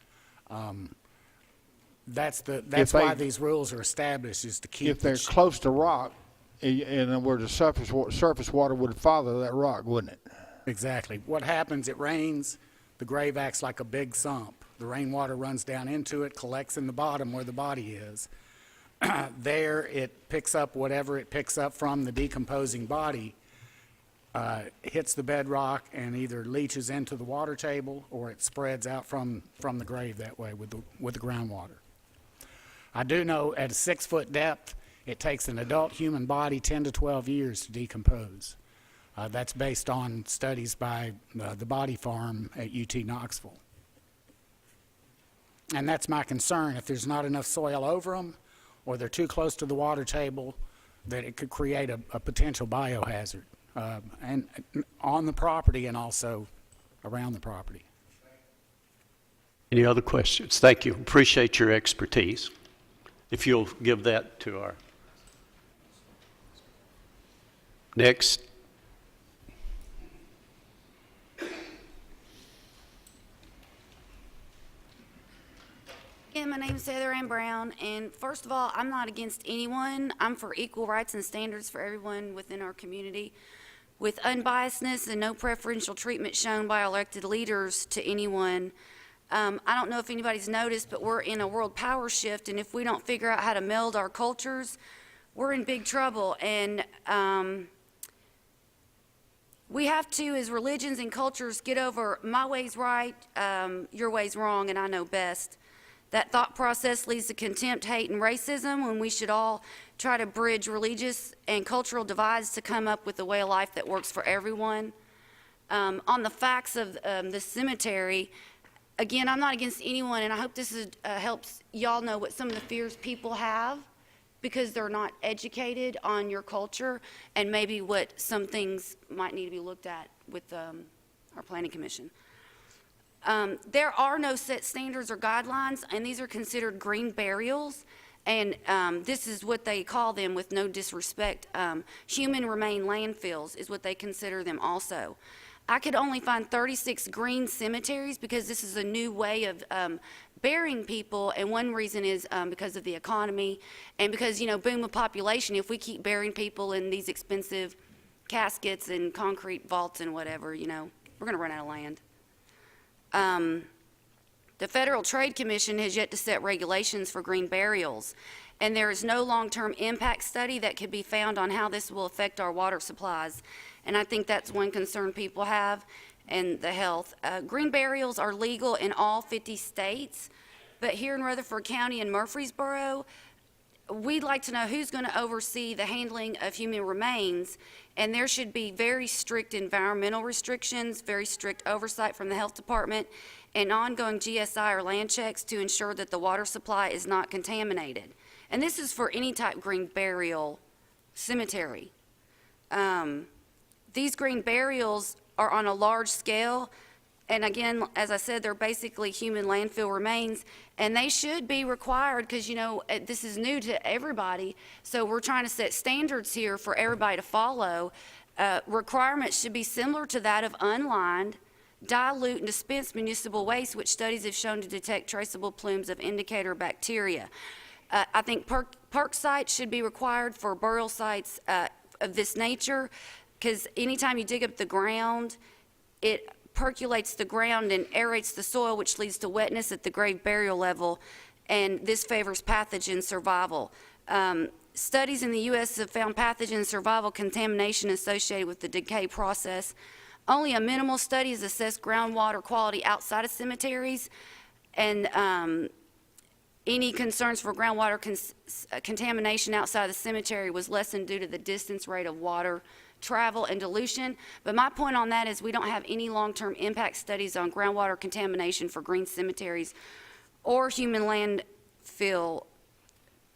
That's why these rules are established, is to keep. If they're close to rock, and where the surface water would follow that rock, wouldn't it? Exactly. What happens, it rains, the grave acts like a big sump. The rainwater runs down into it, collects in the bottom where the body is. There, it picks up whatever it picks up from the decomposing body, hits the bedrock, and either leaches into the water table or it spreads out from the grave that way with the groundwater. I do know at a 6-foot depth, it takes an adult human body 10 to 12 years to decompose. That's based on studies by the Body Farm at UT Knoxville. And that's my concern. If there's not enough soil over them, or they're too close to the water table, that it could create a potential biohazard and on the property and also around the property. Any other questions? Thank you. Appreciate your expertise. If you'll give that to our next. Yeah, my name's Heather Ann Brown, and first of all, I'm not against anyone. I'm for equal rights and standards for everyone within our community, with unbiasedness and no preferential treatment shown by elected leaders to anyone. I don't know if anybody's noticed, but we're in a world power shift, and if we don't figure out how to meld our cultures, we're in big trouble. And we have to, as religions and cultures, get over my way's right, your way's wrong, and I know best. That thought process leads to contempt, hate, and racism when we should all try to bridge religious and cultural divides to come up with a way of life that works for everyone. On the facts of the cemetery, again, I'm not against anyone, and I hope this helps y'all know what some of the fears people have because they're not educated on your culture and maybe what some things might need to be looked at with our planning commission. There are no set standards or guidelines, and these are considered green burials. And this is what they call them, with no disrespect. Human remain landfills is what they consider them also. I could only find 36 green cemeteries because this is a new way of burying people, and one reason is because of the economy and because, you know, boom of population. If we keep burying people in these expensive caskets and concrete vaults and whatever, you know, we're going to run out of land. The Federal Trade Commission has yet to set regulations for green burials, and there is no long-term impact study that could be found on how this will affect our water supplies. And I think that's one concern people have, and the health. Green burials are legal in all 50 states, but here in Rutherford County and Murfreesboro, we'd like to know who's going to oversee the handling of human remains, and there should be very strict environmental restrictions, very strict oversight from the health department, and ongoing GSI or land checks to ensure that the water supply is not contaminated. And this is for any type green burial cemetery. These green burials are on a large scale, and again, as I said, they're basically human landfill remains, and they should be required because, you know, this is new to everybody, so we're trying to set standards here for everybody to follow. Requirements should be similar to that of unlined, dilute, and dispense municipal waste, which studies have shown to detect traceable plumes of indicator bacteria. I think perk sites should be required for burial sites of this nature, because anytime you dig up the ground, it percolates the ground and aerates the soil, which leads to wetness at the grave burial level, and this favors pathogen survival. Studies in the U.S. have found pathogen survival contamination associated with the decay process. Only a minimal study has assessed groundwater quality outside of cemeteries, and any concerns for groundwater contamination outside of the cemetery was lessened due to the distance, rate of water travel, and dilution. But my point on that is we don't have any long-term impact studies on groundwater contamination for green cemeteries or human landfill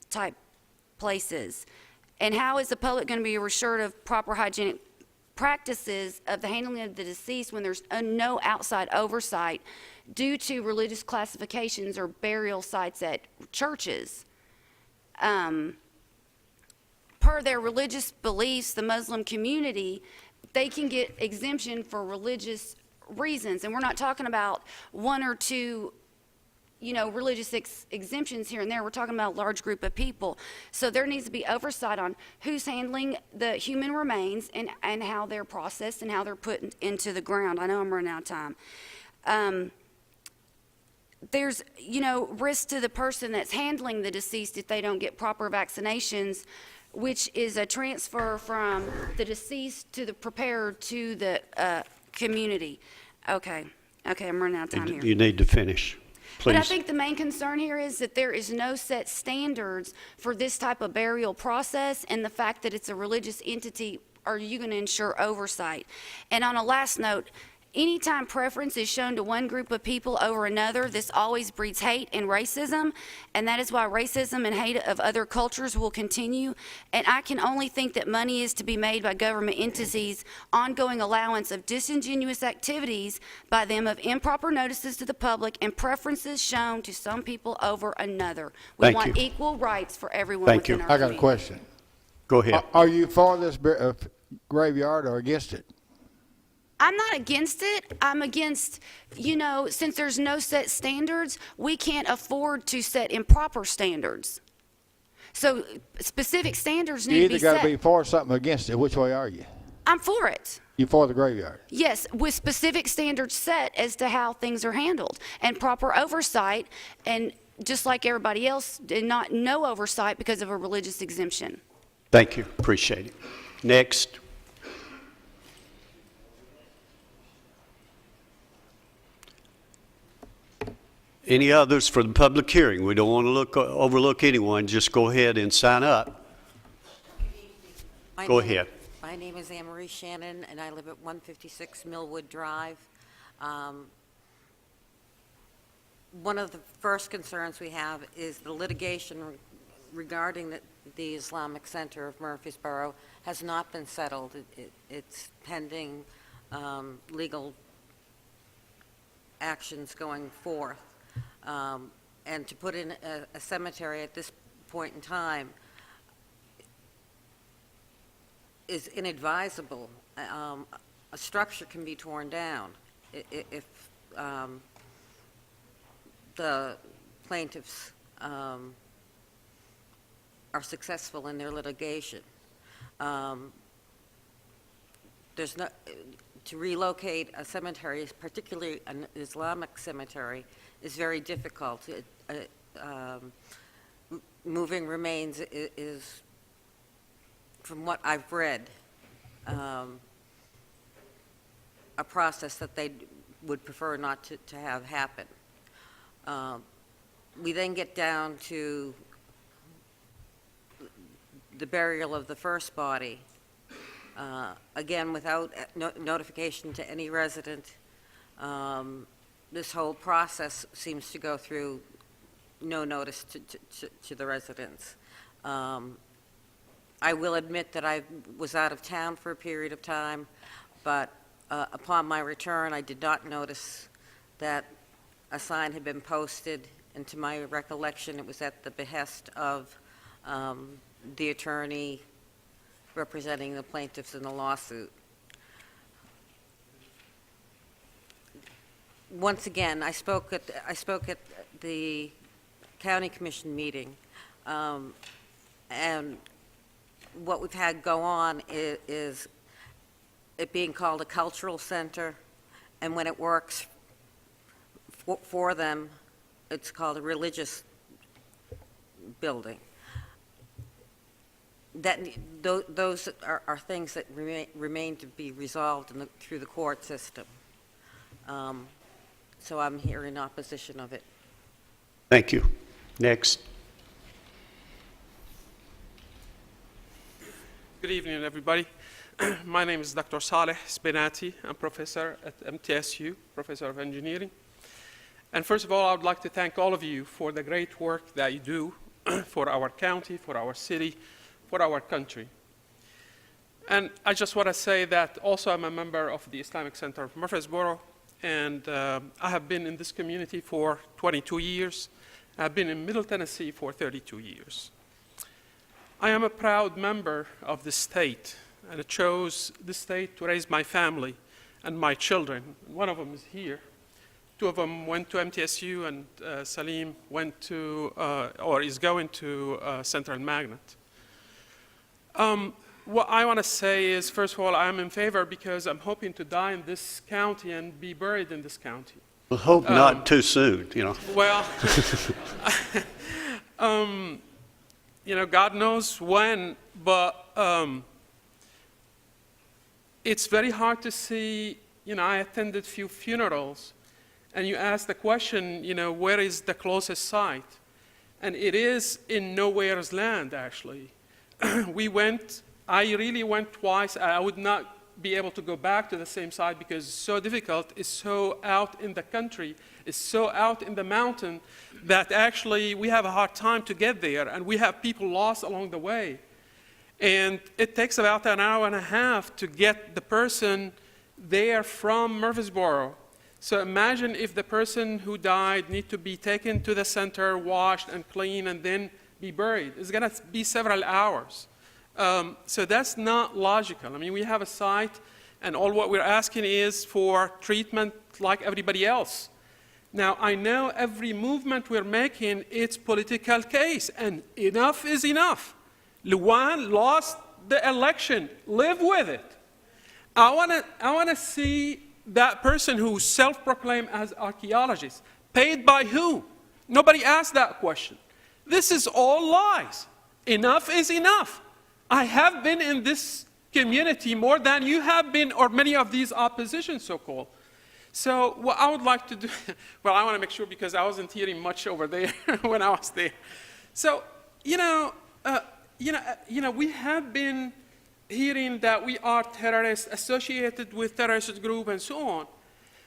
type places. And how is the public going to be assured of proper hygienic practices of the handling of the deceased when there's no outside oversight due to religious classifications or burial sites at churches? Per their religious beliefs, the Muslim community, they can get exemption for religious reasons. And we're not talking about one or two, you know, religious exemptions here and there. We're talking about a large group of people. So there needs to be oversight on who's handling the human remains and how they're processed and how they're put into the ground. I know I'm running out of time. There's, you know, risk to the person that's handling the deceased if they don't get proper vaccinations, which is a transfer from the deceased to the prepared to the community. Okay, I'm running out of time here. You need to finish, please. But I think the main concern here is that there is no set standards for this type of burial process, and the fact that it's a religious entity, are you going to ensure oversight? And on a last note, anytime preference is shown to one group of people over another, this always breeds hate and racism, and that is why racism and hate of other cultures will continue. And I can only think that money is to be made by government entities, ongoing allowance of disingenuous activities by them of improper notices to the public and preferences shown to some people over another. We want equal rights for everyone within our I got a community. question. Go ahead. Are you for this graveyard or against it? I'm not against it. I'm against, you know, since there's no set standards, we can't afford to set improper standards. So specific standards You need to be either got set. to be for something or against it. Which way are you? I'm for it. You for the graveyard? Yes, with specific standards set as to how things are handled and proper oversight, and just like everybody else, did not no oversight because of a religious exemption. Thank you. Appreciate it. Next. Any others for the public hearing? We don't want to overlook anyone. Just go ahead and sign up. Go ahead. My name is Anne Marie Shannon, and I live at 156 Millwood Drive. One of the first concerns we have is the litigation regarding the the Islamic Center of Murfreesboro has not been settled. It's pending legal actions going forth. And to put in a cemetery at this point in time is inadvisable. A structure can be torn down if the plaintiffs are successful in their litigation. There's no, to relocate a cemetery, particularly an Islamic cemetery, is very difficult. Moving remains is, from what I've read, a process that they would prefer not to have happen. We then get down to the burial of the first body, again, without notification to any resident. This whole process seems to go through no notice to the residents. I will admit that I was out of town for a period of time, but upon my return, I did not notice that a sign had been posted, and to my recollection, it was at the behest of the attorney representing the plaintiffs in the lawsuit. Once again, I spoke at the county commission meeting, and what we've had go on is it being called a cultural center, and when it works for them, it's called a religious building. Those are things that remain to be resolved through the court system. So I'm here in opposition of it. Thank you. Next. Good evening, everybody. My name is Dr. Saleh Spinati. I'm professor at MTSU, professor of engineering. And first of all, I would like to thank all of you for the great work that you do for our county, for our city, for our country. And I just want to say that also I'm a member of the Islamic Center of Murfreesboro, and I have been in this community for 22 years. I've been in Middle Tennessee for 32 years. I am a proud member of the state, and I chose the state to raise my family and my children. One of them is here. Two of them went to MTSU, and Salim went to, or is going to Central Magnet. What I want to say is, first of all, I'm in favor because I'm hoping to die in this county and be buried in this county. Well, hope not too soon, you know. Well, you know, God knows when, but it's very hard to see. You know, I attended few funerals, and you ask the question, you know, where is the closest site? And it is in nowhere's land, actually. I really went twice. I would not be able to go back to the same site because it's so difficult. It's so out in the country. It's so out in the mountain that actually we have a hard time to get there, and we have people lost along the way. And it takes about an hour and a half to get the person there from Murfreesboro. So imagine if the person who died needs to be taken to the center, washed and cleaned, and then be buried. It's going to be several hours. So that's not logical. I mean, we have a site, and all what we're asking is for treatment like everybody else. Now, I know every movement we're making, it's political case, and enough is enough. Luwan lost the election. Live with it. I want to see that person who's self-proclaimed as archaeologist. Paid by who? Nobody asked that question. This is all lies. Enough is enough. I have been in this community more than you have been, or many of these opposition, so-called. So what I would like to do, well, I want to make sure because I wasn't hearing much over there when I was there. So, we have been hearing that we are terrorists associated with terrorist group and so on.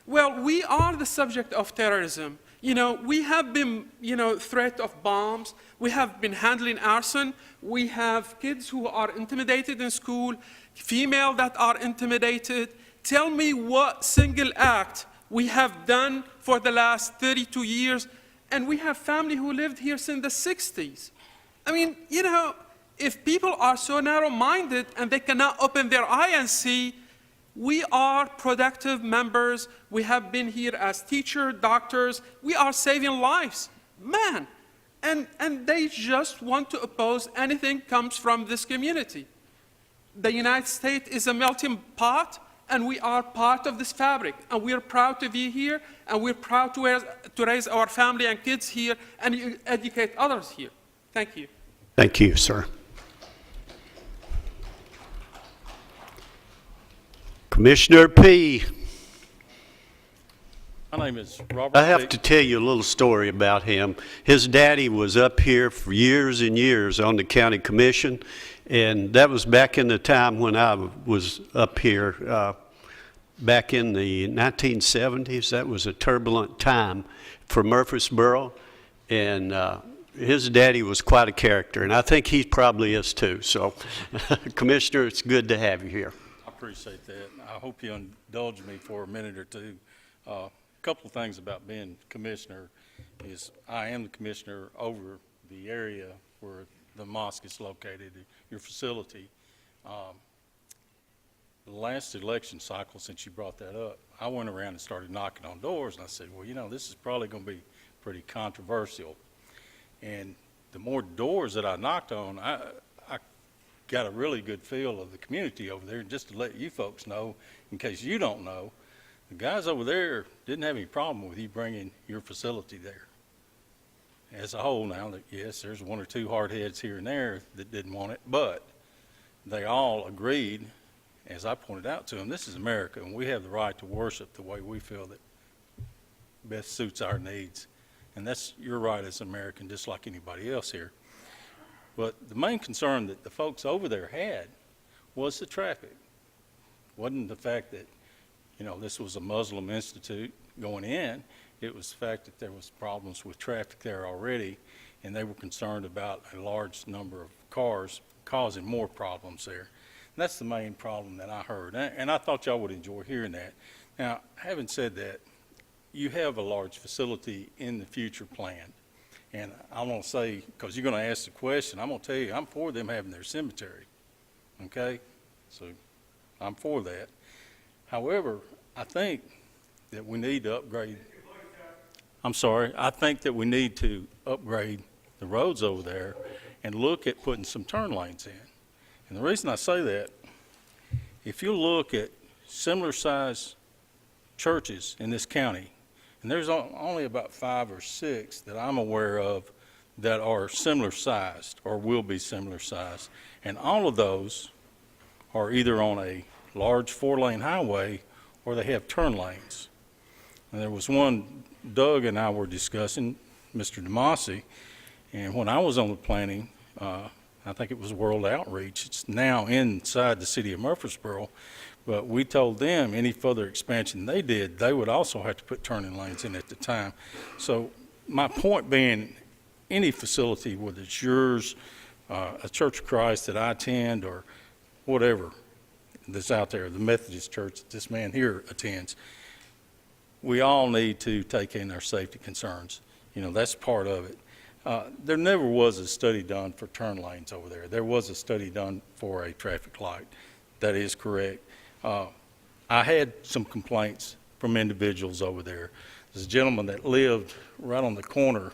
Well, we are the subject of terrorism. You know, we have been, you know, threat of bombs. We have been handling arson. We have kids who are intimidated in school, female that are intimidated. Tell me what single act we have done for the last 32 years, and we have family who lived here since the 60s. I mean, you know, if people are so narrow-minded and they cannot open their eye and see, we are productive members. We have been here as teachers, doctors. We are saving lives. Man, and they just want to oppose anything comes from this community. The United States is a melting pot, and we are part of this fabric. And we are proud to be here, and we're proud to raise our family and kids here and educate others here. Thank you. Thank you, sir. Commissioner P. My name is Robert. I have to tell you a little story about him. His daddy was up here for years and years on the county commission, and that was back in the time when I was up here, back in the 1970s. That was a turbulent time for Murfreesboro, and his daddy was quite a character, and I think he probably is too. So, Commissioner, it's good to have you here. I appreciate that. I hope you indulge me for a minute or two. A couple of things about being commissioner is I am the commissioner over the area where the mosque is located, your facility. The last election cycle, since you brought that up, I went around and started knocking on doors, and I said, well, you know, this is probably going to be pretty controversial. And the more doors that I knocked on, I got a really good feel of the community over there. Just to let you folks know, in case you don't know, the guys over there didn't have any problem with you bringing your facility there. As a whole now, yes, there's one or two hardheads here and there that didn't want it, but they all agreed, as I pointed out to them, this is America, and we have the right to worship the way we feel that best suits our needs. And that's your right as an American, just like anybody else here. But the main concern that the folks over there had was the traffic. Wasn't the fact that, you know, this was a Muslim institute going in. It was the fact that there was problems with traffic there already, and they were concerned about a large number of cars causing more problems there. And that's the main problem that I heard, and I thought y'all would enjoy hearing that. Now, having said that, you have a large facility in the future planned. And I want to say, because you're going to ask the question, I'm going to tell you, I'm for them having their cemetery. Okay? So I'm for that. However, I think that we need to upgrade. I'm sorry. I think that we need to upgrade the roads over there and look at putting some turn lanes in. And the reason I say that, if you look at similar size churches in this county, and there's only about 5 or 6 that I'm aware of that are similar sized or will be similar sized. And all of those are either on a large 4-lane highway or they have turn lanes. And there was one Doug and I were discussing, Mr. DeMasi, and when I was on the planning, I think it was World Outreach. It's now inside the city of Murfreesboro. But we told them any further expansion they did, they would also have to put turning lanes in at the time. So my point being, any facility, whether it's yours, a Church of Christ that I attend, or whatever that's out there, the Methodist church that this man here attends, we all need to take in our safety concerns. You know, that's part of it. There never was a study done for turn lanes over there. There was a study done for a traffic light. That is correct. I had some complaints from individuals over there. There's a gentleman that lived right on the corner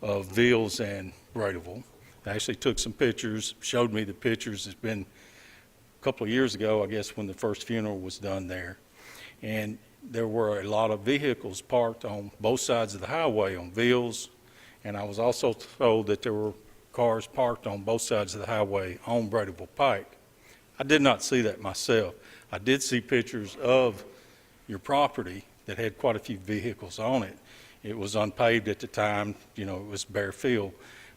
of Vils and Bradeville. They actually took some pictures, showed me the pictures. It's been a couple of years ago, I guess, when the first funeral was done there. And there were a lot of vehicles parked on both sides of the highway on Vils, and I was also told that there were cars parked on both sides of the highway on Bradeville Pike. I did not see that myself. I did see pictures of your property that had quite a few vehicles on it. It was unpaved at the time, you know, it was bare field.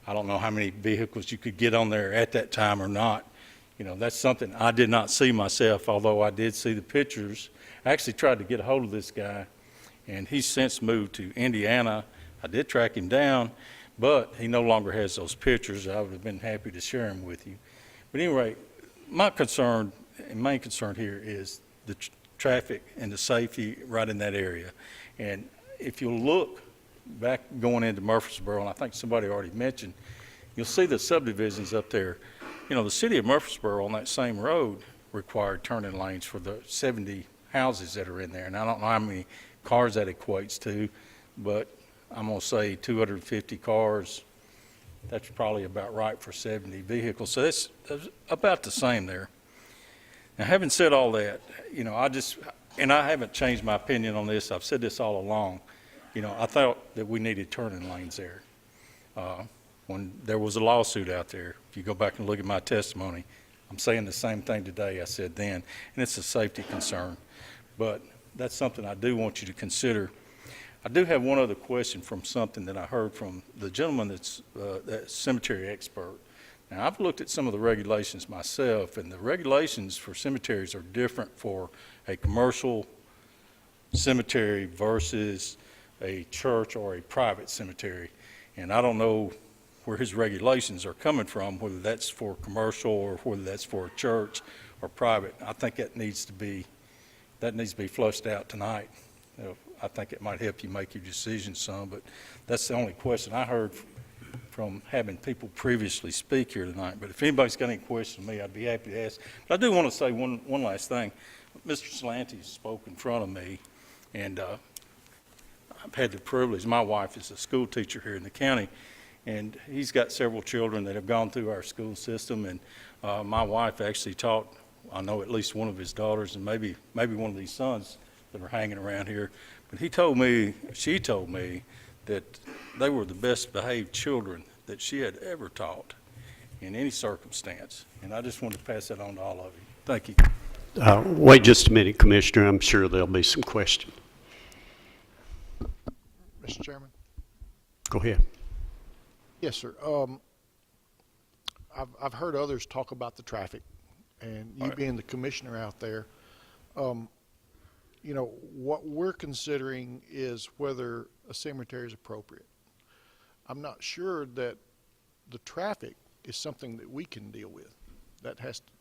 I don't know how many vehicles you could get on there at that time or not. You know, that's something I did not see myself, although I did see the pictures. I actually tried to get a hold of this guy, and he's since moved to Indiana, I did track him down, but he no longer has those pictures. I would have been happy to share them with you. But anyway, my concern, and main concern here is the traffic and the safety right in that area. And if you look back going into Murfreesboro, and I think somebody already mentioned, you'll see the subdivisions up there. You know, the city of Murfreesboro on that same road required turning lanes for the 70 houses that are in there. And I don't know how many cars that equates to, but I'm going to say 250 cars. That's probably about right for 70 vehicles. So that's about the same there. Now, having said all that, you know, and I haven't changed my opinion on this. I've said this all along. You know, I thought that we needed turning lanes there. When there was a lawsuit out there, if you go back and look at my testimony, I'm saying the same thing today I said then, and it's a safety concern. But that's something I do want you to consider. I do have one other question from something that I heard from the gentleman that's that cemetery expert. Now, I've looked at some of the regulations myself, and the regulations for cemeteries are different for a commercial cemetery versus a church or a private cemetery. And I don't know where his regulations are coming from, whether that's for commercial or whether that's for a church or private. I think that needs to be flushed out tonight. I think it might help you make your decision some, but that's the only question I heard from having people previously speak here tonight. But if anybody's got any questions for me, I'd be happy to ask. But I do want to say one last thing. Mr. Salantes spoke in front of me, and I've had the privilege. My wife is a school teacher here in the county, and he's got several children that have gone through our school system. And my wife actually taught, I know, at least one of his daughters, and maybe one of these sons that are hanging around here. But she told me that they were the best behaved children that she had ever taught in any circumstance. And I just wanted to pass that on to all of you. Thank you. Wait just a minute, Commissioner. I'm sure there'll be some questions. Mr. Chairman? Go ahead. Yes, sir. I've heard others talk about the traffic, and you being the commissioner out there, you know, what we're considering is whether a cemetery is appropriate. I'm not sure that the traffic is something that we can deal with. That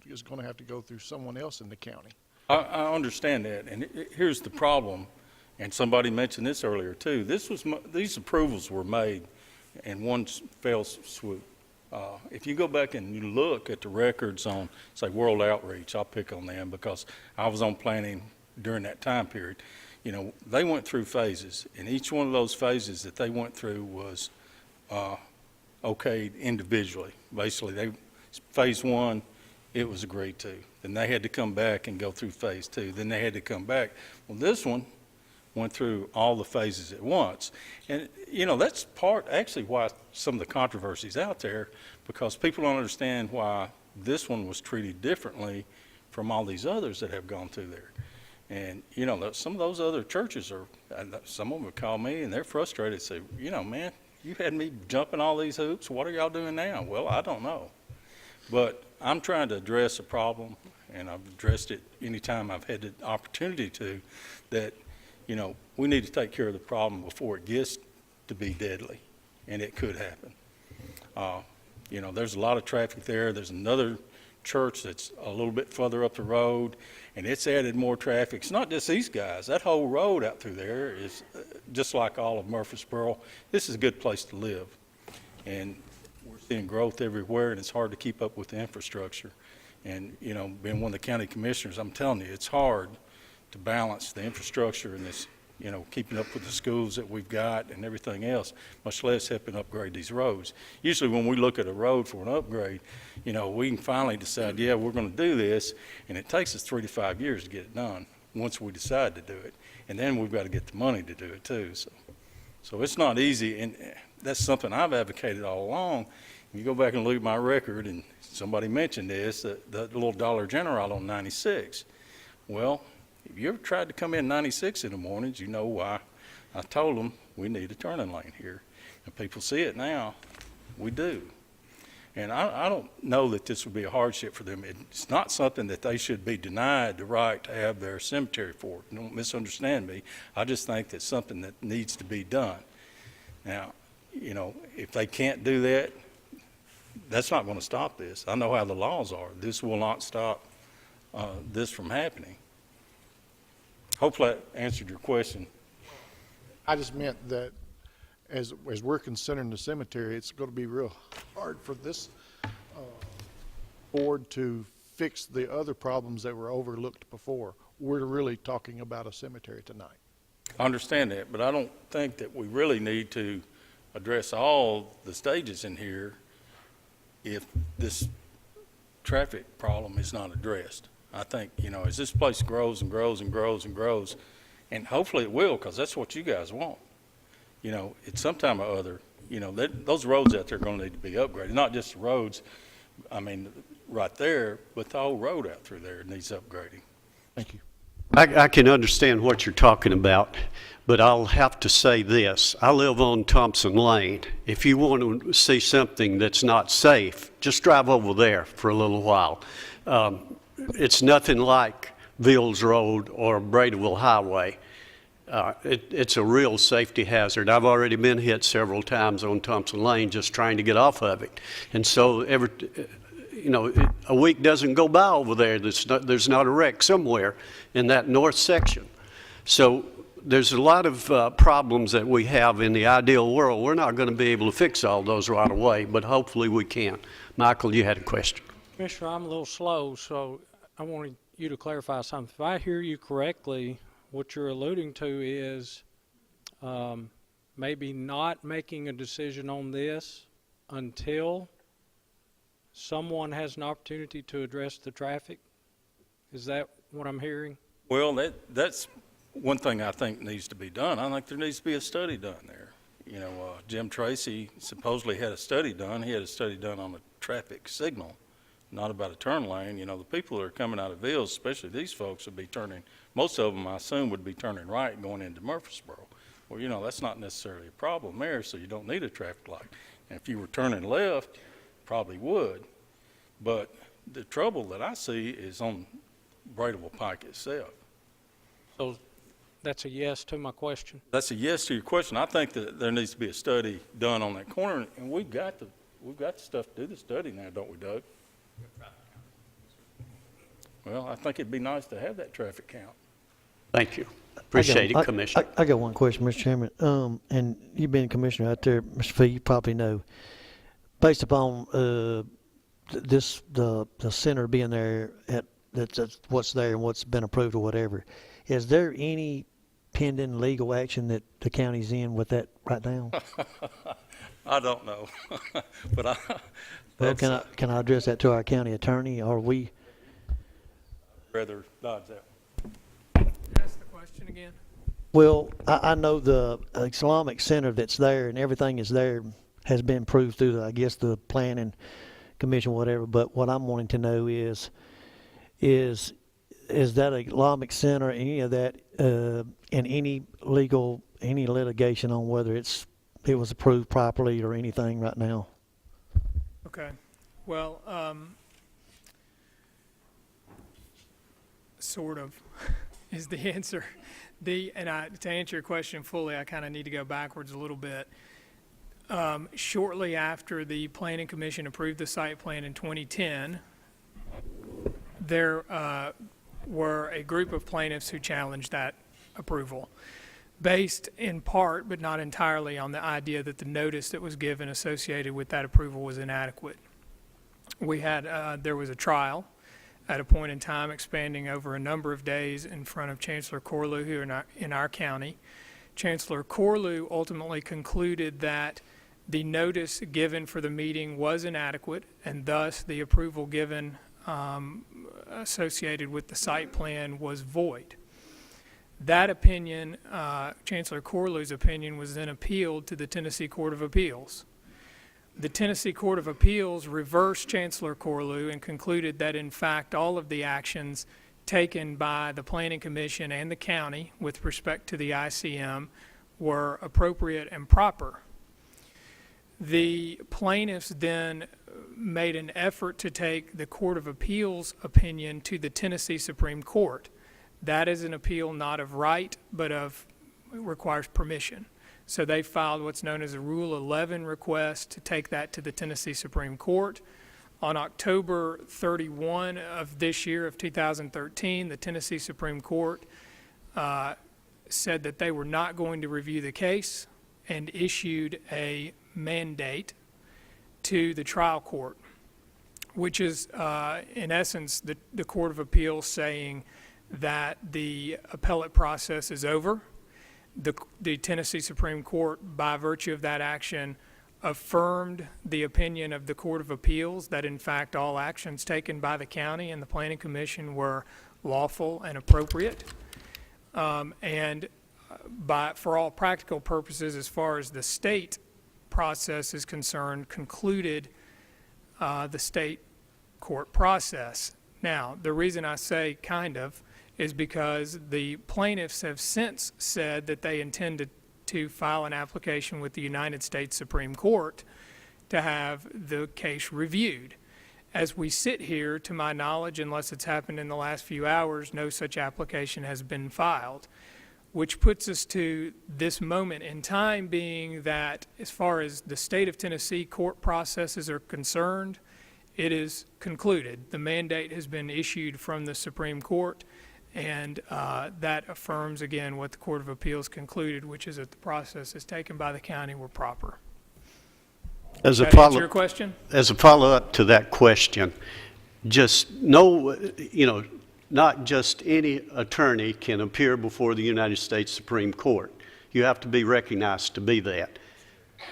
is going to have to go through someone else in the county. I understand that, and here's the problem, and somebody mentioned this earlier too. These approvals were made in one fell swoop. If you go back and you look at the records on, say, World Outreach, I'll pick on them because I was on planning during that time period. You know, they went through phases, and each one of those phases that they went through was okayed individually. Basically, phase one, it was agreed to. Then they had to come back and go through phase two. Then they had to come back. Well, this one went through all the phases at once. And, you know, that's actually why some of the controversies out there, because people don't understand why this one was treated differently from all these others that have gone through there. And, you know, some of those other churches some of them would call me and they're frustrated, say, you know, man, you had me jumping all these hoops. What are y'all doing now? Well, I don't know. But I'm trying to address a problem, and I've addressed it anytime I've had the opportunity to, that, you know, we need to take care of the problem before it gets to be deadly, and it could happen. You know, there's a lot of traffic there. There's another church that's a little bit further up the road, and it's added more traffic. It's not just these guys. That whole road out through there is just like all of Murfreesboro. This is a good place to live, and we're seeing growth everywhere, and it's hard to keep up with the infrastructure. And, you know, being one of the county commissioners, I'm telling you, it's hard to balance the infrastructure and this, you know, keeping up with the schools that we've got and everything else, much less helping upgrade these roads. Usually when we look at a road for an upgrade, you know, we can finally decide, yeah, we're going to do this, and it takes us 3 to 5 years to get it done once we decide to do it. And then we've got to get the money to do it too. So it's not easy, and that's something I've advocated all along. If you go back and look at my record, and somebody mentioned this, the little Dollar General on 96. Well, if you ever tried to come in 96 in the mornings, you know why. I told them we need a turning lane here. And people see it now. We do. And I don't know that this would be a hardship for them. It's not something that they should be denied the right to have their cemetery for. Don't misunderstand me. I just think that's something that needs to be done. Now, you know, if they can't do that, that's not going to stop this. I know how the laws are. This will not stop this from happening. Hopefully that answered your question. I just meant that as we're considering the cemetery, it's going to be real hard for this board to fix the other problems that were overlooked before. We're really talking about a cemetery tonight. I understand that, but I don't think that we really need to address all the stages in here if this traffic problem is not addressed. I think, you know, as this place grows and grows and grows and grows, and hopefully it will, because that's what you guys want. You know, at some time or other, you know, those roads out there are going to need to be upgraded, not just the roads, I mean, right there, but the whole road out through there needs upgrading. Thank you. I can understand what you're talking about, but I'll have to say this. I live on Thompson Lane. If you want to see something that's not safe, just drive over there for a little while. It's nothing like Villes Road or Bradaville Highway. It's a real safety hazard. I've already been hit several times on Thompson Lane just trying to get off of it. And so you know, a week doesn't go by over there there's not a wreck somewhere in that north section. So there's a lot of problems that we have in the ideal world. We're not going to be able to fix all those right away, but hopefully we can. Michael, you had a question. Commissioner, I'm a little slow, so I wanted you to clarify something. If I hear you correctly, what you're alluding to is maybe not making a decision on this until someone has an opportunity to address the traffic? Is that what I'm hearing? Well, that's one thing I think needs to be done. I think there needs to be a study done there. You know, Jim Tracy supposedly had a study done. He had a study done on the traffic signal, not about a turn lane. You know, the people that are coming out of Villes, especially these folks, would be turning, most of them I assume would be turning right going into Murfreesboro. Well, you know, that's not necessarily a problem there, so you don't need a traffic light. And if you were turning left, probably would. But the trouble that I see is on Bradaville Pike itself. So that's a yes to my question. That's a yes to your question. I think that there needs to be a study done on that corner, and we've got the stuff to do the study now, don't we, Doug? Well, I think it'd be nice to have that traffic count. Thank you. Appreciate it, Commissioner. I got one question, Mr. Chairman. And you've been commissioner out there, Mr. Fee, you probably know. Based upon the center being there, that's what's there and what's been approved or whatever, is there any pending legal action that the county's in with that right now? I don't know, but Well, can I address that to our county attorney? Are we? Rather dodge that. Ask the question again. Well, I know the Islamic Center that's there and everything is there has been approved through, I guess, the planning commission, whatever. But what I'm wanting to know is that Islamic Center, any of that, in any litigation on whether it was approved properly or anything right now? Okay. Well, sort of is the answer. To answer your question fully, I kind of need to go backwards a little bit. Shortly after the Planning Commission approved the site plan in 2010, there were a group of plaintiffs who challenged that approval, based in part, but not entirely, on the idea that the notice that was given associated with that approval was inadequate. There was a trial at a point in time expanding over a number of days in front of Chancellor Corlew here in our county. Chancellor Corlew ultimately concluded that the notice given for the meeting was inadequate, and thus the approval given associated with the site plan was void. That opinion, Chancellor Corlew's opinion, was then appealed to the Tennessee Court of Appeals. The Tennessee Court of Appeals reversed Chancellor Corlew and concluded that, in fact, all of the actions taken by the Planning Commission and the county with respect to the ICM were appropriate and proper. The plaintiffs then made an effort to take the Court of Appeals opinion to the Tennessee Supreme Court. That is an appeal not of right, but requires permission. So they filed what's known as a Rule 11 request to take that to the Tennessee Supreme Court. On October 31 of this year, of 2013, the Tennessee Supreme Court said that they were not going to review the case and issued a mandate to the trial court, which is, in essence, the Court of Appeals saying that the appellate process is over. The Tennessee Supreme Court, by virtue of that action, affirmed the opinion of the Court of Appeals that, in fact, all actions taken by the county and the Planning Commission were lawful and appropriate. For all practical purposes, as far as the state process is concerned, concluded the state court process. Now, the reason I say kind of is because the plaintiffs have since said that they intended to file an application with the United States Supreme Court to have the case reviewed. As we sit here, to my knowledge, unless it's happened in the last few hours, no such application has been filed, which puts us to this moment in time being that as far as the state of Tennessee court processes are concerned, it is concluded. The mandate has been issued from the Supreme Court, and that affirms again what the Court of Appeals concluded, which is that the processes taken by the county were proper. As Does a that answer follow, your question? as a follow-up to that question, just not just any attorney can appear before the United States Supreme Court. You have to be recognized to be that.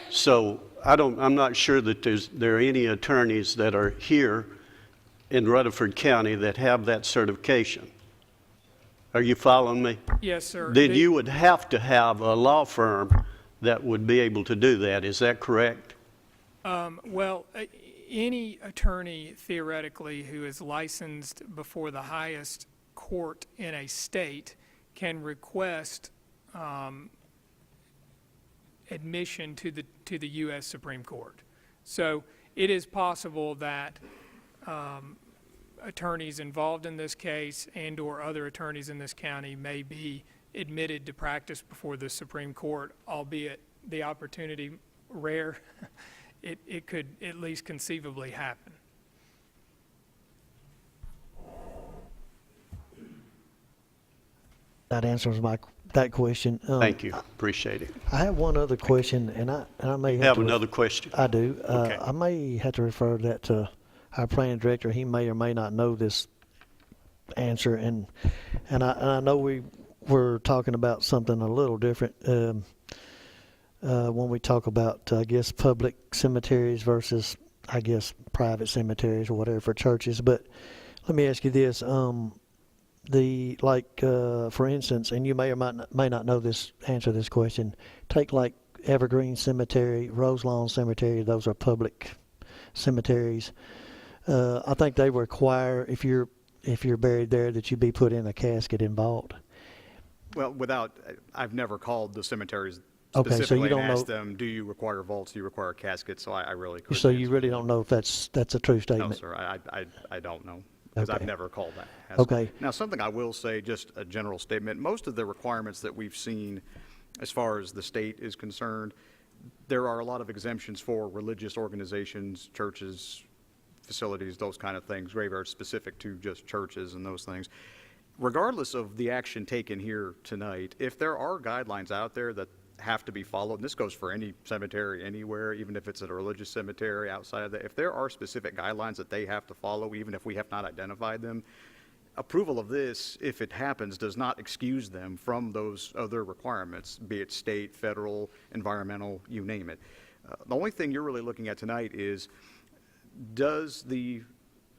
So I'm not sure that there are any attorneys that are here in Rutherford County that have that certification. Are you following me? Yes, sir. Then you would have to have a law firm that would be able to do that. Is that correct? Well, any attorney theoretically who is licensed before the highest court in a state can request admission to the U.S. Supreme Court. So it is possible that attorneys involved in this case and or other attorneys in this county may be admitted to practice before the Supreme Court, albeit the opportunity rare. It could at least conceivably happen. That answers that question. Thank you. Appreciate it. I have one other question, and I may Have another question? I do. Okay. I may have to refer that to our planning director. He may or may not know this answer, and I know we were talking about something a little different when we talk about, I guess, public cemeteries versus, I guess, private cemeteries or whatever for churches. But let me ask you this: for instance, and you may or may not know this answer to this question. Take like Evergreen Cemetery, Roselawn Cemetery. Those are public cemeteries. I think they require, if you're buried there, that you be put in a casket and vault. Well, I've never called the cemeteries Okay, so you specifically don't and asked know- them, do you require vaults, do you require caskets? So I really couldn't. So you really don't know if that's a true statement? No, sir, I don't know, because I've Okay. never called that. Okay. Now, something I will say, just a general statement, most of the requirements that we've seen as far as the state is concerned, there are a lot of exemptions for religious organizations, churches, facilities, those kind of things, graveyards specific to just churches and those things. Regardless of the action taken here tonight, if there are guidelines out there that have to be followed, and this goes for any cemetery anywhere, even if it's at a religious cemetery outside of that, if there are specific guidelines that they have to follow, even if we have not identified them, approval of this, if it happens, does not excuse them from those other requirements, be it state, federal, environmental, you name it. The only thing you're really looking at tonight is, does the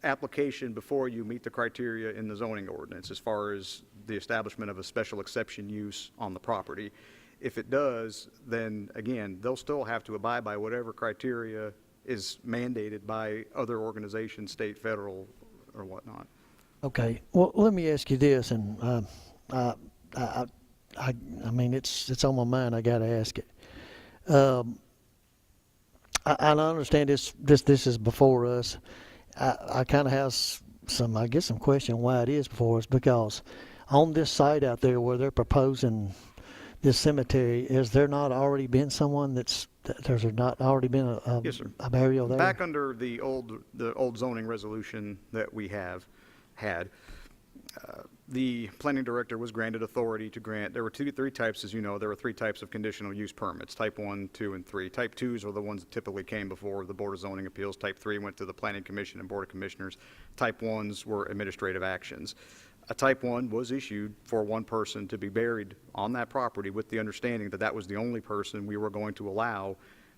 application before you meet the criteria in the zoning ordinance as far as the establishment of a special exception use on the property? If it does, then again, they'll still have to abide by whatever criteria is mandated by other organizations, state, federal, or whatnot. Okay. Well, let me ask you this, and I mean, it's on my mind. I got to ask it. I understand this is before us. I kind of have some question why it is before us, because on this site out there where they're proposing this cemetery, has there not already been someone there's not already been a Yes, sir. a burial there? Back under the old zoning resolution that we had, the planning director was granted authority to grant, there were three types, as you know, there were three types of conditional use permits, type 1, 2, and 3. Type 2s are the ones that typically came before the Board of Zoning Appeals. Type 3 went to the Planning Commission and Board of Commissioners. Type 1s were administrative actions. A type 1 was issued for one person to be buried on that property with the understanding that that was the only person we were going to allow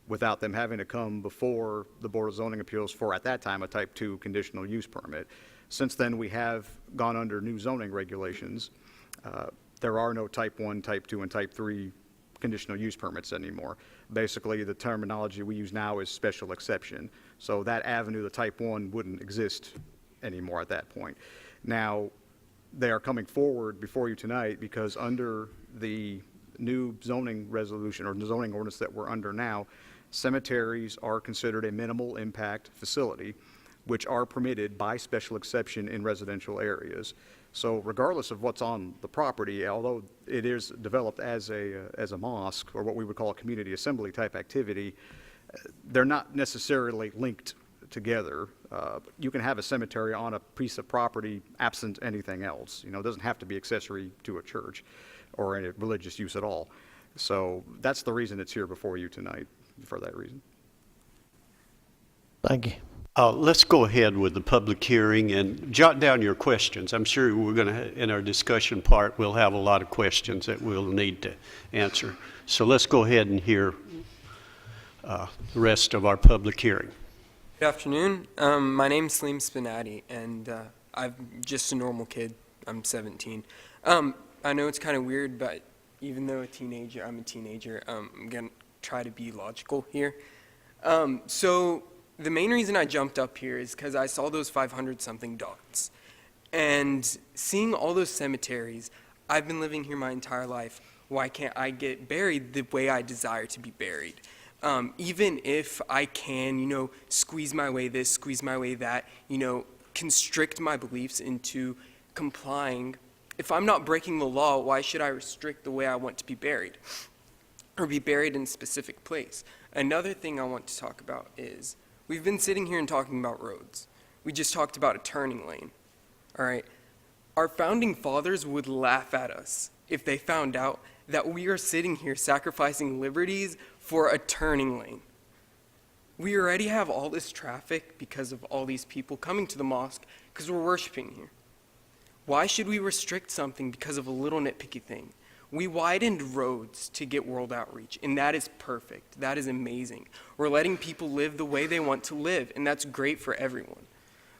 without them having to come before the Board of Zoning Appeals for, at that time, a type 2 conditional use permit. Since then, we have gone under new zoning regulations. There are no type 1, type 2, and type 3 conditional use permits anymore. Basically, the terminology we use now is special exception. So that avenue, the type 1, wouldn't exist anymore at that point. Now, they are coming forward before you tonight because under the new zoning resolution or the zoning ordinance that we're under now, cemeteries are considered a minimal impact facility, which are permitted by special exception in residential areas. So regardless of what's on the property, although it is developed as a mosque or what we would call a community assembly type activity, they're not necessarily linked together. You can have a cemetery on a piece of property absent anything else. You know, it doesn't have to be accessory to a church or any religious use at all. So that's the reason it's here before you tonight, for that reason. Thank you. Let's go ahead with the public hearing and jot down your questions. I'm sure we're going to, in our discussion part, we'll have a lot of questions that we'll need to answer. So let's go ahead and hear the rest of our public hearing. Good afternoon. My name's Salim Spinati, and I'm just a normal kid. I'm 17. I know it's kind of weird, but even though I'm a teenager, I'm going to try to be logical here. So the main reason I jumped up here is because I saw those 500-something dots. And seeing all those cemeteries, I've been living here my entire life. Why can't I get buried the way I desire to be buried? Even if I can, squeeze my way this, squeeze my way that, constrict my beliefs into complying. If I'm not breaking the law, why should I restrict the way I want to be buried or be buried in a specific place? Another thing I want to talk about is we've been sitting here and talking about roads. We just talked about a turning lane, all right? Our founding fathers would laugh at us if they found out that we are sitting here sacrificing liberties for a turning lane. We already have all this traffic because of all these people coming to the mosque because we're worshiping here. Why should we restrict something because of a little nitpicky thing? We widened roads to get world outreach, and that is perfect. That is amazing. We're letting people live the way they want to live, and that's great for everyone.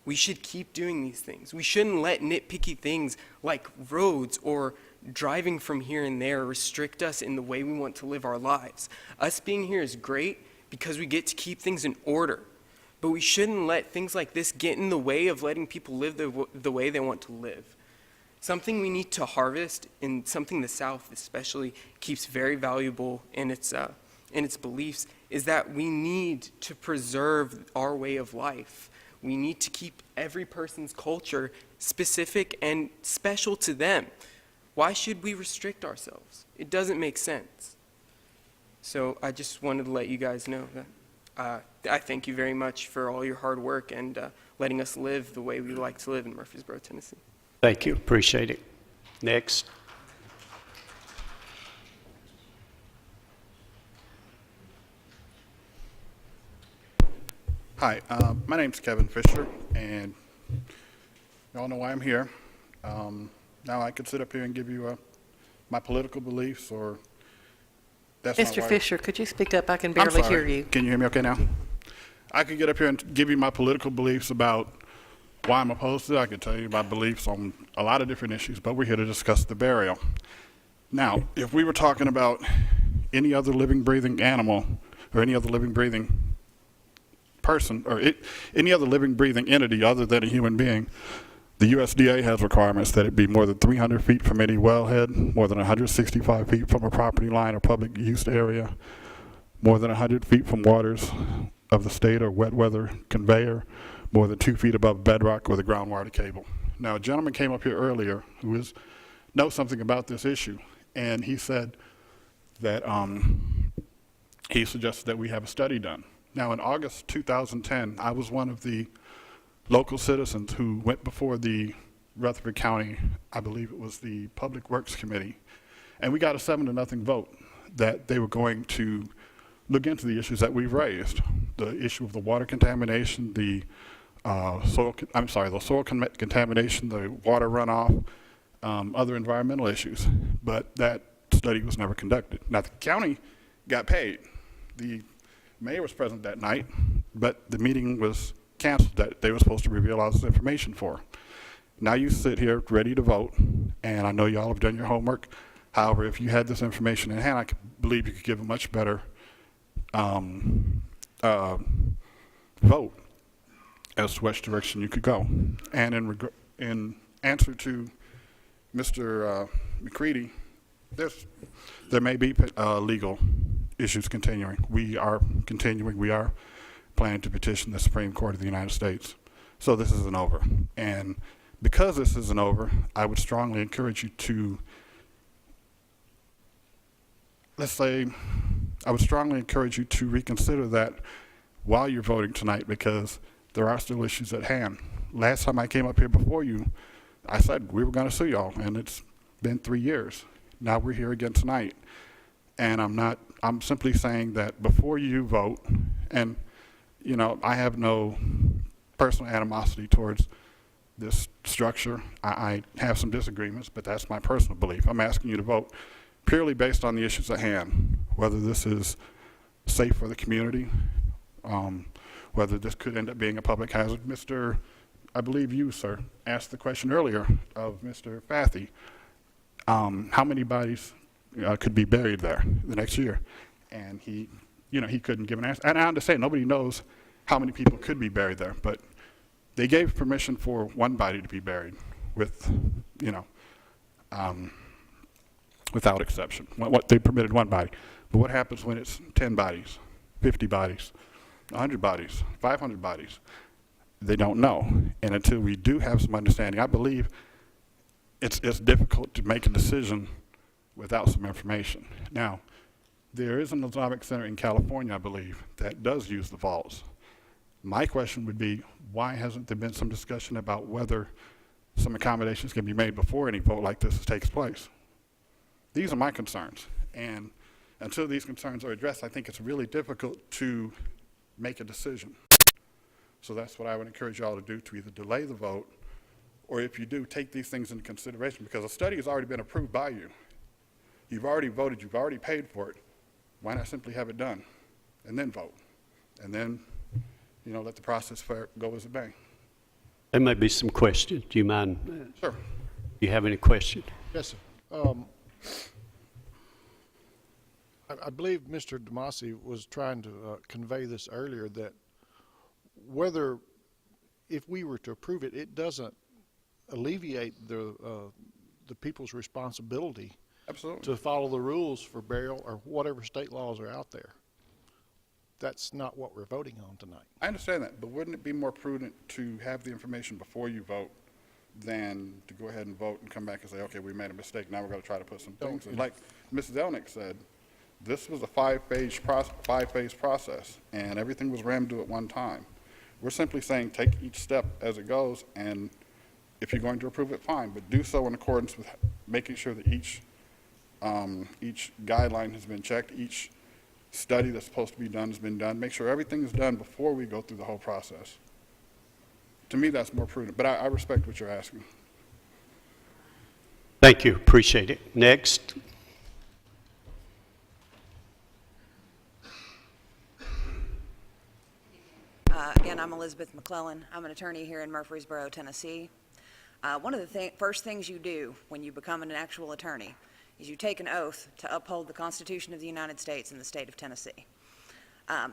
We should keep doing these things. We shouldn't let nitpicky things like roads or driving from here and there restrict us in the way we want to live our lives. Us being here is great because we get to keep things in order, but we shouldn't let things like this get in the way of letting people live the way they want to live. Something we need to harvest, and something the South especially keeps very valuable in its beliefs, is that we need to preserve our way of life. We need to keep every person's culture specific and special to them. Why should we restrict ourselves? It doesn't make sense. So I just wanted to let you guys know that I thank you very much for all your hard work and letting us live the way we like to live in Murfreesboro, Tennessee. Thank you. Appreciate it. Next. Hi, my name's Kevin Fisher, and y'all know why I'm here. Now I could sit up here and give you my political beliefs, or that's not Mr. why- Fisher, could you speak up? I can I'm barely sorry. hear you. Can you hear me okay now? I could get up here and give you my political beliefs about why I'm opposed to it. I could tell you my beliefs on a lot of different issues, but we're here to discuss the burial. Now, if we were talking about any other living, breathing animal or any other living, breathing person or any other living, breathing entity other than a human being, the USDA has requirements that it be more than 300 feet from any wellhead, more than 165 feet from a property line or public use area, more than 100 feet from waters of the state or wet weather conveyor, more than 2 feet above bedrock or the groundwater cable. Now, a gentleman came up here earlier who knows something about this issue, and he said that he suggested that we have a study done. Now, in August 2010, I was one of the local citizens who went before the Rutherford County, I believe it was the Public Works Committee, and we got a 7-0 vote that they were going to look into the issues that we've raised. The issue of the water contamination, the soil contamination, the water runoff, other environmental issues. But that study was never conducted. Now, the county got paid. The mayor was present that night, but the meeting was canceled that they were supposed to reveal all this information for. Now you sit here ready to vote, and I know y'all have done your homework. However, if you had this information in hand, I believe you could give a much better vote as to which direction you could go. And in answer to Mr. McCready, there may be legal issues continuing. We are continuing. We are planning to petition the Supreme Court of the United States. So this isn't over. And because this isn't over, I would strongly encourage you to, I would strongly encourage you to reconsider that while you're voting tonight, because there are still issues at hand. Last time I came up here before you, I said we were going to sue y'all, and it's been 3 years. Now we're here again tonight. And I'm simply saying that before you vote, and you know, I have no personal animosity towards this structure. I have some disagreements, but that's my personal belief. I'm asking you to vote purely based on the issues at hand, whether this is safe for the community, whether this could end up being a public hazard. I believe you, sir, asked the question earlier of Mr. Fathy, how many bodies could be buried there the next year? And he couldn't give an answer. And I understand nobody knows how many people could be buried there, but they gave permission for one body to be buried with, without exception. What they permitted one body. But what happens when it's 10 bodies, 50 bodies, 100 bodies, 500 bodies? They don't know. And until we do have some understanding, I believe it's difficult to make a decision without some information. Now, there is an Islamic Center in California, I believe, that does use the vaults. My question would be, why hasn't there been some discussion about whether some accommodations can be made before any vote like this takes place? These are my concerns. And until these concerns are addressed, I think it's really difficult to make a decision. So that's what I would encourage you all to do, to either delay the vote, or if you do, take these things into consideration, because a study has already been approved by you. You've already voted, you've already paid for it. Why not simply have it done and then vote? And then, let the process go as it may. There may be some questions. Do you mind? Sure. Do you have any questions? Yes, sir. I believe Mr. Demasi was trying to convey this earlier, that if we were to approve it, it doesn't alleviate the people's responsibility Absolutely. to follow the rules for burial or whatever state laws are out there. That's not what we're voting on tonight. I understand that, but wouldn't it be more prudent to have the information before you vote than to go ahead and vote and come back and say, okay, we made a mistake, now we're going to try to put some things in? Like Mrs. Elnick said, this was a five-phase process, and everything was rammed to at one time. We're simply saying take each step as it goes, and if you're going to approve it, fine, but do so in accordance with making sure that each guideline has been checked, each study that's supposed to be done has been done. Make sure everything is done before we go through the whole process. To me, that's more prudent, but I respect what you're asking. Thank you. Appreciate it. Next. Again, I'm Elizabeth McClellan. I'm an attorney here in Murfreesboro, Tennessee. One of the first things you do when you become an actual attorney is you take an oath to uphold the Constitution of the United States and the state of Tennessee.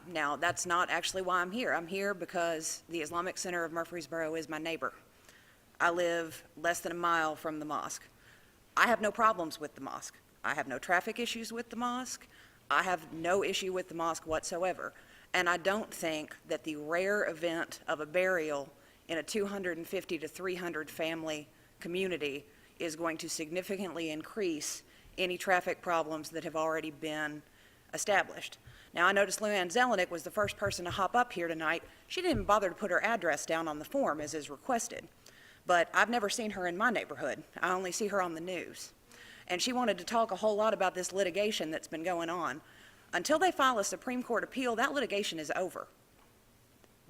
Now, that's not actually why I'm here. I'm here because the Islamic Center of Murfreesboro is my neighbor. I live less than a mile from the mosque. I have no problems with the mosque. I have no traffic issues with the mosque. I have no issue with the mosque whatsoever. And I don't think that the rare event of a burial in a 250 to 300 family community is going to significantly increase any traffic problems that have already been established. Now, I noticed Luann Zelenik was the first person to hop up here tonight. She didn't even bother to put her address down on the form as is requested. But I've never seen her in my neighborhood. I only see her on the news. And she wanted to talk a whole lot about this litigation that's been going on. Until they file a Supreme Court appeal, that litigation is over.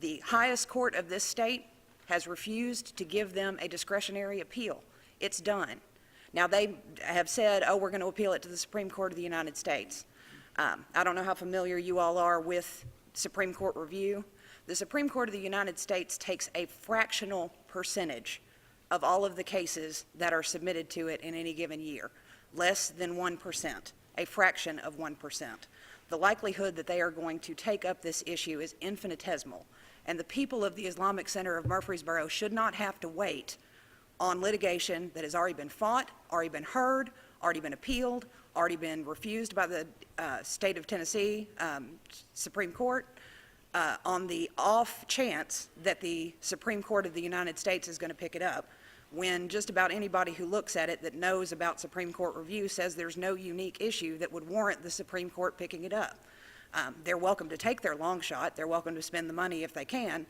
The highest court of this state has refused to give them a discretionary appeal. It's done. Now, they have said, oh, we're going to appeal it to the Supreme Court of the United States. I don't know how familiar you all are with Supreme Court review. The Supreme Court of the United States takes a fractional percentage of all of the cases that are submitted to it in any given year, less than 1%, a fraction of 1%. The likelihood that they are going to take up this issue is infinitesimal, and the people of the Islamic Center of Murfreesboro should not have to wait on litigation that has already been fought, already been heard, already been appealed, already been refused by the state of Tennessee Supreme Court, on the off chance that the Supreme Court of the United States is going to pick it up, when just about anybody who looks at it that knows about Supreme Court review says there's no unique issue that would warrant the Supreme Court picking it up. They're welcome to take their long shot, they're welcome to spend the money if they can,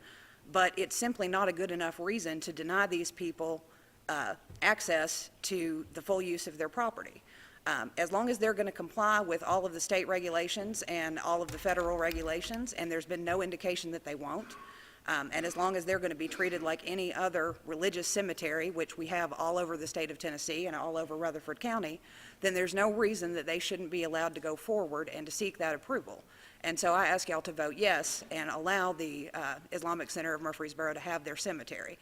but it's simply not a good enough reason to deny these people access to the full use of their property. As long as they're going to comply with all of the state regulations and all of the federal regulations, and there's been no indication that they won't, and as long as they're going to be treated like any other religious cemetery, which we have all over the state of Tennessee and all over Rutherford County, then there's no reason that they shouldn't be allowed to go forward and to seek that approval. And so I ask y'all to vote yes and allow the Islamic Center of Murfreesboro to have their cemetery.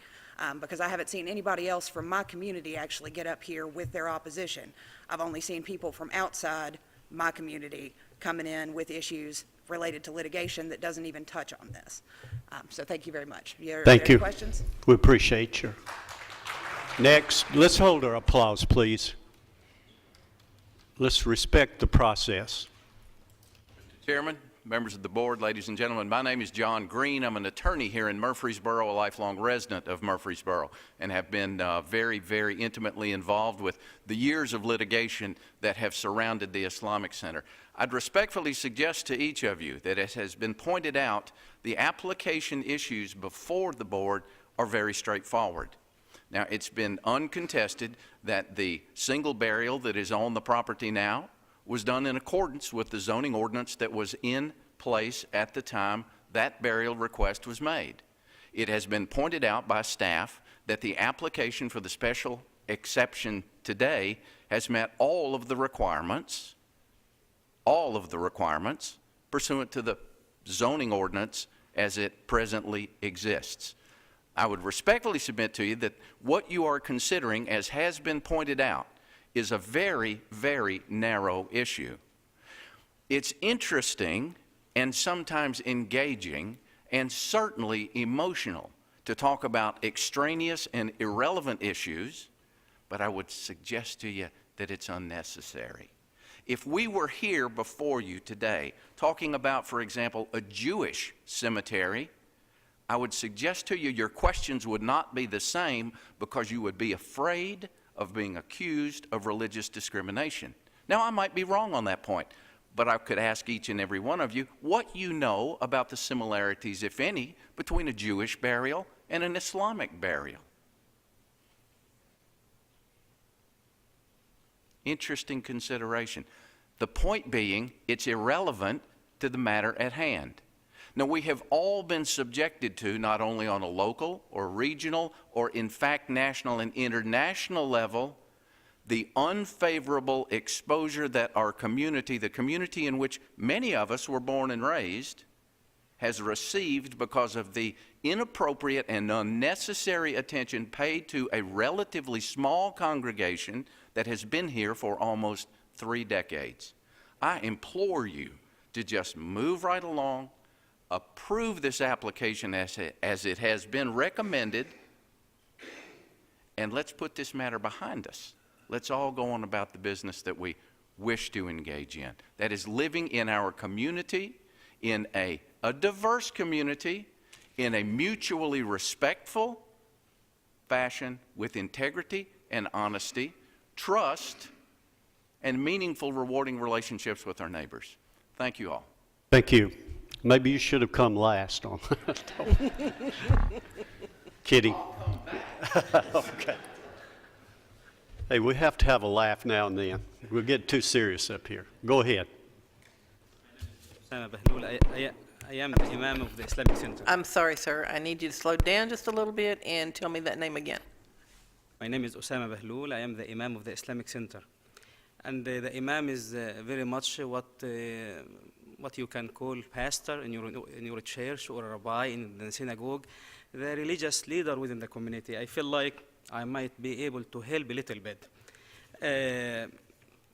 Because I haven't seen anybody else from my community actually get up here with their opposition. I've only seen people from outside my community coming in with issues related to litigation that doesn't even touch on this. So thank you very much. Thank you. Questions? We appreciate you. Next, let's hold our applause, please. Let's respect the process. Chairman, members of the board, ladies and gentlemen, my name is John Green. I'm an attorney here in Murfreesboro, a lifelong resident of Murfreesboro, and have been very, very intimately involved with the years of litigation that have surrounded the Islamic Center. I'd respectfully suggest to each of you that, as has been pointed out, the application issues before the board are very straightforward. Now, it's been uncontested that the single burial that is on the property now was done in accordance with the zoning ordinance that was in place at the time that burial request was made. It has been pointed out by staff that the application for the special exception today has met all of the requirements pursuant to the zoning ordinance as it presently exists. I would respectfully submit to you that what you are considering, as has been pointed out, is a very, very narrow issue. It's interesting and sometimes engaging and certainly emotional to talk about extraneous and irrelevant issues, but I would suggest to you that it's unnecessary. If we were here before you today talking about, for example, a Jewish cemetery, I would suggest to you your questions would not be the same because you would be afraid of being accused of religious discrimination. Now, I might be wrong on that point, but I could ask each and every one of you what you know about the similarities, if any, between a Jewish burial and an Islamic burial. Interesting consideration. The point being, it's irrelevant to the matter at hand. Now, we have all been subjected to, not only on a local or regional or in fact national and international level, the unfavorable exposure that our community, the community in which many of us were born and raised, has received because of the inappropriate and unnecessary attention paid to a relatively small congregation that has been here for almost 3 decades. I implore you to just move right along, approve this application as it has been recommended, and let's put this matter behind us. Let's all go on about the business that we wish to engage in. That is living in our community, in a diverse community, in a mutually respectful fashion with integrity and honesty, trust, and meaningful, rewarding relationships with our neighbors. Thank you all. Thank you. Maybe you should have come last on that. Kidding. Okay. Hey, we have to have a laugh now and then. We'll get too serious up here. Go ahead. Osama Bahlul, I am the Imam of the Islamic Center. I'm sorry, sir. I need you to slow down just a little bit and tell me that name again. My name is Osama Bahlul. I am the Imam of the Islamic Center. And the Imam is very much what you can call pastor in your church or a rabbi in the synagogue, the religious leader within the community. I feel like I might be able to help a little bit.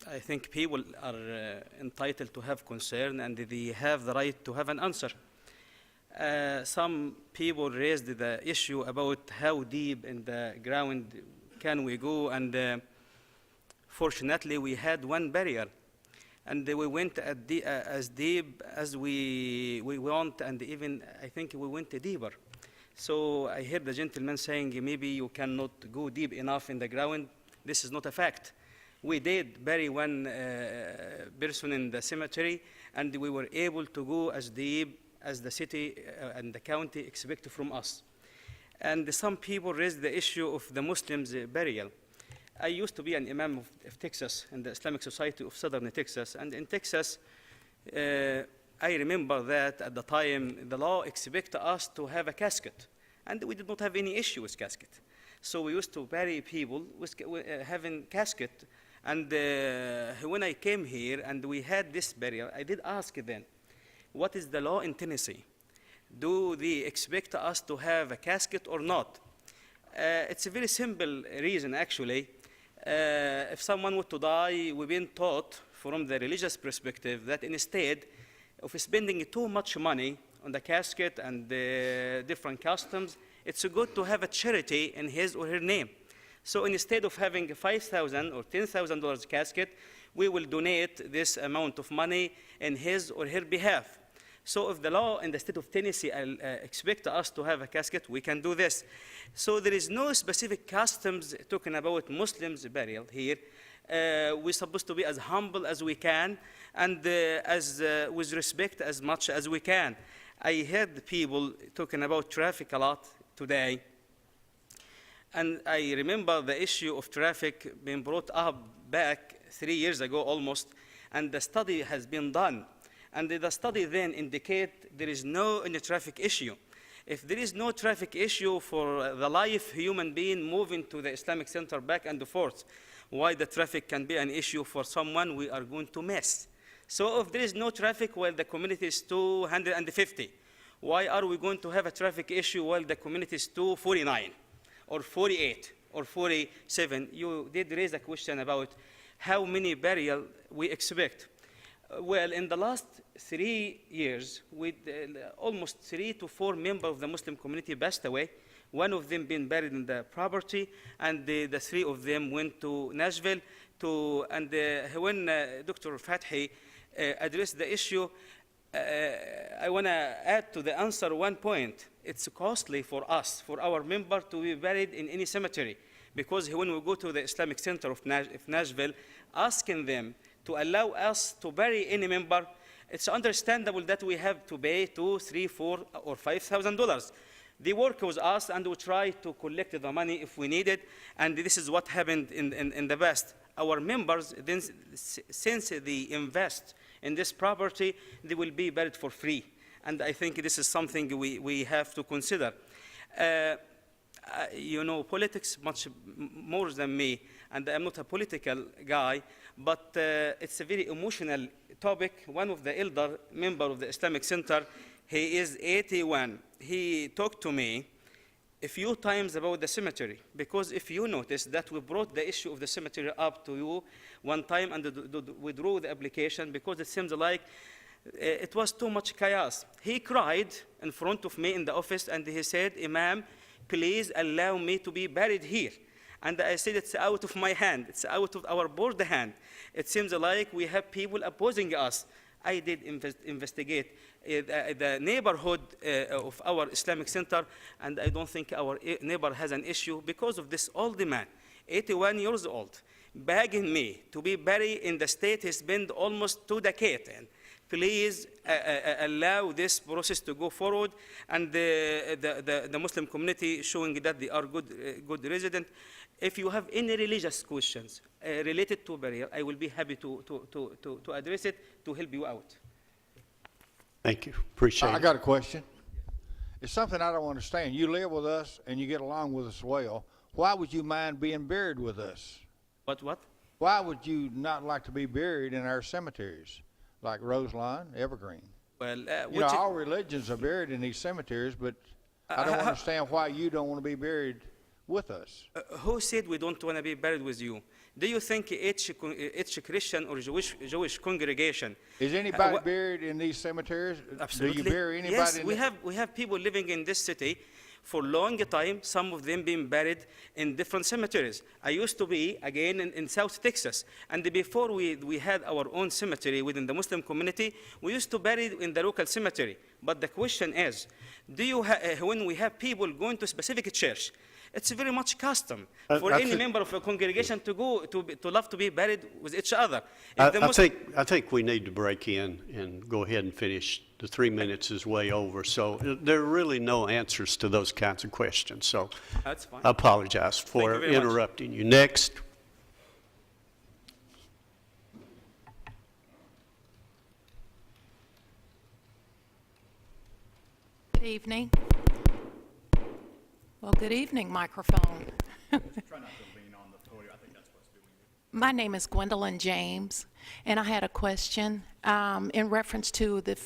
I think people are entitled to have concern and they have the right to have an answer. Some people raised the issue about how deep in the ground can we go, and fortunately we had one barrier. And we went as deep as we want, and even I think we went deeper. So I heard the gentleman saying maybe you cannot go deep enough in the ground. This is not a fact. We did bury one person in the cemetery, and we were able to go as deep as the city and the county expect from us. And some people raised the issue of the Muslims' burial. I used to be an imam of Texas in the Islamic Society of Southern Texas. And in Texas, I remember that at the time, the law expected us to have a casket. And we did not have any issue with casket. So we used to bury people with having casket. And when I came here and we had this burial, I did ask then, what is the law in Tennessee? Do they expect us to have a casket or not? It's a very simple reason, actually. If someone were to die, we've been taught from the religious perspective that instead of spending too much money on the casket and the different customs, it's good to have a charity in his or her name. So instead of having a $5,000 or $10,000 casket, we will donate this amount of money in his or her behalf. So if the law in the state of Tennessee expect us to have a casket, we can do this. So there is no specific customs talking about Muslims' burial here. We're supposed to be as humble as we can and with respect as much as we can. I heard people talking about traffic a lot today. And I remember the issue of traffic being brought up back 3 years ago almost, and the study has been done. And the study then indicate there is no any traffic issue. If there is no traffic issue for the life human being moving to the Islamic Center back and forth, why the traffic can be an issue for someone we are going to miss? So if there is no traffic while the community is 250, why are we going to have a traffic issue while the community is 249 or 48 or 47? You did raise a question about how many burial we expect. Well, in the last 3 years, with almost 3 to 4 members of the Muslim community passed away, one of them been buried in the property, and the 3 of them went to Nashville. When Dr. Fathi addressed the issue, I want to add to the answer one point. It's costly for us, for our member, to be buried in any cemetery, because when we go to the Islamic Center of Nashville, asking them to allow us to bury any member, it's understandable that we have to pay $2,000, $3,000, $4,000 or $5,000. They work with us, and we try to collect the money if we need it, and this is what happened in the past. Our members, then, since they invest in this property, they will be buried for free, and I think this is something we have to consider. You know politics much more than me, and I'm not a political guy, but it's a very emotional topic. One of the elder members of the Islamic Center, he is 81. He talked to me a few times about the cemetery, because if you notice that we brought the issue of the cemetery up to you one time and withdrew the application because it seems like it was too much chaos. He cried in front of me in the office, and he said, "Imam, please allow me to be buried here." And I said, it's out of my hand. It's out of our board hand. It seems like we have people opposing us. I did investigate the neighborhood of our Islamic Center, and I don't think our neighbor has an issue because of this old man, 81 years old, begging me to be buried in the state he spent almost 2 decades in. Please allow this process to go forward, and the Muslim community showing that they are good resident. If you have any religious questions related to burial, I will be happy to address it to help you out. Thank you. Appreciate I it. got a question. It's something I don't understand. You live with us and you get along with us well. Why would you mind being buried with us? What? Why would you not like to be buried in our cemeteries, like Roseline, Evergreen? Well, You know, all religions are buried in these cemeteries, but I don't understand why you don't want to be buried with us. Who said we don't want to be buried with you? Do you think each Christian or Jewish congregation? Is anybody buried in these cemeteries? Absolutely. Do you bury anybody? Yes, in we have people living in this city for a long time, some of them being buried in different cemeteries. I used to be, again, in South Texas, and before we had our own cemetery within the Muslim community, we used to bury in the local cemetery. But the question is, when we have people going to a specific church, it's very much custom for any member of a congregation to go to love to be buried with each other. I think we need to break in and go ahead and finish. The 3 minutes is way over, so there are really no answers to those kinds of questions. So That's fine. I apologize for very much. interrupting you. Next. Good evening. Well, good evening, microphone. My name is Gwendolyn James, and I had a question in reference to the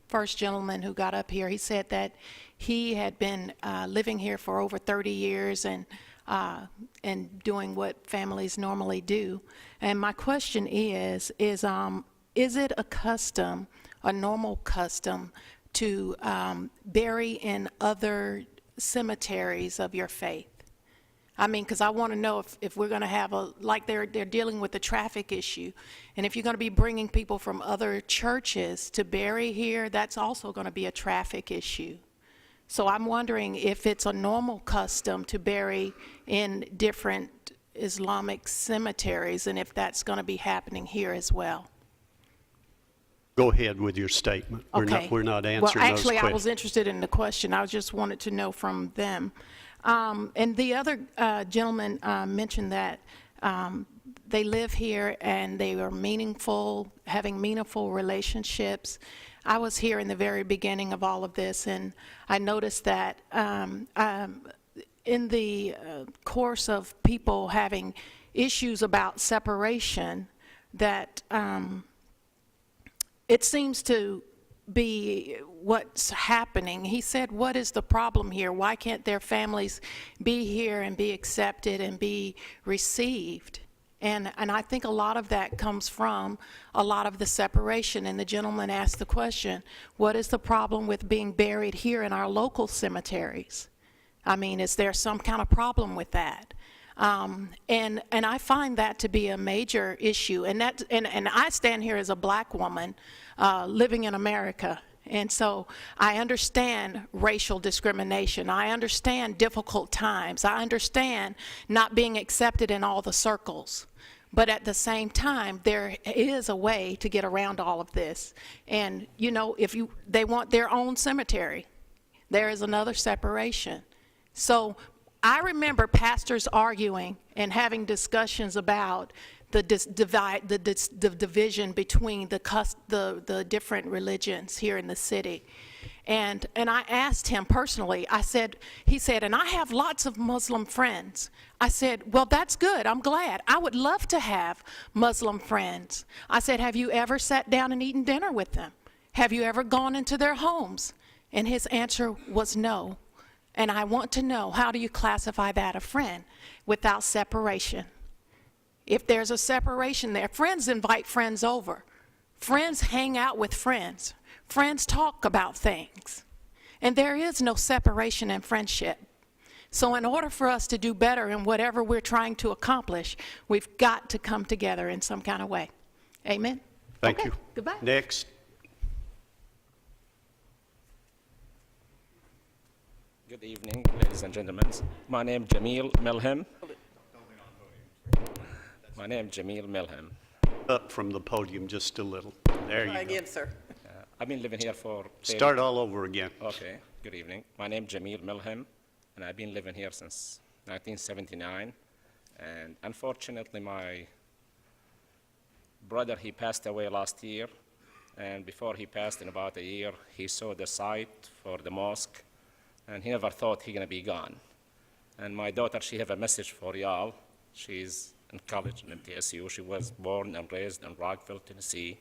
first gentleman who got up here. He said that he had been living here for over 30 years and doing what families normally do. And my question is it a custom, a normal custom, to bury in other cemeteries of your faith? I mean, because I want to know if we're going to have like they're dealing with the traffic issue, and if you're going to be bringing people from other churches to bury here, that's also going to be a traffic issue. So I'm wondering if it's a normal custom to bury in different Islamic cemeteries, and if that's going to be happening here as well. Go ahead with your statement. Okay. We're not answering well, those actually, questions. I was interested in the question. I just wanted to know from them. And the other gentleman mentioned that they live here and they are having meaningful relationships. I was here in the very beginning of all of this, and I noticed that in the course of people having issues about separation, that it seems to be what's happening. He said, what is the problem here? Why can't their families be here and be accepted and be received? And I think a lot of that comes from a lot of the separation. And the gentleman asked the question, what is the problem with being buried here in our local cemeteries? I mean, is there some kind of problem with that? And I find that to be a major issue. And I stand here as a black woman living in America. And so I understand racial discrimination. I understand difficult times. I understand not being accepted in all the circles. But at the same time, there is a way to get around all of this. And, you know, if they want their own cemetery, there is another separation. So I remember pastors arguing and having discussions about the division between the different religions here in the city. And I asked him personally, he said, and I have lots of Muslim friends. I said, well, that's good. I'm glad. I would love to have Muslim friends. I said, have you ever sat down and eaten dinner with them? Have you ever gone into their homes? And his answer was no. And I want to know, how do you classify that a friend without separation? If there's a separation there, friends invite friends over. Friends hang out with friends. Friends talk about things. And there is no separation in friendship. So in order for us to do better in whatever we're trying to accomplish, we've got to come together in some kind of way. Amen? Thank you. Goodbye. Next. Good evening, ladies and gentlemen. My name is Jamil Melhem. My name is Jamil Milham. Up from the podium just a little. There Try you go. again, sir. I've been living here for... Start all over again. Okay, good evening. My name is Jamil Milham, and I've been living here since 1979. And unfortunately, my brother, he passed away last year. And before he passed, in about a year, he saw the site for the mosque, and he never thought he gonna be gone. And my daughter, she have a message for y'all. She's in college in MTSU. She was born and raised in Rockville, Tennessee.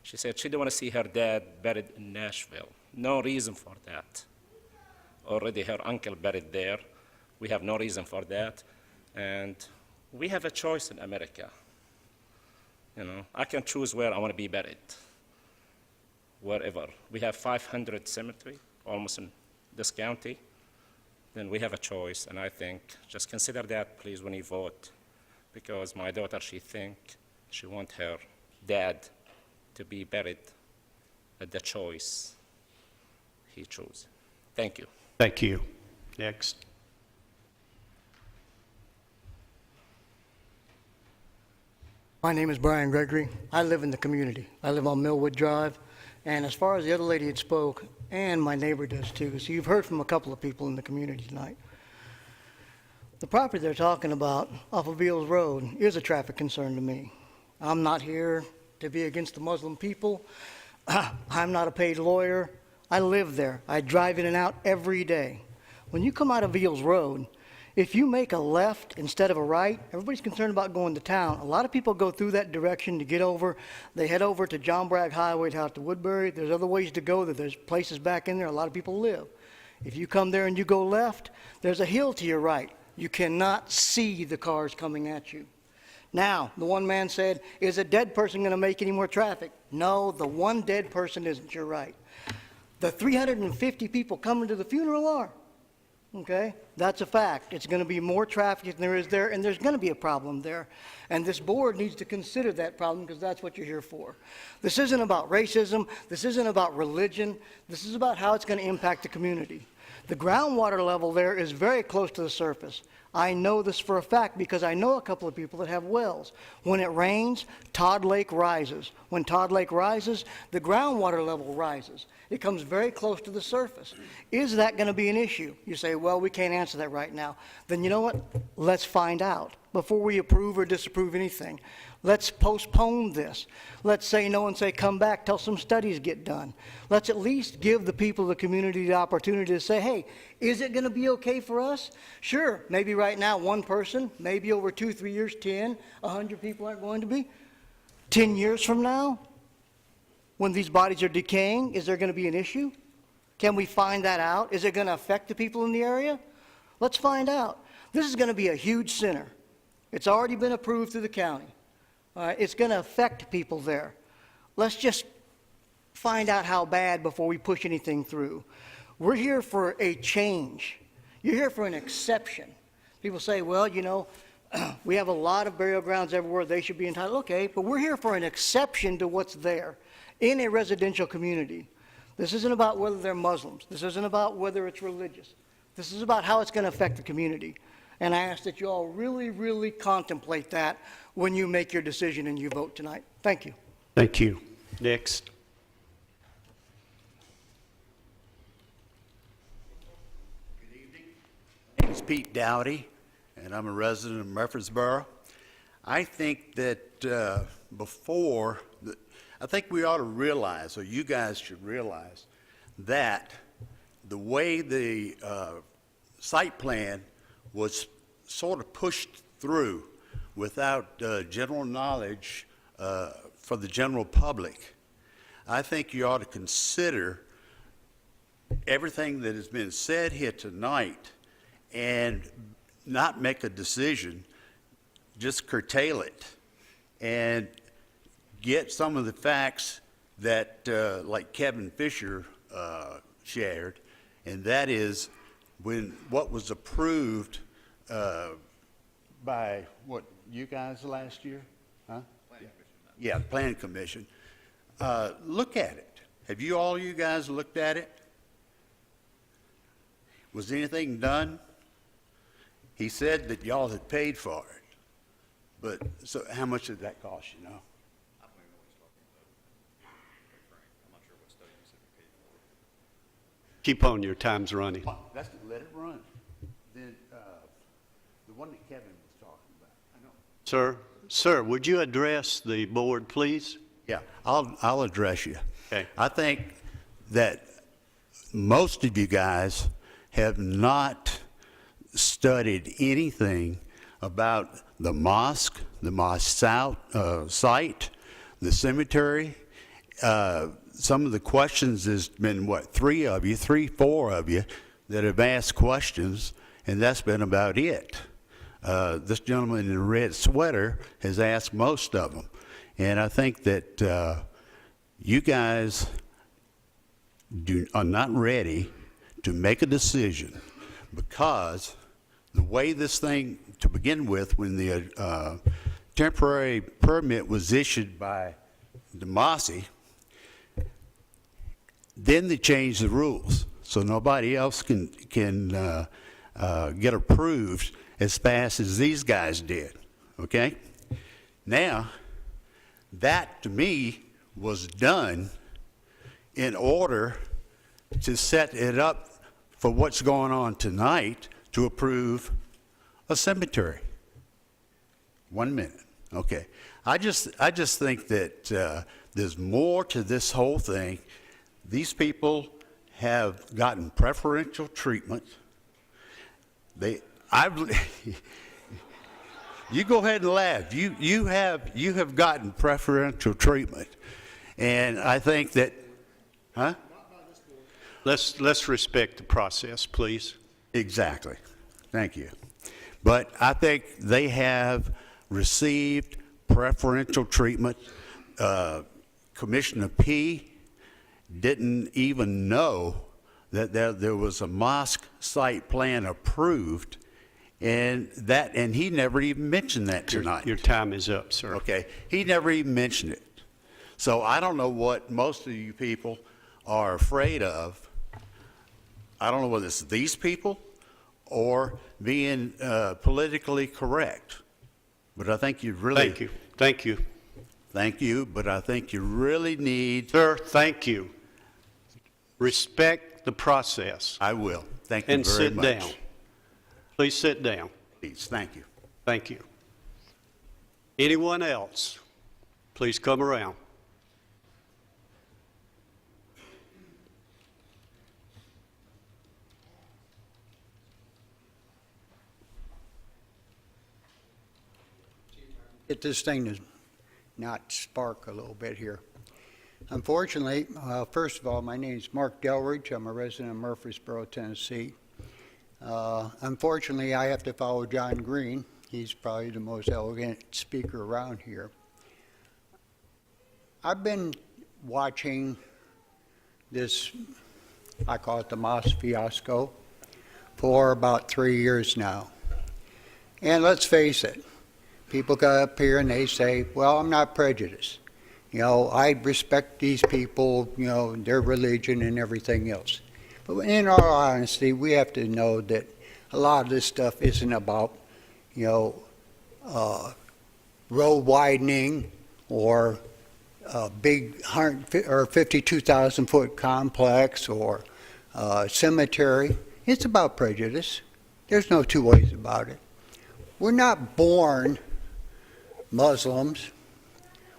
She said she didn't want to see her dad buried in Nashville. No reason for that. Already her uncle buried there. We have no reason for that. And we have a choice in America. You know, I can choose where I want to be buried. Wherever. We have 500 cemetery, almost in this county. Then we have a choice, and I think just consider that, please, when you vote, because my daughter, she want her dad to be buried at the choice he chose. Thank you. Thank you. Next. My name is Brian Gregory. I live in the community. I live on Millwood Drive. And as far as the other lady had spoke, and my neighbor does too, so you've heard from a couple of people in the community tonight. The property they're talking about off of Beals Road is a traffic concern to me. I'm not here to be against the Muslim people. I'm not a paid lawyer. I live there. I drive in and out every day. When you come out of Beals Road, if you make a left instead of a right, everybody's concerned about going to town. A lot of people go through that direction to get over. They head over to John Bragg Highway to out to Woodbury. There's other ways to go. There's places back in there a lot of people live. If you come there and you go left, there's a hill to your right. You cannot see the cars coming at you. Now, the one man said, is a dead person going to make any more traffic? No, the one dead person isn't. You're right. The 350 people coming to the funeral are. Okay? That's a fact. It's going to be more traffic than there is there, and there's going to be a problem there. And this board needs to consider that problem because that's what you're here for. This isn't about racism. This isn't about religion. This is about how it's going to impact the community. The groundwater level there is very close to the surface. I know this for a fact because I know a couple of people that have wells. When it rains, Todd Lake rises. When Todd Lake rises, the groundwater level rises. It comes very close to the surface. Is that going to be an issue? You say, well, we can't answer that right now. Then you know what? Let's find out before we approve or disapprove anything. Let's postpone this. Let's say no and say come back till some studies get done. Let's at least give the people of the community the opportunity to say, hey, is it going to be okay for us? Sure, maybe right now one person, maybe over 2-3 years, 10, 100 people aren't going to be. 10 years from now, when these bodies are decaying, is there going to be an issue? Can we find that out? Is it going to affect the people in the area? Let's find out. This is going to be a huge center. It's already been approved through the county. It's going to affect people there. Let's just find out how bad before we push anything through. We're here for a change. You're here for an exception. People say, well, you know, we have a lot of burial grounds everywhere. They should be entitled. Okay, but we're here for an exception to what's there in a residential community. This isn't about whether they're Muslims. This isn't about whether it's religious. This is about how it's going to affect the community. And I ask that you all really, really contemplate that when you make your decision and you vote tonight. Thank you. Thank you. Next. My name is Pete Dowdy, and I'm a resident of Murfreesboro. I think that I think we ought to realize, or you guys should realize, that the way the site plan was sort of pushed through without general knowledge for the general public, I think you ought to consider everything that has been said here tonight and not make a decision, just curtail it and get some of the facts that, like Kevin Fisher shared, and that is when what was approved by, what, you guys last year? Huh? Yeah, the Planning Commission. Look at it. Have you guys looked at it? Was anything done? He said that y'all had paid for it. But, so how much did that cost, you know? Keep on, your time's running. That's, let it run. Then, the one that Kevin was talking about, I know. Sir, would you address the board, please? Yeah, I'll address you. Okay. I think that most of you guys have not studied anything about the mosque site, the cemetery. Some of the questions, there's been, what, four of you that have asked questions, and that's been about it. This gentleman in the red sweater has asked most of them. And I think that you guys are not ready to make a decision, because the way this thing, to begin with, when the temporary permit was issued by DeMasi, then they changed the rules, so nobody else can get approved as fast as these guys did, okay? Now, that to me was done in order to set it up for what's going on tonight, to approve a cemetery. 1 minute, okay. I just think that there's more to this whole thing. These people have gotten preferential treatment. You go ahead and laugh. You have gotten preferential treatment, and I think that, huh? Let's respect the process, please. Exactly. Thank you. But I think they have received preferential treatment. Commissioner P. didn't even know that there was a mosque site plan approved, and he never even mentioned that tonight. Your time is up, sir. Okay. He never even mentioned it. So I don't know what most of you people are afraid of. I don't know whether it's these people or being politically correct. But I think you really... Thank you. Thank you. Thank you, but I think you really need... Sir, thank you. Respect the process. I will. Thank you and very sit much. down. Please sit down. Please, thank you. Thank you. Anyone else? Please come around. Get this thing to not spark a little bit here. Unfortunately, first of all, my name is Mark Delridge. I'm a resident of Murfreesboro, Tennessee. Unfortunately, I have to follow John Green. He's probably the most elegant speaker around here. I've been watching this, I call it the mosque fiasco, for about 3 years now. And let's face it, people go up here and they say, well, I'm not prejudiced. You know, I respect these people, you know, their religion and everything else. But in all honesty, we have to know that a lot of this stuff isn't about, you know, road widening or a big 52,000 foot complex or cemetery. It's about prejudice. There's no two ways about it. We're not born Muslims.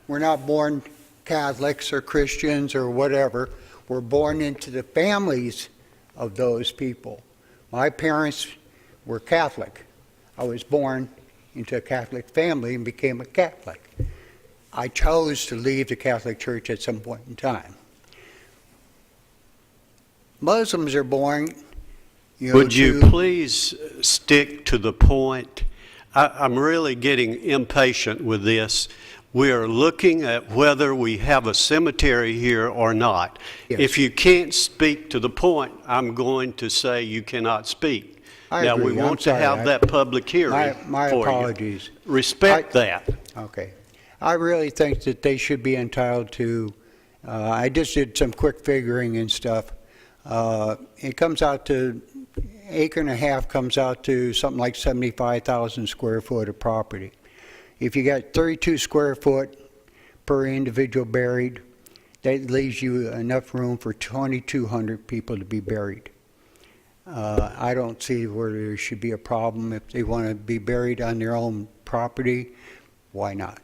We're not born Catholics or Christians or whatever. We're born into the families of those people. My parents were Catholic. I was born into a Catholic family and became a Catholic. I chose to leave the Catholic Church at some point in time. Muslims are born, you know, Would you please stick to the point? I'm really getting impatient with this. We are looking at whether we have a cemetery here or not. Yes. If you can't speak to the point, I'm going to say you cannot speak. I Now, agree. we I'm want to sorry. have that public hearing My for apologies. you. Respect that. Okay. I really think that they should be entitled to, I just did some quick figuring and stuff. It comes out to, acre and a half comes out to something like 75,000 square foot of property. If you got 32 square foot per individual buried, that leaves you enough room for 2,200 people to be buried. I don't see where there should be a problem. If they want to be buried on their own property, why not?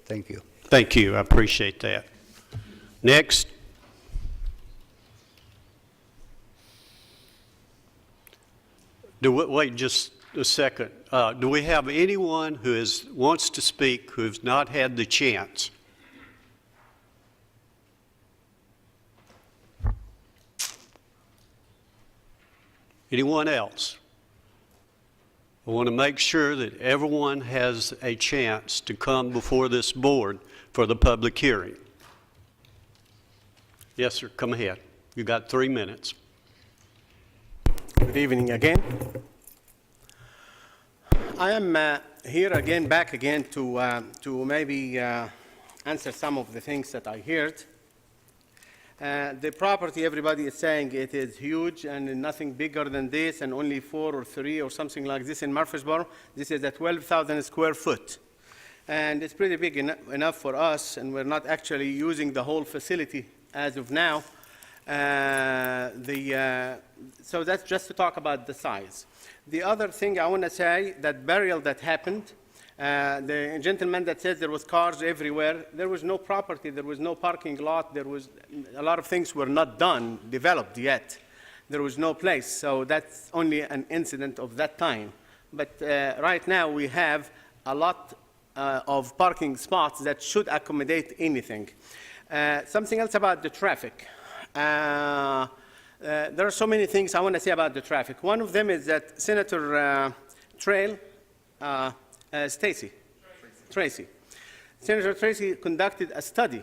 Thank you. Thank you, I appreciate that. Next. Wait just a second. Do we have anyone who wants to speak who has not had the chance? Anyone else? I want to make sure that everyone has a chance to come before this board for the public hearing. Yes, sir, come ahead. You got 3 minutes. Good evening again. I am here again, back again to maybe answer some of the things that I heard. The property, everybody is saying it is huge and nothing bigger than this, and only 4 or 3 or something like this in Murfreesboro. This is a 12,000 square foot. And it's pretty big enough for us, and we're not actually using the whole facility as of now. So that's just to talk about the size. The other thing I want to say, that burial that happened, the gentleman that says there was cars everywhere, there was no property, there was no parking lot, there was a lot of things were not done, developed yet. There was no place, so that's only an incident of that time. But right now we have a lot of parking spots that should accommodate anything. Something else about the traffic. There are so many things I want to say about the traffic. One of them is that Senator Tracy. Senator Tracy conducted a study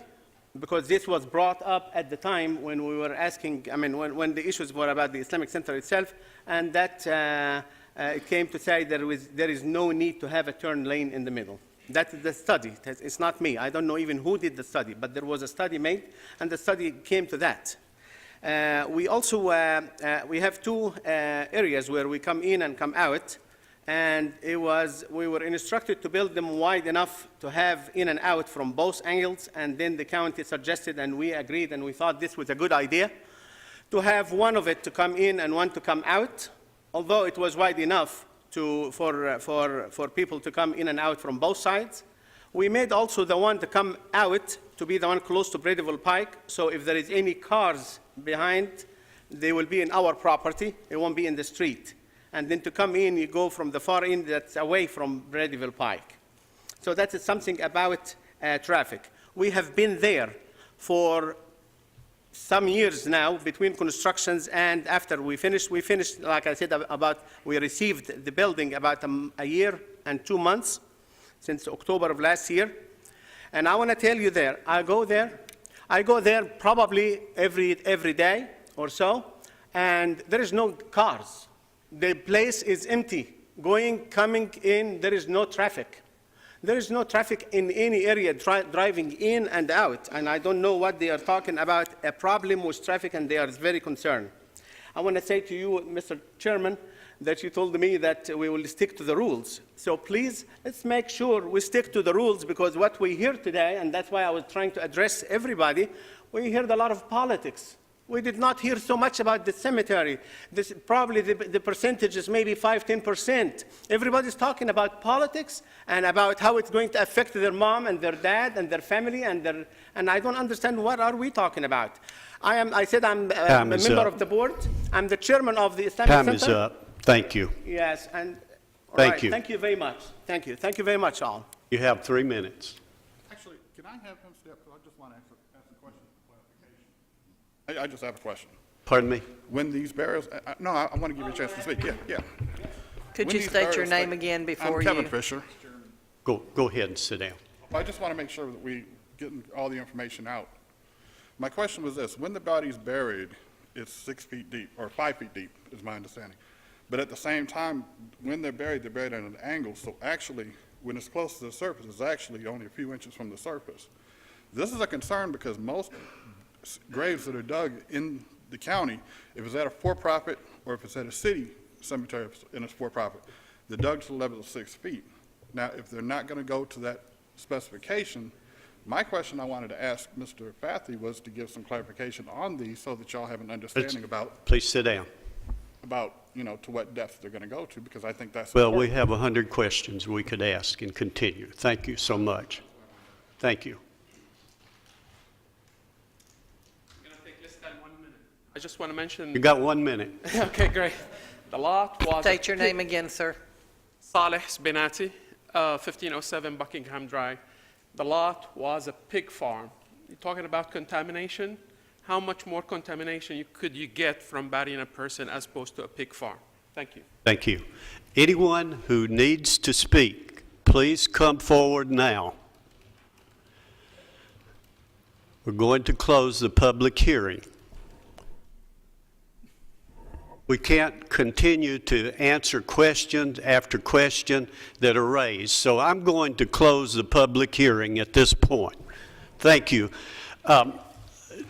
because this was brought up at the time when we were asking, when the issues were about the Islamic Center itself, and that it came to say there is no need to have a turn lane in the middle. That is the study. It's not me. I don't know even who did the study, but there was a study made, and the study came to that. We also we have 2 areas where we come in and come out, and we were instructed to build them wide enough to have in and out from both angles, and then the county suggested, and we agreed, and we thought this was a good idea, to have one of it to come in and one to come out, although it was wide enough for people to come in and out from both sides. We made also the one to come out to be the one close to Bradyville Pike, so if there is any cars behind, they will be in our property, it won't be in the street. And then to come in, you go from the far end that's away from Bradyville Pike. So that is something about traffic. We have been there for some years now between constructions and after we finished, like I said, we received the building about a year and 2 months since October of last year. And I want to tell you I go there probably every day or so, and there is no cars. The place is empty. Going, coming in, there is no traffic. There is no traffic in any area driving in and out, and I don't know what they are talking about, a problem with traffic, and they are very concerned. I want to say to you, Mr. Chairman, that you told me that we will stick to the rules. So please, let's make sure we stick to the rules, because what we hear today, and that's why I was trying to address everybody, we heard a lot of politics. We did not hear so much about the cemetery. Probably the percentage is maybe 5–10%. Everybody's talking about politics and about how it's going to affect their mom and their dad and their family, and I don't understand what are we talking about. I said I'm a member of the board. I'm the chairman of the Islamic Center. Time is up. Thank you. Yes, and Thank you. Thank you very much. Thank you. Thank you very much, all. You have 3 minutes. Actually, can I have him step? I just want to ask a question for clarification. I just have a question. Pardon me? When these burials, I want to give you a chance to speak. Yeah. Could When you these state your burials name take- again before I'm Kevin you? Fisher. Go ahead and sit down. I just want to make sure that we getting all the information out. My question was this: when the body's buried, it's 6 feet deep, or 5 feet deep, is my understanding. But at the same time, when they're buried at an angle. So actually, when it's close to the surface, it's actually only a few inches from the surface. This is a concern because most graves that are dug in the county, if it's at a for-profit or if it's at a city cemetery and it's for-profit, they're dug to the level of 6 feet. Now, if they're not going to go to that specification, my question I wanted to ask Mr. Fathy was to give some clarification on these so that y'all have an understanding Please sit down. about, to what depth they're going to go to, because I think that's Well, we important. have 100 questions we could ask and continue. Thank you so much. Thank you. I just want to mention. You got 1 minute. Okay, great. The lot was. State your name again, sir. Saleh Sbenati, 1507 Buckingham Drive. The lot was a pig farm. You're talking about contamination? How much more contamination could you get from burying a person as opposed to a pig farm? Thank you. Thank you. Anyone who needs to speak, please come forward now. We're going to close the public hearing. We can't continue to answer question after question that are raised, so I'm going to close the public hearing at this point. Thank you.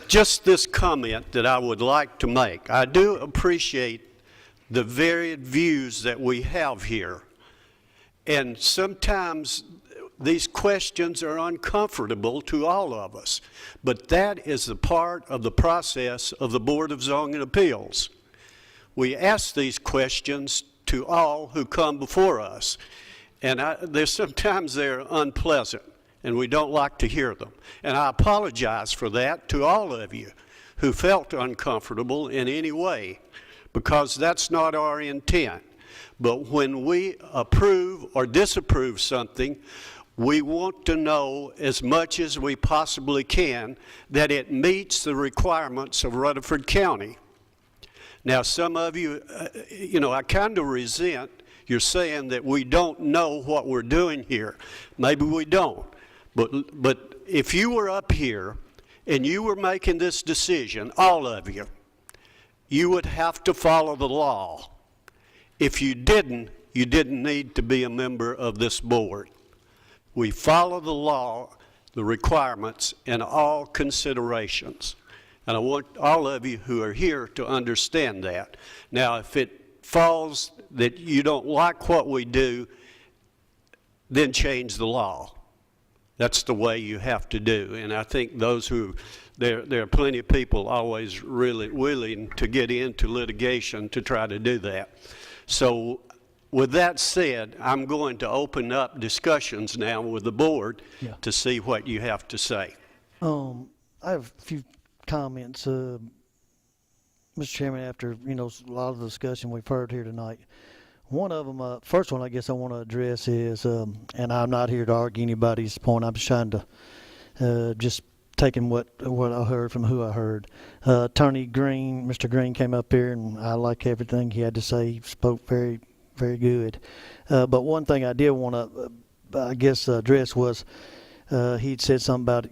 Just this comment that I would like to make. I do appreciate the varied views that we have here, and sometimes these questions are uncomfortable to all of us, but that is a part of the process of the Board of Zoning Appeals. We ask these questions to all who come before us, and sometimes they're unpleasant, and we don't like to hear them. And I apologize for that to all of you who felt uncomfortable in any way, because that's not our intent. But when we approve or disapprove something, we want to know as much as we possibly can that it meets the requirements of Rutherford County. Now, some of you, I kind of resent you're saying that we don't know what we're doing here. Maybe we don't. But if you were up here and you were making this decision, all of you, you would have to follow the law. If you didn't need to be a member of this board. We follow the law, the requirements, in all considerations. And I want all of you who are here to understand that. Now, if it falls that you don't like what we do, then change the law. That's the way you have to do. And I think there are plenty of people always really willing to get into litigation to try to do that. So with that said, I'm going to open up discussions now with the board to see what you have to say. I have a few comments, Mr. Chairman, after, a lot of the discussion we've heard here tonight. One of them, first one I guess I want to address is, and I'm not here to argue anybody's point, I'm just trying to, just taking what I heard from who I heard. Attorney Green, Mr. Green came up here, and I like everything he had to say. He spoke very, very good. But one thing I did want to, I guess, address was, he'd said something about,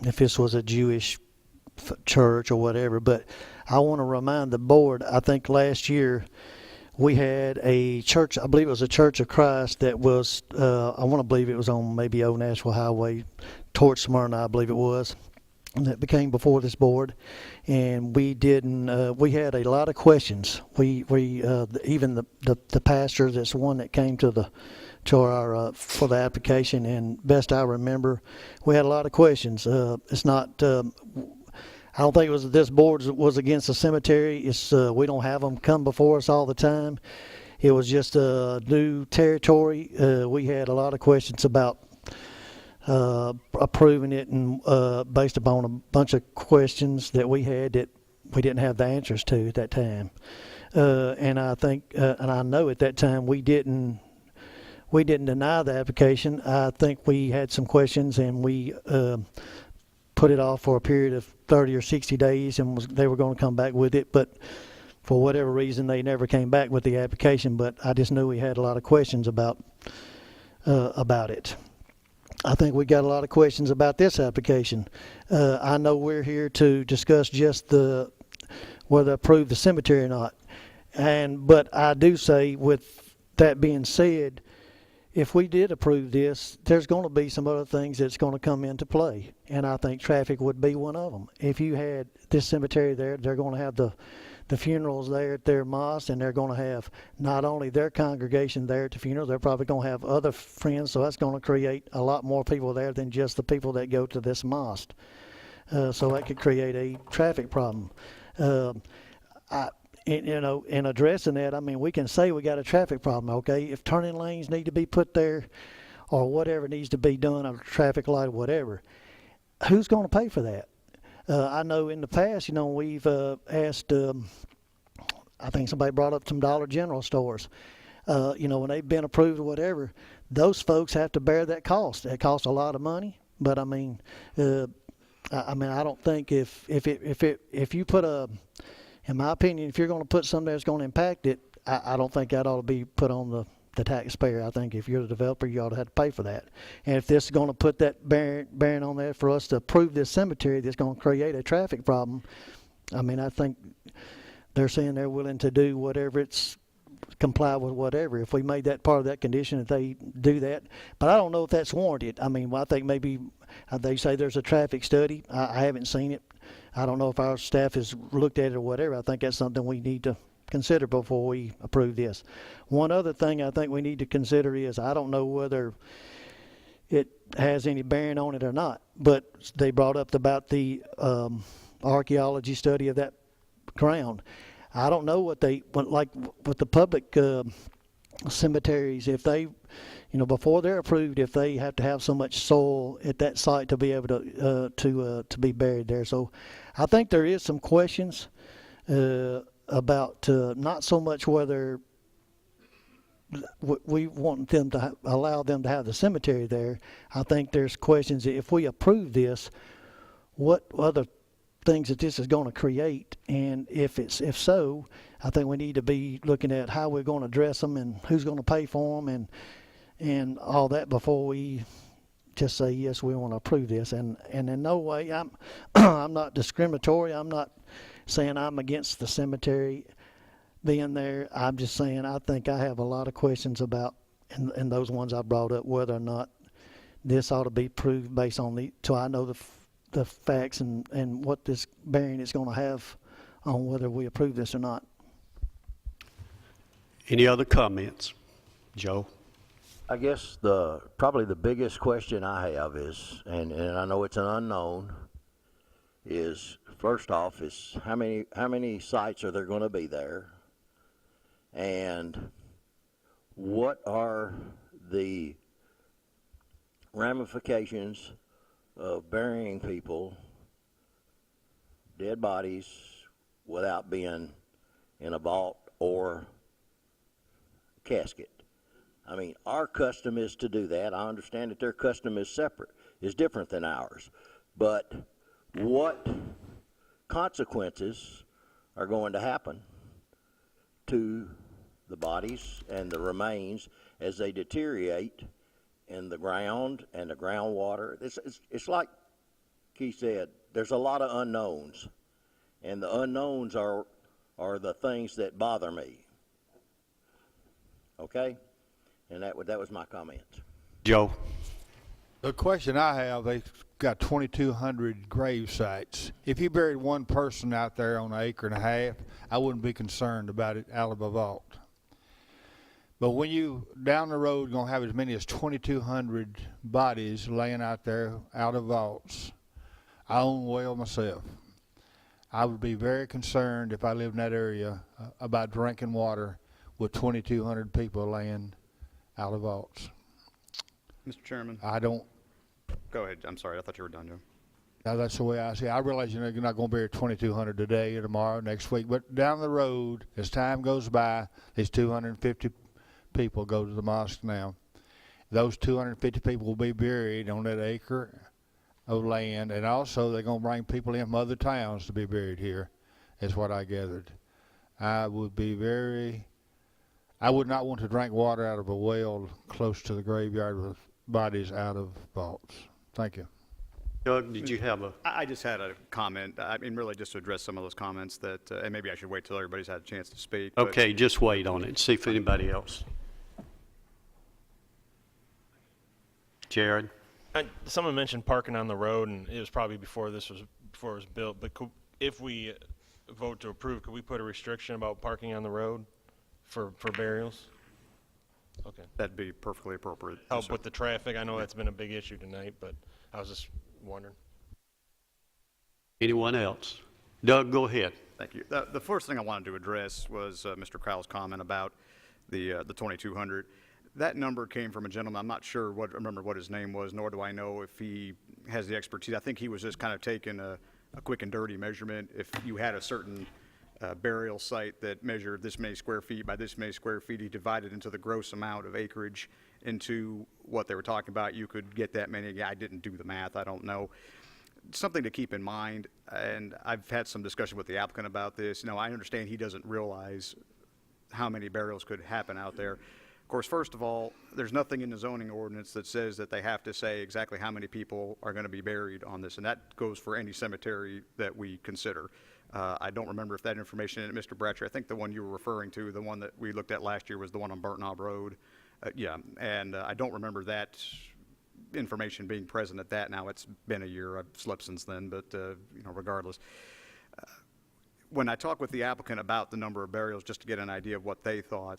if this was a Jewish church or whatever, but I want to remind the board, I think last year we had a church, I believe it was a Church of Christ that was, I want to believe it was on maybe Old Nashville Highway towards Smyrna, I believe it was, that became before this board, and we had a lot of questions. Even the pastor, that's the one that came for the application, and best I remember, we had a lot of questions. It's not, I don't think it was that this board was against the cemetery. It's we don't have them come before us all the time. It was just a new territory. We had a lot of questions about approving it, and based upon a bunch of questions that we had that we didn't have the answers to at that time. And I think, and I know at that time we didn't deny the application. I think we had some questions, and we put it off for a period of 30 or 60 days, and they were going to come back with it, but for whatever reason they never came back with the application. But I just knew we had a lot of questions about it. I think we got a lot of questions about this application. I know we're here to discuss just whether to approve the cemetery or not, but I do say, with that being said, if we did approve this, there's going to be some other things that's going to come into play, and I think traffic would be one of them. If you had this cemetery there, they're going to have the the funerals there at their mosque, and they're going to have not only their congregation there at the funeral, they're probably going to have other friends, so that's going to create a lot more people there than just the people that go to this mosque. So that could create a traffic problem. In addressing that, I mean, we can say we got a traffic problem, okay? If turning lanes need to be put there or whatever needs to be done, a traffic light or whatever, who's going to pay for that? I know in the past, we've asked, I think somebody brought up some Dollar General stores. When they've been approved or whatever, those folks have to bear that cost. It costs a lot of money, but I mean, I don't think if you put in my opinion, if you're going to put something that's going to impact it, I don't think that ought to be put on the taxpayer. I think if you're the developer, you ought to have to pay for that. And if this is going to put that bearing on there for us to approve this cemetery that's going to create a traffic problem, I mean, I think they're saying they're willing to do whatever comply with whatever. If we made that part of that condition, if they do that. But I don't know if that's warranted. I mean, I think maybe they say there's a traffic study. I haven't seen it. I don't know if our staff has looked at it or whatever. I think that's something we need to consider before we approve this. One other thing I think we need to consider is, I don't know whether it has any bearing on it or not, but they brought up about the archaeology study of that ground. I don't know like with the public cemeteries, if they, before they're approved, if they have to have so much soil at that site to be able to be buried there. So I think there is some questions about not so much whether we want them to allow them to have the cemetery there. I think there's questions if we approve this, what other things that this is going to create, and if so, I think we need to be looking at how we're going to address them and who's going to pay for them and all that before we just say yes, we want to approve this. And in no way I'm not discriminatory. I'm not saying I'm against the cemetery being there. I'm just saying I think I have a lot of questions about, and those ones I brought up, whether or not this ought to be approved based on so I know the facts and what this bearing is going to have on whether we approve this or not. Any other comments? Joe? I guess probably the biggest question I have is, and I know it's an unknown, is first off is how many sites are there going to be there, and what are the ramifications of burying people, dead bodies, without being in a vault or casket. I mean, our custom is to do that. I understand that their custom is different than ours. But what consequences are going to happen to the bodies and the remains as they deteriorate in the ground and the groundwater? It's like Keith said, there's a lot of unknowns, and the unknowns are the things that bother me. Okay? And that was my comment. Joe? The question I have, they've got 2,200 grave sites. If you buried one person out there on an acre and a half, I wouldn't be concerned about it out of a vault. But when you, down the road, going to have as many as 2,200 bodies laying out there out of vaults, I own well myself. I would be very concerned if I lived in that area about drinking water with 2,200 people laying out of vaults. Mr. Chairman. I don't. Go ahead. I'm sorry. I thought you were done, Joe. Now, that's the way I see it. I realize you're not going to bury 2,200 today or tomorrow, next week, but down the road, as time goes by, these 250 people go to the mosque now. Those 250 people will be buried on that acre of land, and also they're going to bring people in from other towns to be buried here, is what I gathered. I would not want to drink water out of a well close to the graveyard with bodies out of vaults. Thank you. Doug, did you have a? I just had a comment. I mean, really just to address some of those comments that, and maybe I should wait till everybody's had a chance to speak. Okay, just wait on it. See if anybody else. Jared? Someone mentioned parking on the road, and it was probably before it was built. But if we vote to approve, could we put a restriction about parking on the road for burials? Okay. That'd be perfectly appropriate. Yes, Help sir. with the traffic. I know that's been a big issue tonight, but I was just wondering. Anyone else? Doug, go ahead. Thank you. The first thing I wanted to address was Mr. Crowell's comment about the 2,200. That number came from a gentleman. I'm not sure remember what his name was, nor do I know if he has the expertise. I think he was just kind of taking a quick and dirty measurement. If you had a certain burial site that measured this many square feet by this many square feet, he divided into the gross amount of acreage into what they were talking about. You could get that many. Yeah, I didn't do the math. I don't know. Something to keep in mind, and I've had some discussion with the applicant about this. I understand he doesn't realize how many burials could happen out there. Of course, first of all, there's nothing in the zoning ordinance that says that they have to say exactly how many people are going to be buried on this, and that goes for any cemetery that we consider. I don't remember if that information, and Mr. Bratcher, I think the one you were referring to, the one that we looked at last year was the one on Burnt Knob Road. I don't remember that information being present at that. Now, it's been a year. I've slept since then, but regardless. When I talked with the applicant about the number of burials, just to get an idea of what they thought,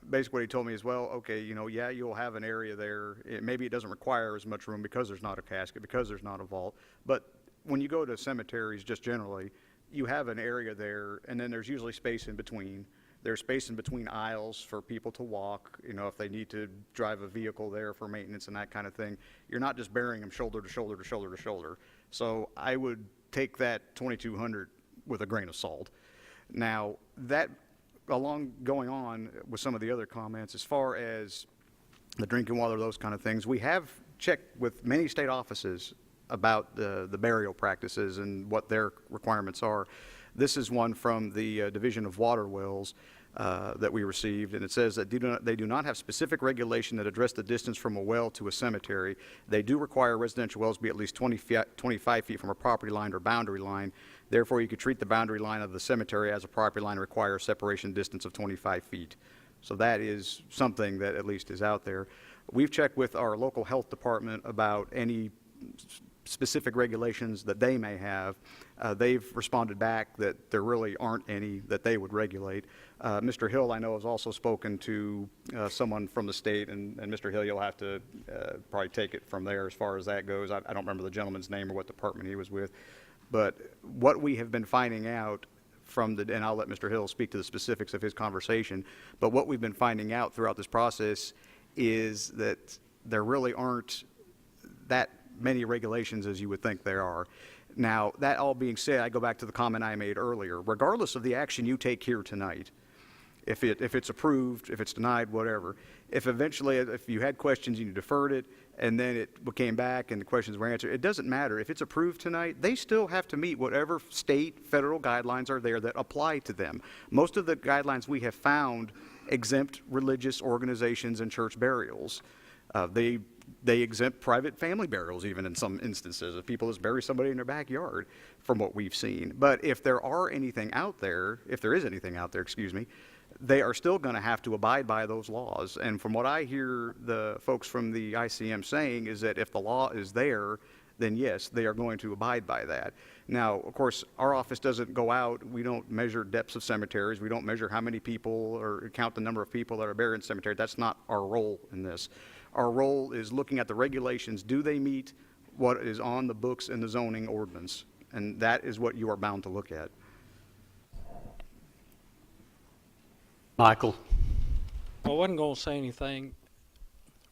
basically what he told me is, well, okay, yeah, you'll have an area there. Maybe it doesn't require as much room because there's not a casket, because there's not a vault. But when you go to cemeteries, just generally, you have an area there, and then there's usually space in between. There's space in between aisles for people to walk, if they need to drive a vehicle there for maintenance and that kind of thing. You're not just burying them shoulder to shoulder to shoulder to shoulder. So I would take that 2,200 with a grain of salt. Now, that going on with some of the other comments, as far as the drinking water, those kind of things, we have checked with many state offices about the burial practices and what their requirements are. This is one from the Division of Water Wells that we received, and it says that they do not have specific regulation that address the distance from a well to a cemetery. They do require residential wells be at least 25 feet from a property line or boundary line. Therefore, you could treat the boundary line of the cemetery as a property line and require a separation distance of 25 feet. So that is something that at least is out there. We've checked with our local health department about any specific regulations that they may have. They've responded back that there really aren't any that they would regulate. Mr. Hill, I know, has also spoken to someone from the state, and Mr. Hill, you'll have to probably take it from there as far as that goes. I don't remember the gentleman's name or what department he was with. But what we have been finding out from and I'll let Mr. Hill speak to the specifics of his conversation, but what we've been finding out throughout this process is that there really aren't that many regulations as you would think there are. Now, that all being said, I go back to the comment I made earlier. Regardless of the action you take here tonight, if it's approved, if it's denied, whatever, if you had questions and you deferred it, and then it came back and the questions were answered, it doesn't matter. If it's approved tonight, they still have to meet whatever state, federal guidelines are there that apply to them. Most of the guidelines we have found exempt religious organizations and church burials. They exempt private family burials even in some instances, if people just bury somebody in their backyard, from what we've seen. But if there is anything out there, they are still going to have to abide by those laws. And from what I hear the folks from the ICM saying is that if the law is there, then yes, they are going to abide by that. Now, of course, our office doesn't go out. We don't measure depths of cemeteries. We don't measure how many people or count the number of people that are buried in cemeteries. That's not our role in this. Our role is looking at the regulations. Do they meet what is on the books in the zoning ordinance? And that is what you are bound to look at. Michael. I wasn't going to say anything.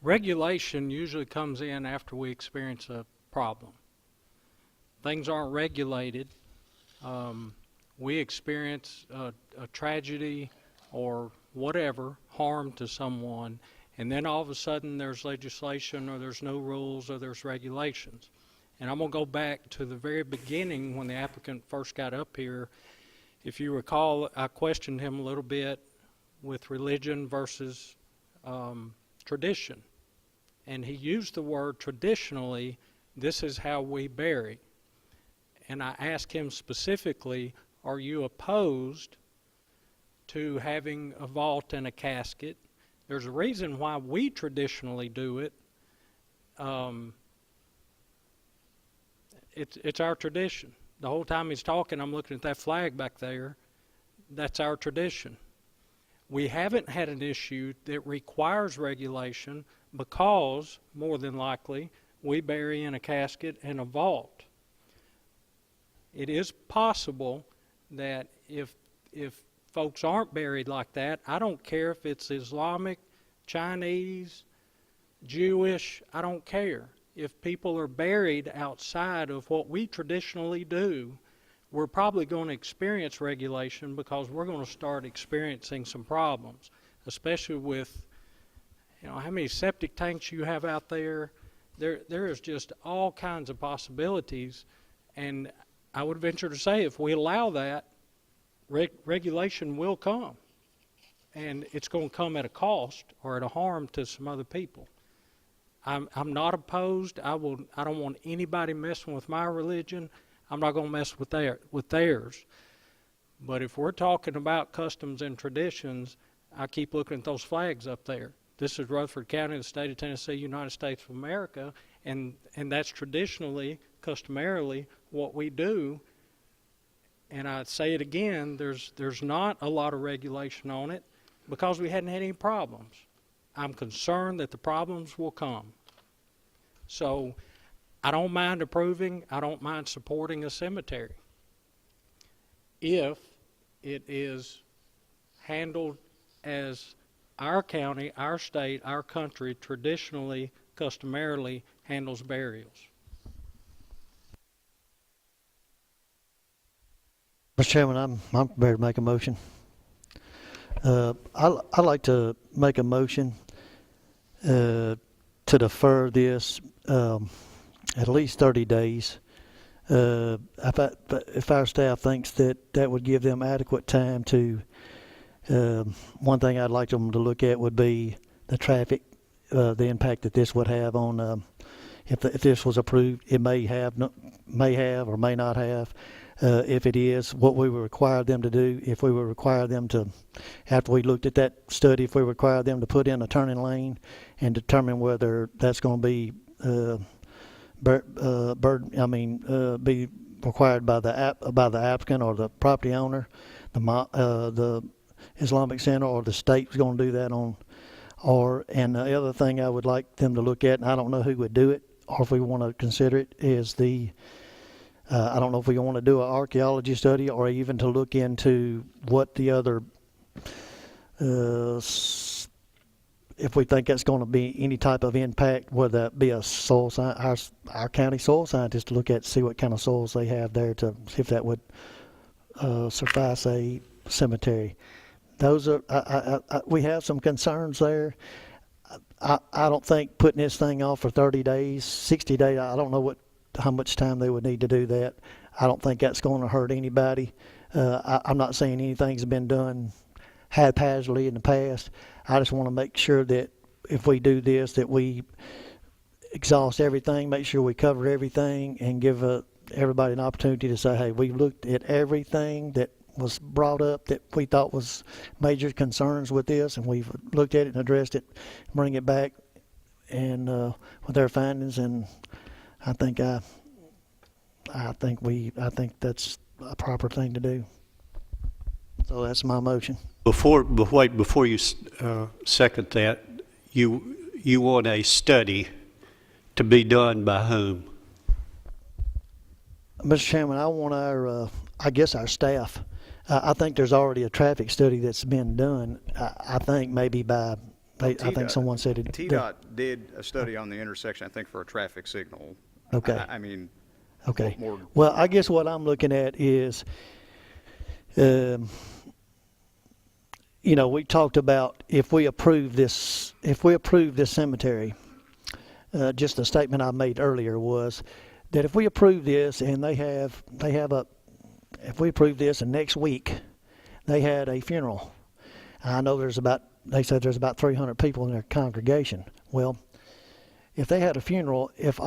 Regulation usually comes in after we experience a problem. Things aren't regulated. We experience a tragedy or whatever, harm to someone, and then all of a sudden there's legislation or there's no rules or there's regulations. And I'm going to go back to the very beginning when the applicant first got up here. If you recall, I questioned him a little bit with religion versus tradition. And he used the word traditionally, this is how we bury. And I asked him specifically, are you opposed to having a vault and a casket? There's a reason why we traditionally do it. It's our tradition. The whole time he's talking, I'm looking at that flag back there. That's our tradition. We haven't had an issue that requires regulation because, more than likely, we bury in a casket and a vault. It is possible that if folks aren't buried like that, I don't care if it's Islamic, Chinese, Jewish, I don't care. If people are buried outside of what we traditionally do, we're probably going to experience regulation because we're going to start experiencing some problems, especially with, how many septic tanks you have out there. There is just all kinds of possibilities, and I would venture to say if we allow that, regulation will come, and it's going to come at a cost or at a harm to some other people. I'm not opposed. I don't want anybody messing with my religion. I'm not going to mess with theirs. But if we're talking about customs and traditions, I keep looking at those flags up there. This is Rutherford County, the state of Tennessee, United States of America, and that's traditionally, customarily, what we do. And I say it again, there's not a lot of regulation on it because we hadn't had any problems. I'm concerned that the problems will come. So I don't mind approving, I don't mind supporting a cemetery if it is handled as our county, our state, our country traditionally, customarily handles burials. Mr. Chairman, I'm prepared to make a motion. I'd like to make a motion to defer this at least 30 days. If our staff thinks that would give them adequate time to, one thing I'd like them to look at would be the traffic, the impact that this would have on, if this was approved, it may have or may not have. If it is, what we would require them to do, if we would require them to, after we looked at that study, if we require them to put in a turning lane and determine whether that's going to be be required by the applicant or the property owner, the Islamic Center or the state's going to do that on, and the other thing I would like them to look at, and I don't know who would do it or if we want to consider it, is I don't know if we want to do an archaeology study or even to look into what the other, if we think that's going to be any type of impact, whether that be a soil our county soil scientist to look at, see what kind of soils they have there to see if that would suffice a cemetery. Those are, we have some concerns there. I don't think putting this thing off for 30 days, 60 days, I don't know how much time they would need to do that. I don't think that's going to hurt anybody. I'm not saying anything's been done haphazardly in the past. I just want to make sure that if we do this, that we exhaust everything, make sure we cover everything, and give everybody an opportunity to say, hey, we've looked at everything that was brought up that we thought was major concerns with this, and we've looked at it and addressed it, bring it back and with their findings, and I think that's a proper thing to do. So that's my motion. Before you second that, you want a study to be done by whom? Mr. Chairman, I want our staff. I think there's already a traffic study that's been done. I think maybe by, I think someone said it. TDOT did a study on the intersection, I think, for a traffic signal. Okay. I mean. Okay. More. Well, I guess what I'm looking at is, we talked about if we approve this cemetery, just the statement I made earlier was that if we approve this and if we approve this and next week they had a funeral, I know they said there's about 300 people in their congregation. Well, if they had a funeral, if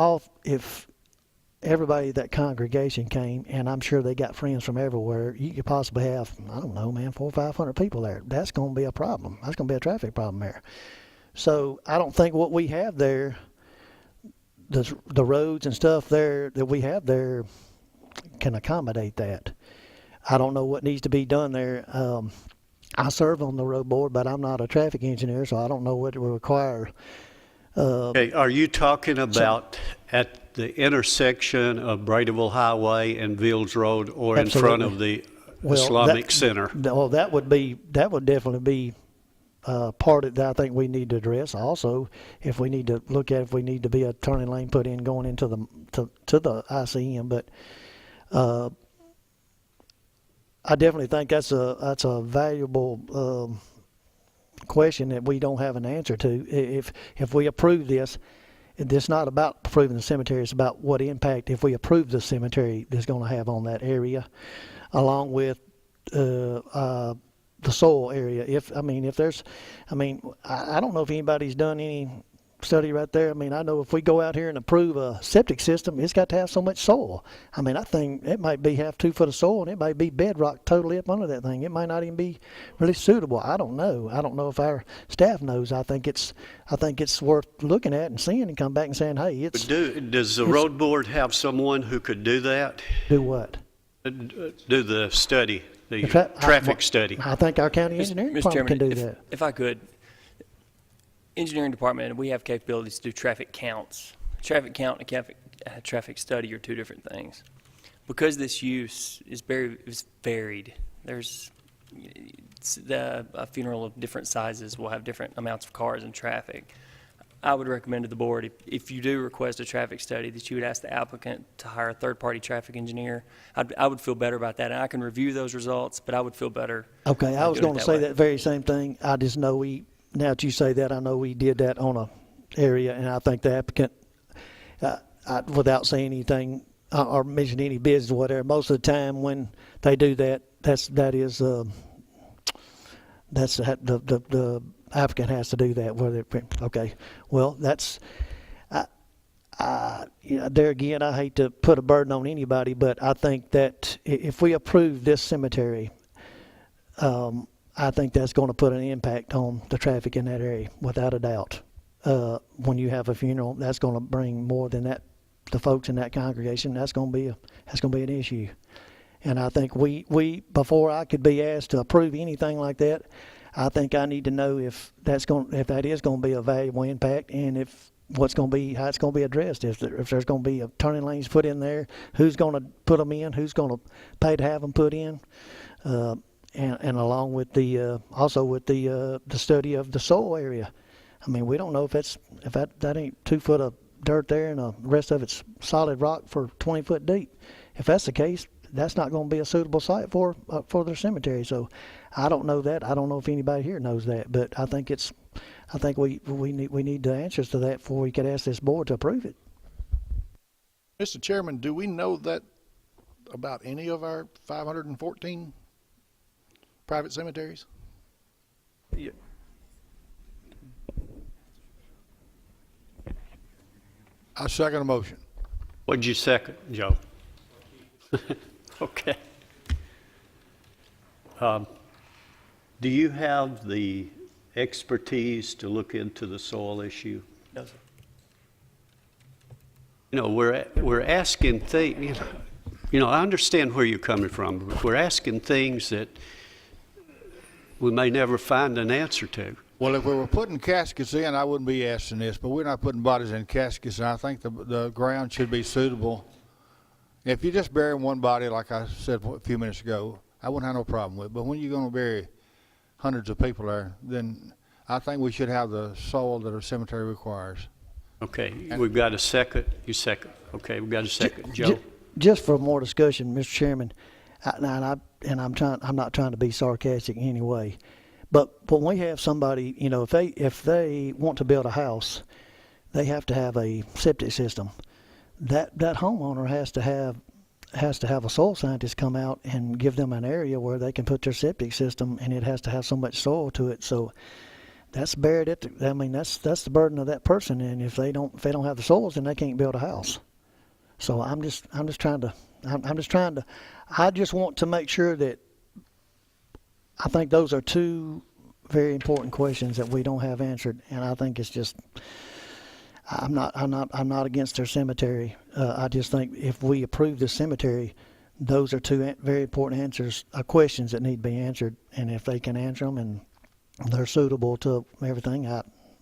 everybody that congregation came, and I'm sure they got friends from everywhere, you could possibly have, I don't know, man, 400 or 500 people there. That's going to be a problem. That's going to be a traffic problem there. So I don't think what we have there, the roads and stuff there that we have there, can accommodate that. I don't know what needs to be done there. I serve on the road board, but I'm not a traffic engineer, so I don't know what it will require. Okay, are you talking about at the intersection of Bradyville Highway and Villes Road, or in front of the Islamic Center? Well, that would definitely be part of that I think we need to address. Also, if we need to look at if we need to be a turning lane put in going into the to the ICM, but I definitely think that's a valuable question that we don't have an answer to. If we approve this, it's not about approving the cemetery. It's about what impact, if we approve the cemetery, is going to have on that area, along with the soil area. I don't know if anybody's done any study right there. I mean, I know if we go out here and approve a septic system, it's got to have so much soil. I mean, I think it might be 2 foot of soil, and it might be bedrock totally up under that thing. It might not even be really suitable. I don't know. I don't know if our staff knows. I think it's worth looking at and seeing, and come back and saying, hey, it's. Does the road board have someone who could do that? Do what? Do the study, the traffic study. I think our county engineering department can do that. If I could, engineering department, we have capabilities to do traffic counts. Traffic count and traffic study are two different things. Because this use is varied, there's a funeral of different sizes will have different amounts of cars and traffic. I would recommend to the board, if you do request a traffic study, that you would ask the applicant to hire a third-party traffic engineer. I would feel better about that, and I can review those results, but I would feel better. Okay, I was going to say that very same thing. I just know now that you say that, I know we did that on a area, and I think the applicant, without saying anything or mentioning any business or whatever, most of the time when they do that, the applicant has to do that. Okay, well, that's there again, I hate to put a burden on anybody, but I think that if we approve this cemetery, I think that's going to put an impact on the traffic in that area, without a doubt. When you have a funeral, that's going to bring more than that. The folks in that congregation, that's going to be an issue. And I think we before I could be asked to approve anything like that, I think I need to know if that is going to be a valuable impact, and if how it's going to be addressed. If there's going to be a turning lanes put in there, who's going to put them in, who's going to pay to have them put in. And along with the study of the soil area. I mean, we don't know if that ain't 2 foot of dirt there and the rest of it's solid rock for 20 foot deep. If that's the case, that's not going to be a suitable site for their cemetery. So I don't know that. I don't know if anybody here knows that, but I think we need the answers to that before we could ask this board to approve it. Mr. Chairman, do we know that about any of our 514 private cemeteries? Yeah. I second the motion. What'd you second, Joe? Okay. Do you have the expertise to look into the soil issue? No, sir. You know, we're asking things. You know, I understand where you're coming from. We're asking things that we may never find an answer to. Well, if we were putting caskets in, I wouldn't be asking this, but we're not putting bodies in caskets, and I think the ground should be suitable. If you just bury one body, like I said a few minutes ago, I wouldn't have no problem with it. But when you're going to bury hundreds of people there, then I think we should have the soil that a cemetery requires. Okay, we've got a second. You second. Okay, we've got a second. Joe? Just for more discussion, Mr. Chairman, I'm not trying to be sarcastic in any way, but when we have somebody, you know, if they want to build a house, they have to have a septic system. That homeowner has to have a soil scientist come out and give them an area where they can put their septic system, and it has to have so much soil to it. So that's buried that's the burden of that person. And if they don't have the soils, then they can't build a house. So I just want to make sure that I think those are two very important questions that we don't have answered, and I think it's just I'm not against their cemetery. I just think if we approve the cemetery, those are two very important questions that need to be answered. And if they can answer them and they're suitable to everything,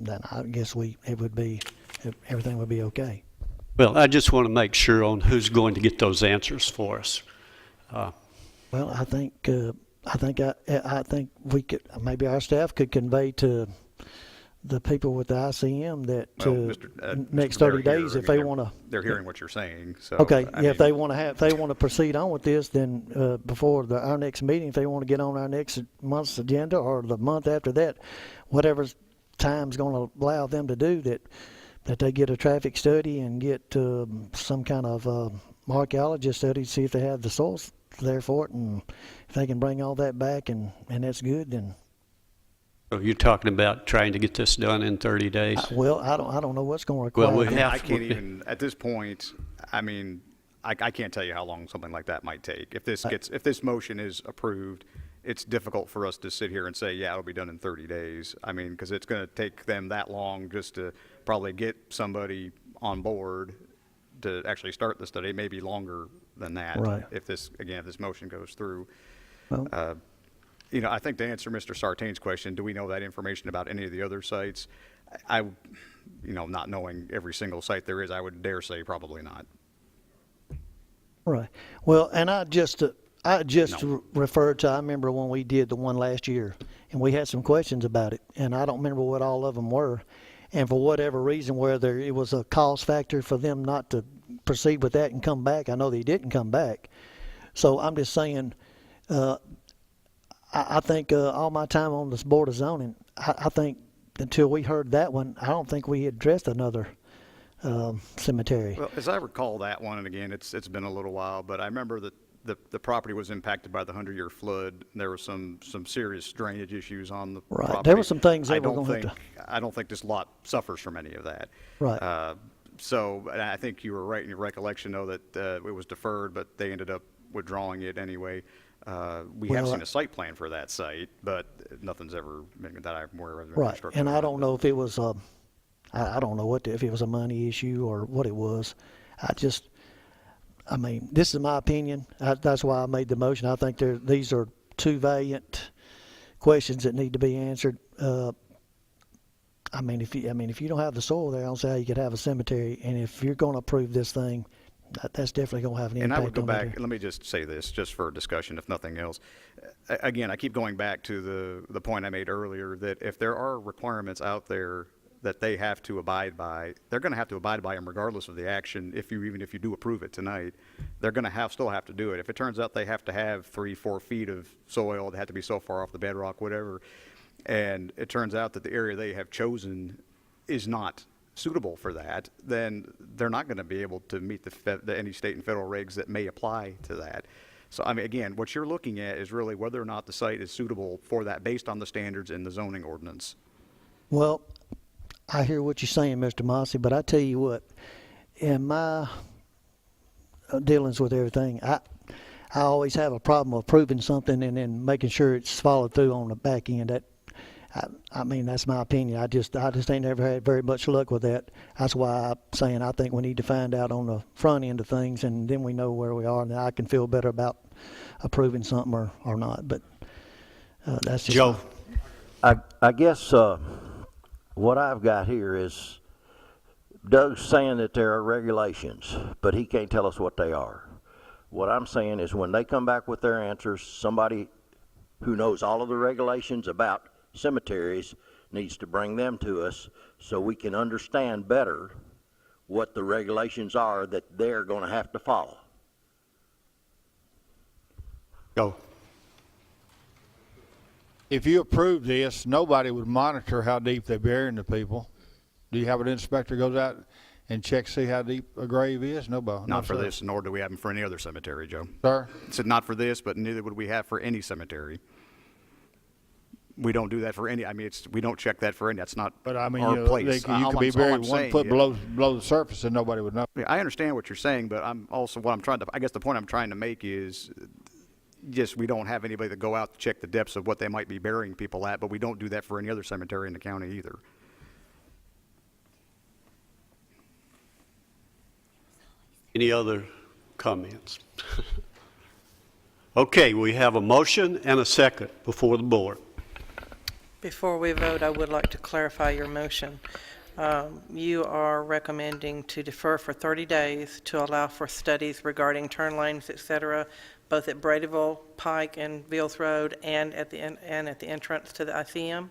then I guess everything would be okay. Well, I just want to make sure on who's going to get those answers for us. Well, I think we could, maybe our staff could convey to the people with the ICM that next 30 days, if they want to. They're hearing what you're saying, so. Okay, I yeah, if mean, they want to proceed on with this, then before our next meeting, if they want to get on our next month's agenda or the month after that, whatever time's going to allow them to do that they get a traffic study and get some kind of archaeologist study to see if they have the soils there for it, and if they can bring all that back and that's good, then. So you're talking about trying to get this done in 30 days? Well, I don't know what's going to require. Well, I can't even, at this point, I mean, I can't tell you how long something like that might take. If this motion is approved, it's difficult for us to sit here and say, yeah, it'll be done in 30 days. I mean, because it's going to take them that long just to probably get somebody on board to actually start the study, maybe longer than that. Right. If this motion goes through. Well, I think to answer Mr. Sartain's question, do we know that information about any of the other sites? Not knowing every single site there is, I would dare say probably not. right. Well, and I just referred to, I remember when we did the one last year, and we had some questions about it, and I don't remember what all of them were. And for whatever reason, whether it was a cost factor for them not to proceed with that and come back, I know they didn't come back. So I'm just saying, I think all my time on this Board of Zoning, I think until we heard that one, I don't think we addressed another cemetery. Well, as I recall that one, and again, it's been a little while, but I remember that the property was impacted by the 100-year flood. There were some serious drainage issues on the property. There were some things they were going to have to. I don't think this lot suffers from any of that. Right. So and I think you were right in your recollection, though, that it was deferred, but they ended up withdrawing it anyway. We have seen a site plan for that site, but nothing's ever been that I'm aware of. Right, and I don't know if it was I don't know if it was a money issue or what it was. I mean, this is my opinion. That's why I made the motion. I think these are two valiant questions that need to be answered. I mean, if you don't have the soil there, I don't see how you could have a cemetery. And if you're going to approve this thing, that's definitely going to have an impact. And I would go on back, let me just say this, just for discussion, if nothing else. Again, I keep going back to the point I made earlier, that if there are requirements out there that they have to abide by, they're going to have to abide by them regardless of the action. Even if you do approve it tonight, they're going to still have to do it. If it turns out they have to have 3-4 feet of soil, they have to be so far off the bedrock, whatever, and it turns out that the area they have chosen is not suitable for that, then they're not going to be able to meet any state and federal regs that may apply to that. So, I mean, again, what you're looking at is really whether or not the site is suitable for that based on the standards in the zoning ordinance. Well, I hear what you're saying, Mr. Mossy, but I tell you what, in my dealings with everything, I always have a problem of proving something and then making sure it's followed through on the back end. I mean, that's my opinion. I just ain't never had very much luck with that. That's why I'm saying I think we need to find out on the front end of things, and then we know where we are, and then I can feel better about approving something or not. But that's just Joe. I guess what I've got here is Doug's saying that there are regulations, but he can't tell us what they are. What I'm saying is when they come back with their answers, somebody who knows all of the regulations about cemeteries needs to bring them to us so we can understand better what the regulations are that they're going to have to follow. Go. If you approve this, nobody would monitor how deep they're burying the people. Do you have an inspector goes out and checks, see how deep a grave is? Nobody. Not for this, nor do we have them for any other cemetery, Joe. Sir? I said not for this, but neither would we have for any cemetery. We don't do that for any. I mean, we don't check that for any. That's not But I mean, our place. you could be buried 1 foot below the surface and nobody would know. I understand what you're saying, but I guess the point I'm trying to make is just we don't have anybody to go out to check the depths of what they might be burying people at, but we don't do that for any other cemetery in the county either. Any other comments? Okay, we have a motion and a second before the board. Before we vote, I would like to clarify your motion. You are recommending to defer for 30 days to allow for studies regarding turn lanes, et cetera, both at Bradyville Pike and Villes Road and at the entrance to the ICM,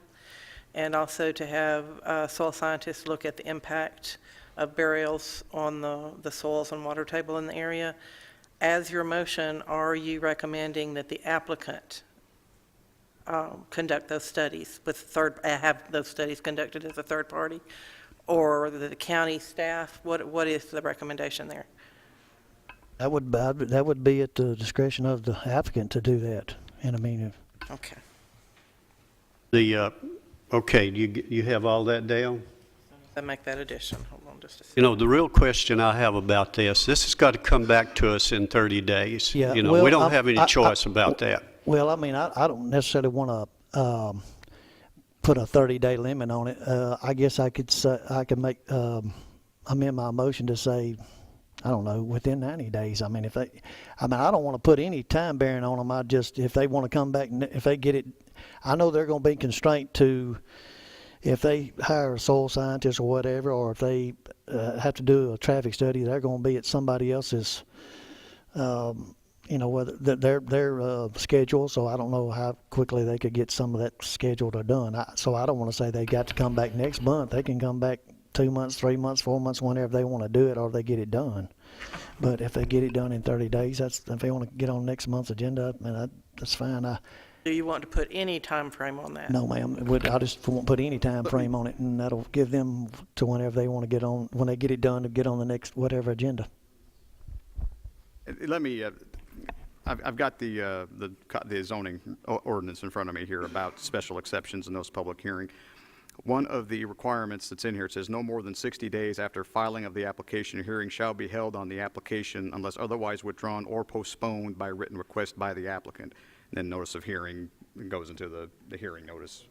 and also to have soil scientists look at the impact of burials on the soils and water table in the area. As your motion, are you recommending that the applicant conduct those studies have those studies conducted as a third party, or the county staff? What is the recommendation there? That would be at the discretion of the applicant to do that. And I mean, Okay. Okay, you have all that down? I make that addition. Hold on just a second. You know, the real question I have about this has got to come back to us in 30 days. Yeah, You know, well, we don't have any choice about that. well, I mean, I don't necessarily want to put a 30-day limit on it. I guess I could say, amend my motion to say, I don't know, within 90 days. I mean, I don't want to put any time bearing on them. If they want to come back, if they get it, I know they're going to be constrained to, if they hire a soil scientist or whatever, or if they have to do a traffic study, they're going to be at somebody else's, whether their schedule. So I don't know how quickly they could get some of that scheduled or done. So I don't want to say they got to come back next month. They can come back 2 months, 3 months, 4 months, whenever they want to do it, or they get it done. But if they get it done in 30 days, if they want to get on next month's agenda, that's fine. Do you want to put any time frame on that? No, ma'am. I just won't put any time frame on it, and that'll give them to whenever they want to get on, when they get it done, to get on the next whatever agenda. Let me, I've got the zoning ordinance in front of me here about special exceptions in those public hearing. One of the requirements that's in here, it says no more than 60 days after filing of the application, a hearing shall be held on the application unless otherwise withdrawn or postponed by written request by the applicant. And then notice of hearing goes into the hearing notice.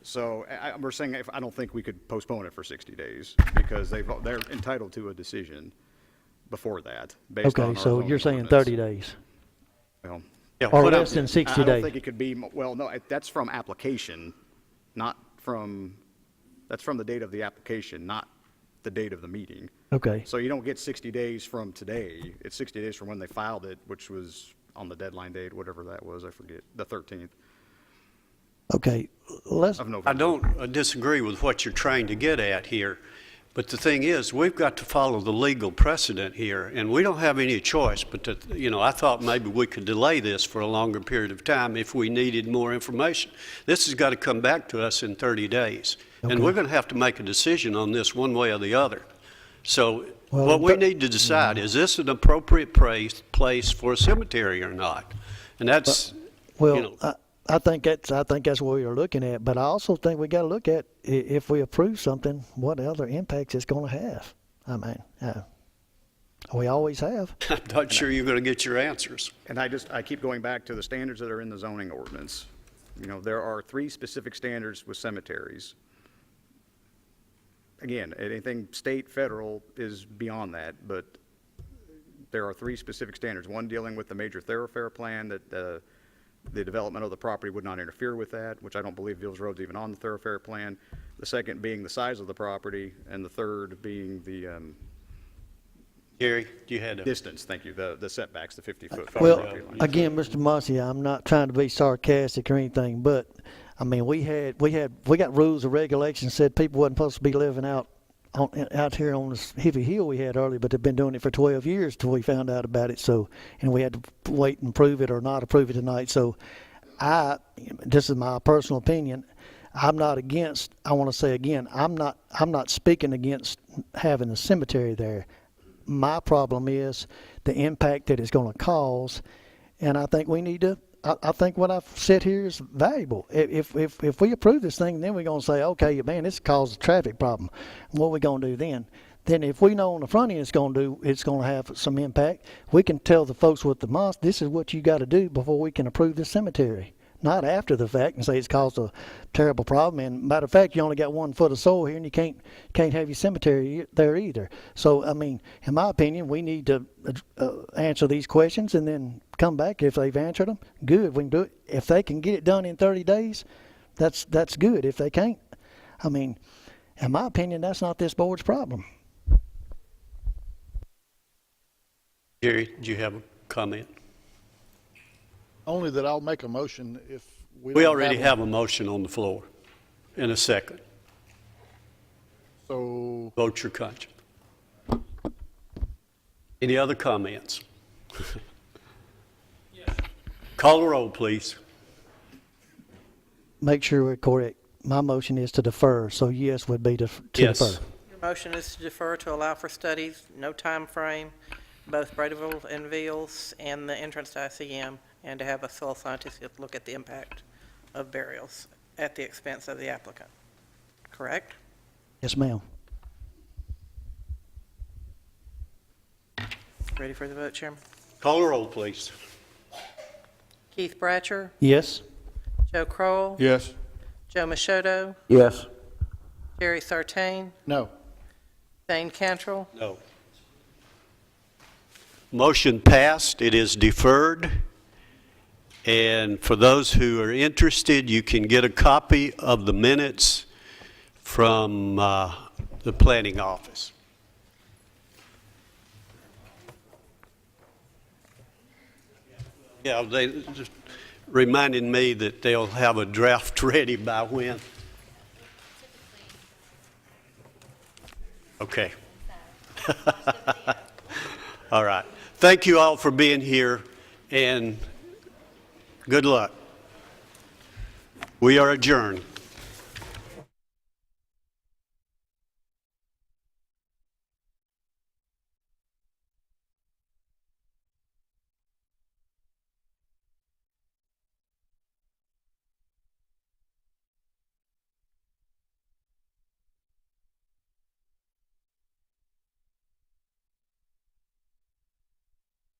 So we're saying I don't think we could postpone it for 60 days because they're entitled to a decision before that. Based on Okay, our so zoning you're saying ordinance. 30 days. Well, Or less than 60 I days. don't think it could be, well, no, that's from application, not from, that's from the date of the application, not the date of the meeting. Okay. So you don't get 60 days from today. It's 60 days from when they filed it, which was on the deadline date, whatever that was, I forget, the 13th Okay, of November. I don't disagree with what you're trying to get at here, but the thing is, we've got to follow the legal precedent here, and we don't have any choice but to, I thought maybe we could delay this for a longer period of time if we needed more information. This has got to come back to us in 30 days, and we're going to have to make a decision on this one way or the other. So what we need to decide, is this an appropriate place for a cemetery or not? And that's, I think that's what we're looking at, but I also think we got to look at, if we approve something, what other impacts it's going to have. I mean, we always have. I'm not sure you're going to get your answers. And I keep going back to the standards that are in the zoning ordinance. There are 3 specific standards with cemeteries. Again, anything state, federal is beyond that, but there are 3 specific standards. One dealing with the major thoroughfare plan, that the development of the property would not interfere with that, which I don't believe Villes Road's even on the thoroughfare plan. The second being the size of the property, and the third being the Gary, you had a distance. Thank you. The setbacks, the 50-foot. Well, again, Mr. Mossy, I'm not trying to be sarcastic or anything, but I mean, we got rules and regulations said people wasn't supposed to be living out here on this heavy hill we had earlier, but they've been doing it for 12 years till we found out about it. So, and we had to wait and prove it or not approve it tonight. So, this is my personal opinion. I'm not against. I want to say again, I'm not speaking against having a cemetery there. My problem is the impact that it's going to cause, and I think we need to. I think what I've said here is valuable. If we approve this thing, then we're going to say, okay, man, this caused a traffic problem. What are we going to do then? Then if we know on the front end it's going to have some impact, we can tell the folks with the mosque, this is what you got to do before we can approve this cemetery. not after the fact and say it's caused a terrible problem. And matter of fact, you only got 1 foot of soil here, and you can't have your cemetery there either. So, I mean, in my opinion, we need to answer these questions and then come back. If they've answered them, good. We can do it. If they can get it done in 30 days, that's good. If they can't, I mean, in my opinion, that's not this board's problem. Jerry, do you have a comment? Only that I'll make a motion if we We don't already one. have a motion on the floor in a second. So, Vote your conscience. Any other comments? Call the roll, please. Make sure we're correct. My motion is to defer, so yes would be to Yes. defer. Your motion is to defer to allow for studies, no time frame, both Bradyville and Vils and the entrance to ICM, and to have a soil scientist look at the impact of burials at the expense of the applicant. Correct? Yes, ma'am. Ready for the vote, Chairman? Call the roll, please. Keith Bratcher, Yes. Joe Crowell, Yes. Joe Machoto, Yes. Jerry Sartain, no. Dane Cantrell, No. Motion passed. It is deferred. And for those who are interested, you can get a copy of the minutes from the planning office. Yeah, they just reminded me that they'll have a draft ready by when? Okay. All right. Thank you all for being here, and good luck. We are adjourned.